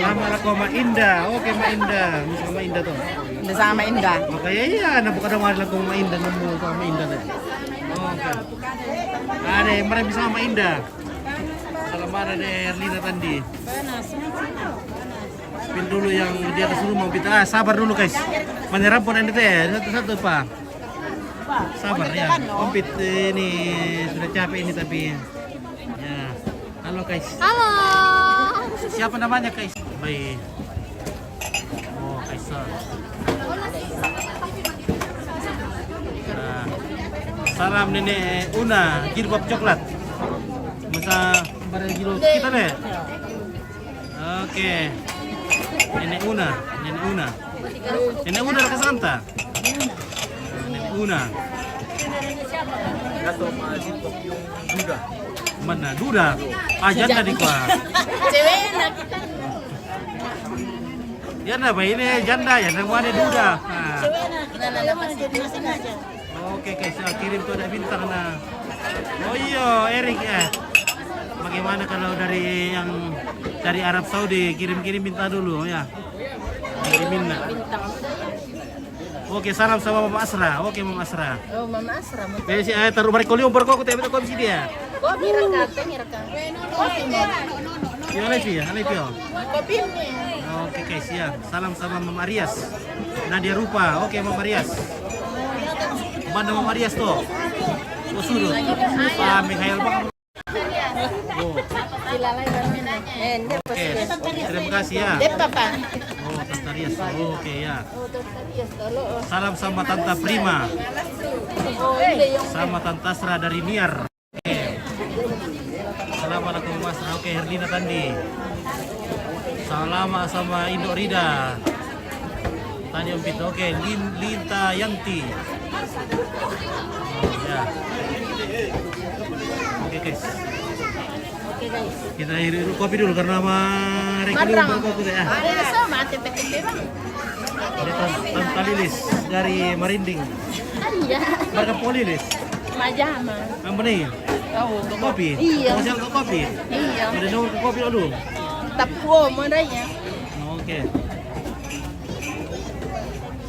sama lah kau Mak Indah. Oke, Mak Indah. Sama Mak Indah tuh. Bersama Indah. Makanya iya, nah bukan ada lah kau Mak Indah nemu kau Mak Indah tuh. Oke. Ada yang mereka bisa Mak Indah. Salam ada Erlina tadi. Spin dulu yang di atas rumah kita. Sabar dulu guys. Menyerap pun ini teh satu-satu Pak. Sabar ya. Kompit ini sudah capek ini tapi. Ya. Halo guys. Halo. Siapa namanya guys? Baik. Oh, Kaisar. Nah, salam Nenek Una, jilbab coklat. Masa barang jilbab kita deh. Oke. Nenek Una. Nenek Una dari Santa. Nenek Una. Duda. Mana Duda? Janda di kuah. Cewek enak kita. Janda apa ini janda ya, namanya Duda. Nah. Cewek enak kita lepas jadi mesin aja. Oke guys, kirim tuh ada bintang nah. Oh iya, Erik ya. Bagaimana kalau dari yang dari Arab Saudi kirim-kirim bintang dulu ya. Kirimin nah. Oke, salam sama Mama Asra. Oke, Mama Asra. Oh, Mama Asra. Si taruh balik kolium berkok teh betul komisi dia. Kopi rekam. Kopi mo. Yo lagi ya, lagi yo. Kopi mo. Oke guys ya, salam sama Mama Arias. Nadia Rupa. Oke, Mama Arias. Mana Mama Arias tuh? Oh, suruh. Pak Mikhail Bang. Oh. Oke, terima kasih ya. Depa pa. Oh, Tante Arias. Oke ya. Salam sama Tante Prima. Sama Tante Asra dari Niar. Oke. Assalamualaikum Mas. Oke, Herdina Tandi. Salam sama Indo Rida. Tanya Umpit. Oke, Linta Yanti. Ya. Oke guys. Kita hirup kopi dulu karena mereka dulu berkopi ya. Ada sama tempe-tempe bang. Ada Tante Lilis dari Marinding. Iya. Mereka Polilis. Majama. Kamu nih? Tahu. Kopi? Iya. Mau siap kopi? Iya. Udah nunggu ke kopi dulu? Tapuo mo na yan. Oke.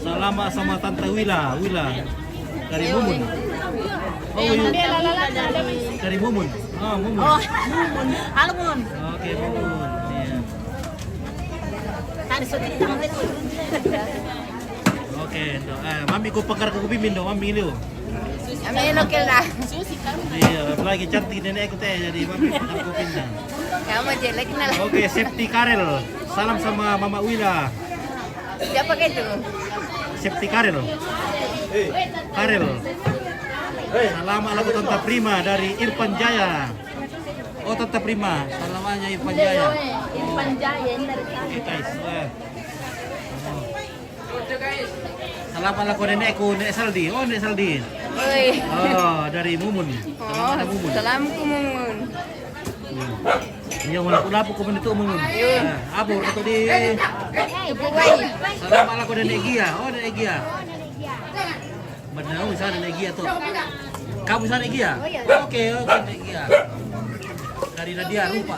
Salam sama Tante Wila dari Mumun. Oh, dari Mumun. Oh, Mumun. Oh, halo Mun. Oke, Mumun. Iya. Tadi sudah ditangkap. Oke, mami ko pagkar ko bimin do, mami lu. Kami nokil na. Susi kami. Iya, lagi cantik nenek aku teh jadi mami pagkar ko pindah. Kamu jelek na lang. Oke, Septi Karel. Salam sama Mama Wila. Siapa ka ito? Septi Karel. Karel. Salam ala Tante Prima dari Irfan Jaya. Oh, Tante Prima, salamnya Irfan Jaya. Irfan Jaya dari Oke guys. Salam ala nenekku, Nek Saldi. Oh, Nek Saldi. Oi. Oh, dari Mumun. Salam ala Mumun. Salamku Mumun. Iya, wala po ko dito Mumun. Abo, ito di. Buway. Salam ala ko Nenek Gia. Oh, Nenek Gia. Benar, sana Nenek Gia tuh. Kamu sana Nenek Gia? Oke, Nenek Gia. Dari Nadia rupa.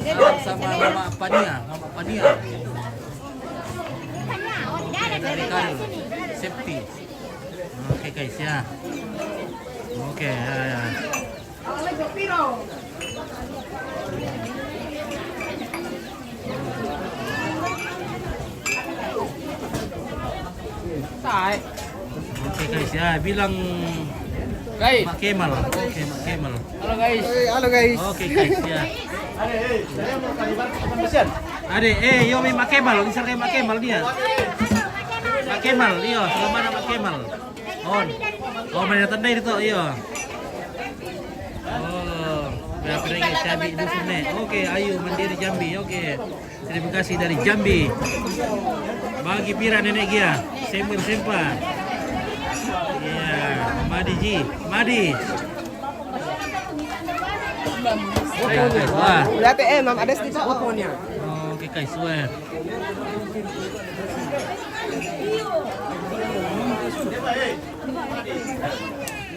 Salam sama Mama Pania, dari Karel, Septi. Oke guys ya. Oke ya. Oke guys ya, bilang Guys. Mak Kemal. Oke, Mak Kemal. Halo guys. Halo guys. Oke guys ya. Ade, yo Mak Kemal, bisa kayak Mak Kemal dia. Mak Kemal, iyo, selamat Mak Kemal. Oh, mana tanda itu, iyo. Oh, berapa ringgit Jambi dusunnya? Oke, ayo Mandiri Jambi. Oke, terima kasih dari Jambi. Bagi pira Nenek Gia, sempur sempa. Iya, Madi Ji, Madi. Wah. Berarti Mam ada di teleponnya. Oke guys, wah.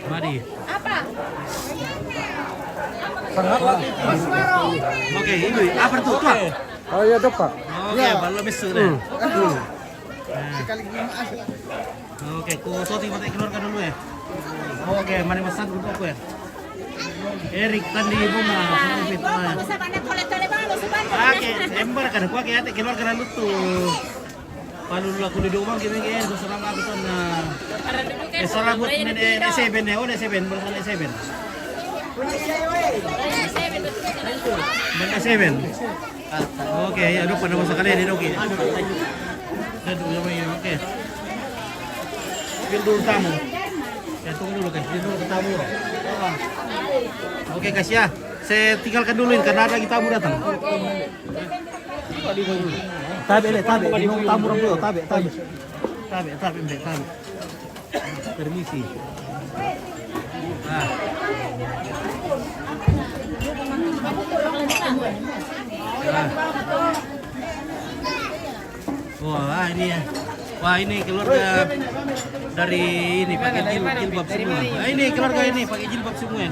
Madi. Apa? Sangatlah. Oke, ini apa tuh? Tuh. Oh iya dok Pak. Oke, ballo mesur deh. Oke, ku sorting mati keluarkan dulu ya. Oke, mari masak dulu aku ya. Erik tadi bunga, sempit. Oke, ember kan aku kayak keluarkan dulu tuh. Palu dulu aku duduk mang gini gini, serang aku tuh nah. Salah buat nenek Seven ya, oh nenek Seven, bukan nenek Seven. Nenek Seven. Oke, ya udah pada masa kalian ini oke. Oke. Ambil dulu tamu. Ya tunggu dulu guys, ambil dulu tamu. Oke guys ya, saya tinggalkan dulu ini karena ada lagi tamu datang. Tabe, bingung tamu dulu, tabe. Permisi. Wah, ini ya. Wah, ini keluarga dari ini pakai jilbab semua. Nah, ini keluarga ini pakai jilbab semua ya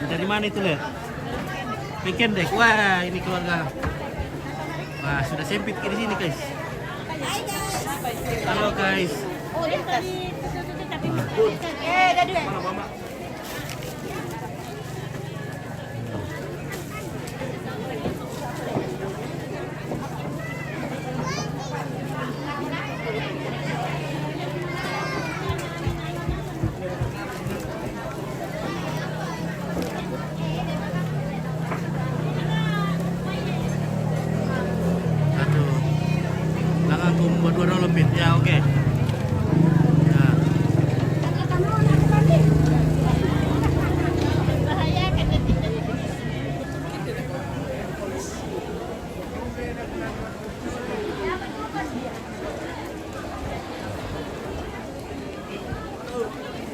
dari mana itu lihat? Pikendek. Wah, ini keluarga. Wah, sudah sempit ke di sini, guys. Halo, guys. Dua lebih ya, oke. Ya.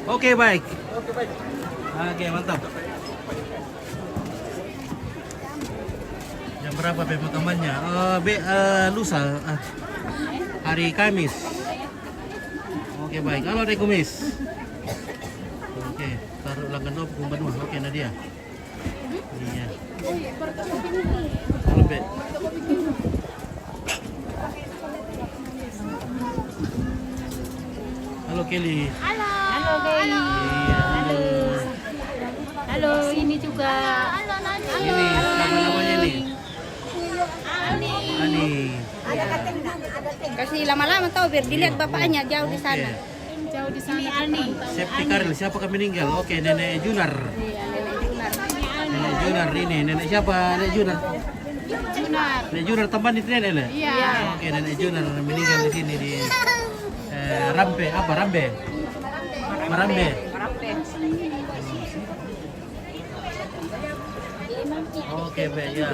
Oke, baik. Oke, mantap. Jam berapa pemakamannya? Lusa. Hari Kamis. Oke baik. Halo hari Kamis. Oke, taruh langgan dulu kumban dulu. Oke Nadia. Iya. Halo Be. Halo Kelly. Halo Kelly. Iya, halo. Halo, ini juga. Ini siapa namanya ini? Ani. Kasih lama-lama tahu biar dilihat bapaknya jauh di sana. Oke. Jauh di sana. Ini Septi Karel, siapa kami meninggal? Oke, Nenek Junar. Nenek Junar ini, nenek siapa? Nenek Junar. Nenek Junar teman itu nenek. Iya. Oke, Nenek Junar meninggal di sini di Rambe, apa rambe? Marambe. Oke, Be, ya.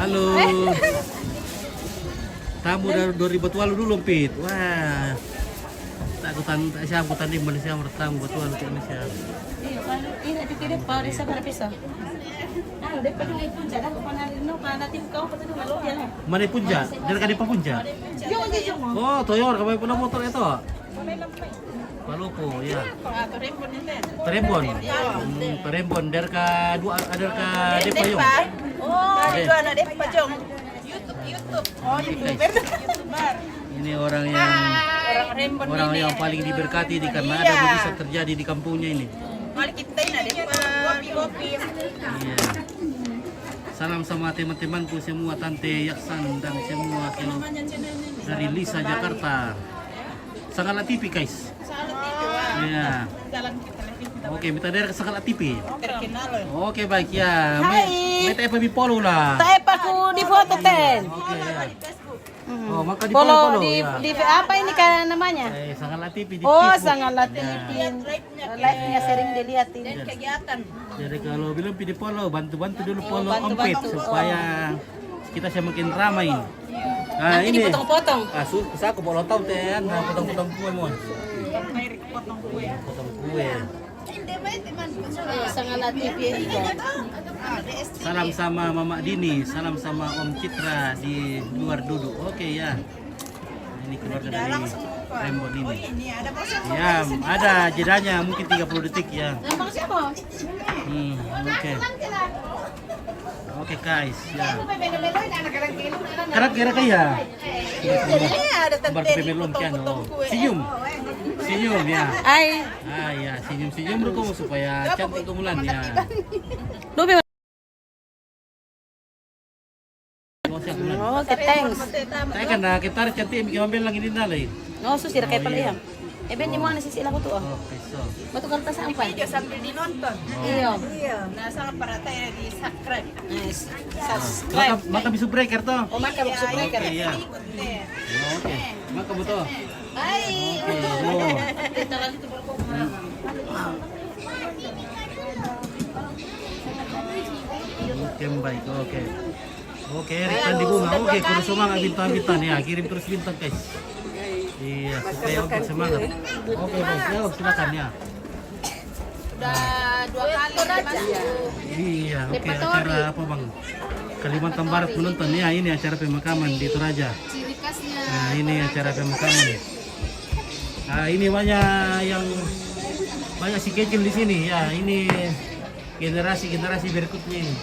Halo. Tamu dari 2000 dulu, Pit. Wah. Tak siya aku tadi Malaysia bertamu betul untuk Indonesia. Iya, kan ini dikira pa sa Parapiso. Ah, dapat na ipunja na ko panalino pa natin kau patulong malo yan. Mana Punja? Dari kadi pa Punja? Yung. Oh, Toyor, kamay pula motor ito. Palupo, ya. Terembon. Terembon dari ka dua ada ka Depa yung. Oh, itu anak Depa Jong. YouTube. Oh, YouTuber. Ini orang yang paling diberkati di karena ada mujizat terjadi di kampungnya ini. Mari kita ini ada kopi-kopi. Iya. Salam sama teman-temanku semua, Tante Yaksan dan semua dari Lisa Jakarta. Sagala TV guys. Iya. Oke, minta dari Sagala TV. Oke, baik ya. May tayo follow lah. Tayo pa ko di foto ten. Oke, ya. Oh, maka di Follow follow di ya. apa ini kan namanya? Sagala TV di Oh, Facebook. Sagala TV. Live-nya sering dilihatin. Jadi kalau belum di follow, bantu-bantu dulu follow Om Pit bantu. supaya kita semakin ramai. Nah, Nanti ini. dipotong-potong. Aku boleh tahu teh, potong-potong kue mau. Potong kue. Sagala TV juga. Salam sama Mama Dini, salam sama Om Citra di luar duduk. Oke ya. Ini keluarga dari Rembon ini. Ya, ada jedanya mungkin 30 detik ya. Oke. Oke guys, ya. Kerap kira kaya. Bar pemelon kan. Senyum. Senyum ya. Ay, Ah ya, senyum-senyum berkumpul supaya cantik kemulan ya. lubi. Oh, Okay, thanks. saya kan kita cantik bikin mobil lagi di dalam. No, susir kayak pala yan. Eben yung mga nasisila ko to. Oke, so. Matukal ta saan pa? Sambil dinonton. Iyo. Nasa para tayo di subscribe. Nice. Maka bisa breaker to. O maka magsubray ka Oke, na. ya. Oke, maka betul. Ay! Oke, oh. Oke, baik. Oke. Oke, rekan di bunga. Oke, kudu semangat bintang-bintang ya. Kirim terus bintang, guys. Iya, supaya oke semangat. Oke, baik. Ya, silakan ya. Udah 2 kali dibantu. Iya, oke. Acara apa, Bang? Kalimantan Barat menonton ya. Ini acara pemakaman di Toraja. Ciri khasnya. Nah, ini acara pemakaman. Nah, ini banyak si kecil di sini ya. Ini generasi berikutnya ini.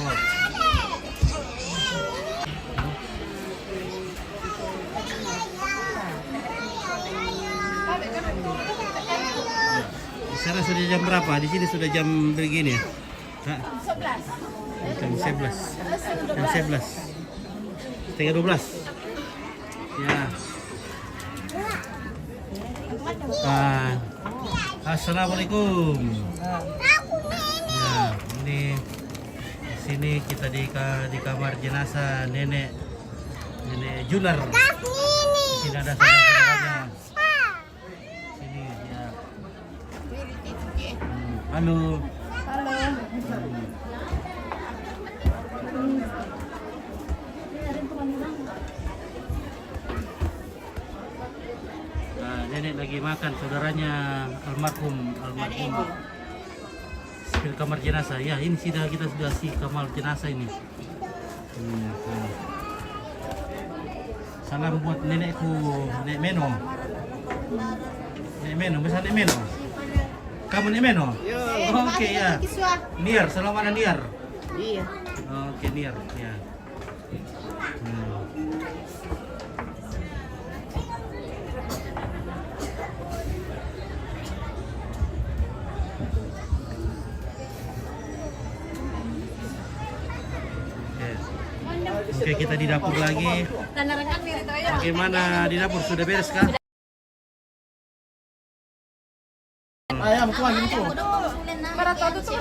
Oh. Sekarang sudah jam berapa? Di sini sudah jam begini ya? Jam 11. Jam 11. Setengah 12. Ya. Assalamualaikum. Ya, ini di sini kita di kamar jenazah nenek Junar. Di sini ada saudara-saudaranya. Sini ya. Halo. Nah, nenek lagi makan, saudaranya almarhum. Di kamar jenazah. Ya, ini kita sudah si kamar jenazah ini. Salam buat nenekku, Nek Meno. Nek Meno, besar Nek Meno. Kamu Nek Meno? Oke ya. Niar, salam mana Niar? Iya. Oke, Niar, ya. Oke, kita di dapur lagi. Bagaimana di dapur? Sudah beres kah? Ayam, kuah gitu. Para todo to.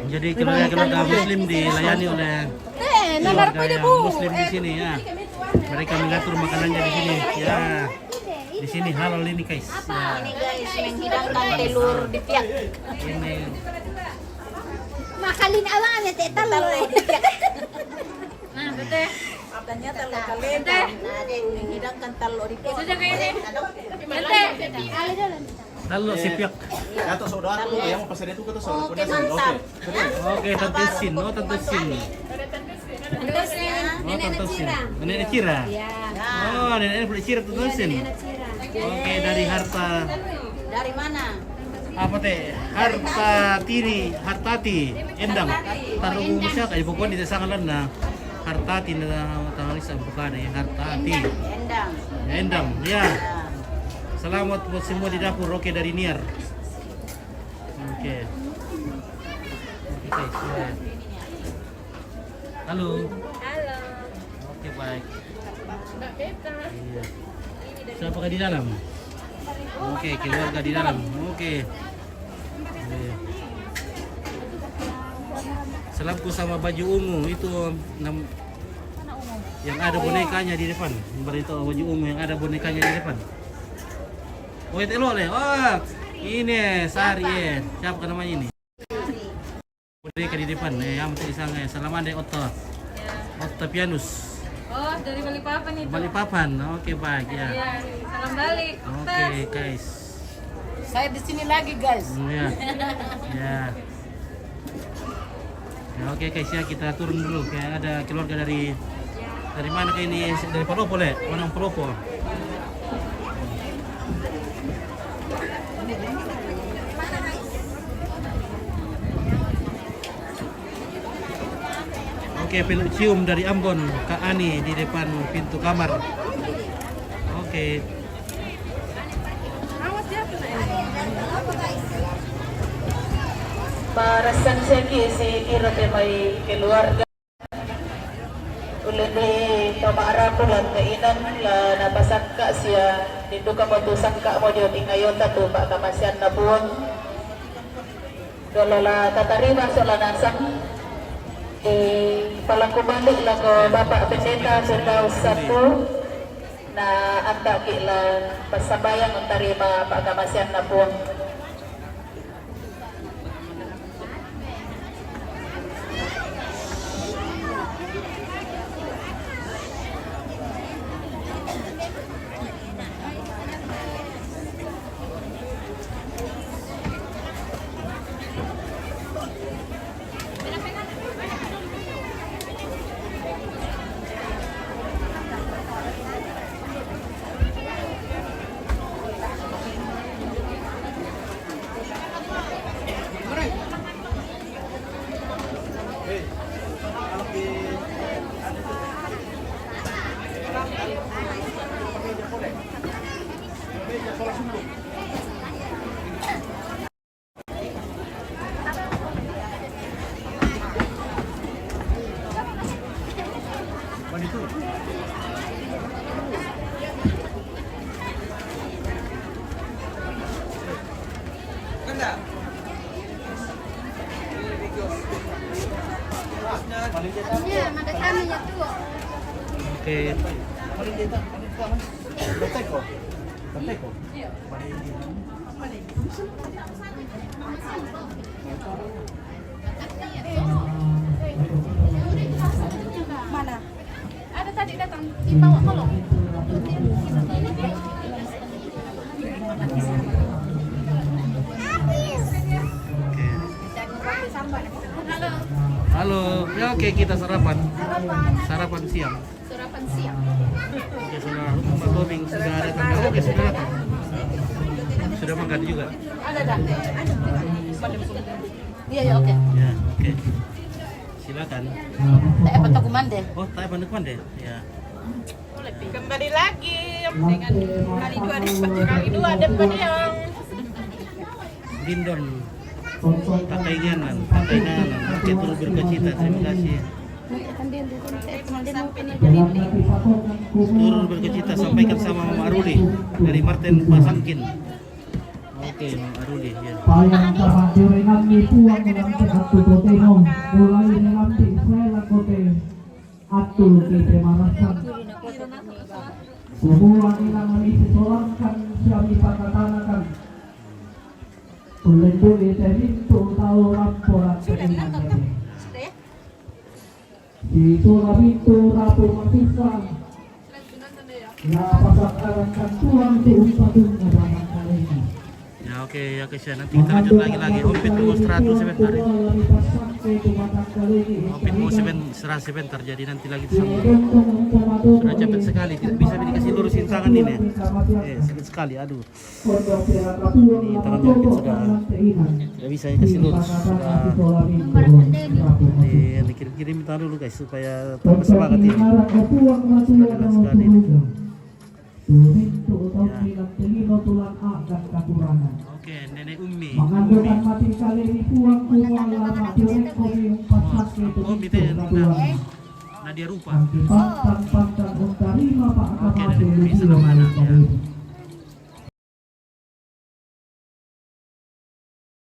Jadi keluarga Muslim dilayani oleh keluarga yang Muslim di sini ya. Mereka mengatur makanannya di sini ya. Di sini halal ini guys. Ya. Ini guys, menghidangkan telur di piak. Ini Makalin awang ya teh telur di piak. Nah, betul. Katanya telur kalenda. Nah, dia menghidangkan telur di piak. Sudah kayak ini. lalu sipiak. Kata saudara tuh yang mau pesan itu kata saudara Oke, mantap. Oke, Tante Sin. Oh, Tante Sin. Terusnya, Oh, Tante Sin. Nenek Cira. Oh, nenek Cira Tante Sin. Oke, dari harta Dari mana? apa teh? Harta tiri, hartati, endang. Taruh musya kayak pokoknya di desa ngalan na. Hartati na tangalis ang bukan ya hartati. Endang. Endang, ya. Selamat buat semua di dapur. Oke, dari Niar. Oke. Oke, sudah. Halo. Halo. Oke, baik. Mbak Beta. Iya. Siapa di dalam? Oke, keluarga di dalam. Oke. Iya. Selapku sama baju ungu itu yang ada bonekanya di depan. Beritahu baju ungu yang ada bonekanya di depan. Oh, itu lo le. Oh, ini Sari ya. Siapa namanya ini? Boneka di depan. Yang di sana. Selamat deh Otto. Otto Pianus. Oh, dari Balikpapan itu. Balikpapan. Oke, baik ya. Iya, salam balik. Oke, guys. Saya di sini lagi guys. Ya. Ya. Ya, oke guys ya, kita turun dulu. Kayak ada keluarga dari mana kayak ini? Dari Palopo le. Mana Palopo? Oke, cium dari Ambon, Kak Ani di depan pintu kamar. Oke. Marasan segi si kira may keluarga ulit ni pamara ko lang kainan la napasangka siya dito ka mo to sangka mo jud ngayon ta to pa kamasyan na buwan dolala tatarima sa lanasang palang kumalik lang ko Bapak Pendeta Sundao Satu na anta kilang pasabayang ang tarima pa kamasyan na buwan. Oke. Mana? Ada tadi datang, dibawa kolong. Halo. Ya oke, kita sarapan. Sarapan siang. Sarapan siang. Oke, sudah Mbak Tobing sudah datang. Oke, sudah datang. Sudah makan juga. Ada dah. Iya ya oke. Ya, oke. Silakan. Tak apa tak kumande. Oh, tak apa deh. Ya. Kembali lagi dengan kali dua depan yang Lindon. Tatainganan. Oke, turut berkecita. Terima kasih. Turut berkecita sampaikan sama Mama Aruli dari Martin Pasangkin. Oke, Aruli ya. Payang kahadirin kami puang nanti atu koteno mulai nanti saya kote atu kita marasan hubungan ilang kami sesolangkan siami pakatanakan ulen dulu itu tahu laporan keinginan ini itu itu rapu matisang ya pasakaran tuang diumpatin dalam kali ini. Ya oke Syah, nanti kita lanjut lagi. Opit tunggu 100 sebentar. Opit mau serah sebentar, jadi nanti lagi disambung. Sudah cepat sekali, tidak bisa dikasih lurusin tangan ini. Sakit sekali, aduh. Ini tangannya Opit sudah tidak bisa dikasih lurus. Sudah dikirim-kirim minta dulu guys supaya tambah semangat ini. Sudah jelas sekali. Oke, Nenek Umi. Mengandungkan mati kali ini puang lama jelek kopi pas Umi Nadia Rupa. pantang untarima pak Oke, Nenek Umi sudah mana ya.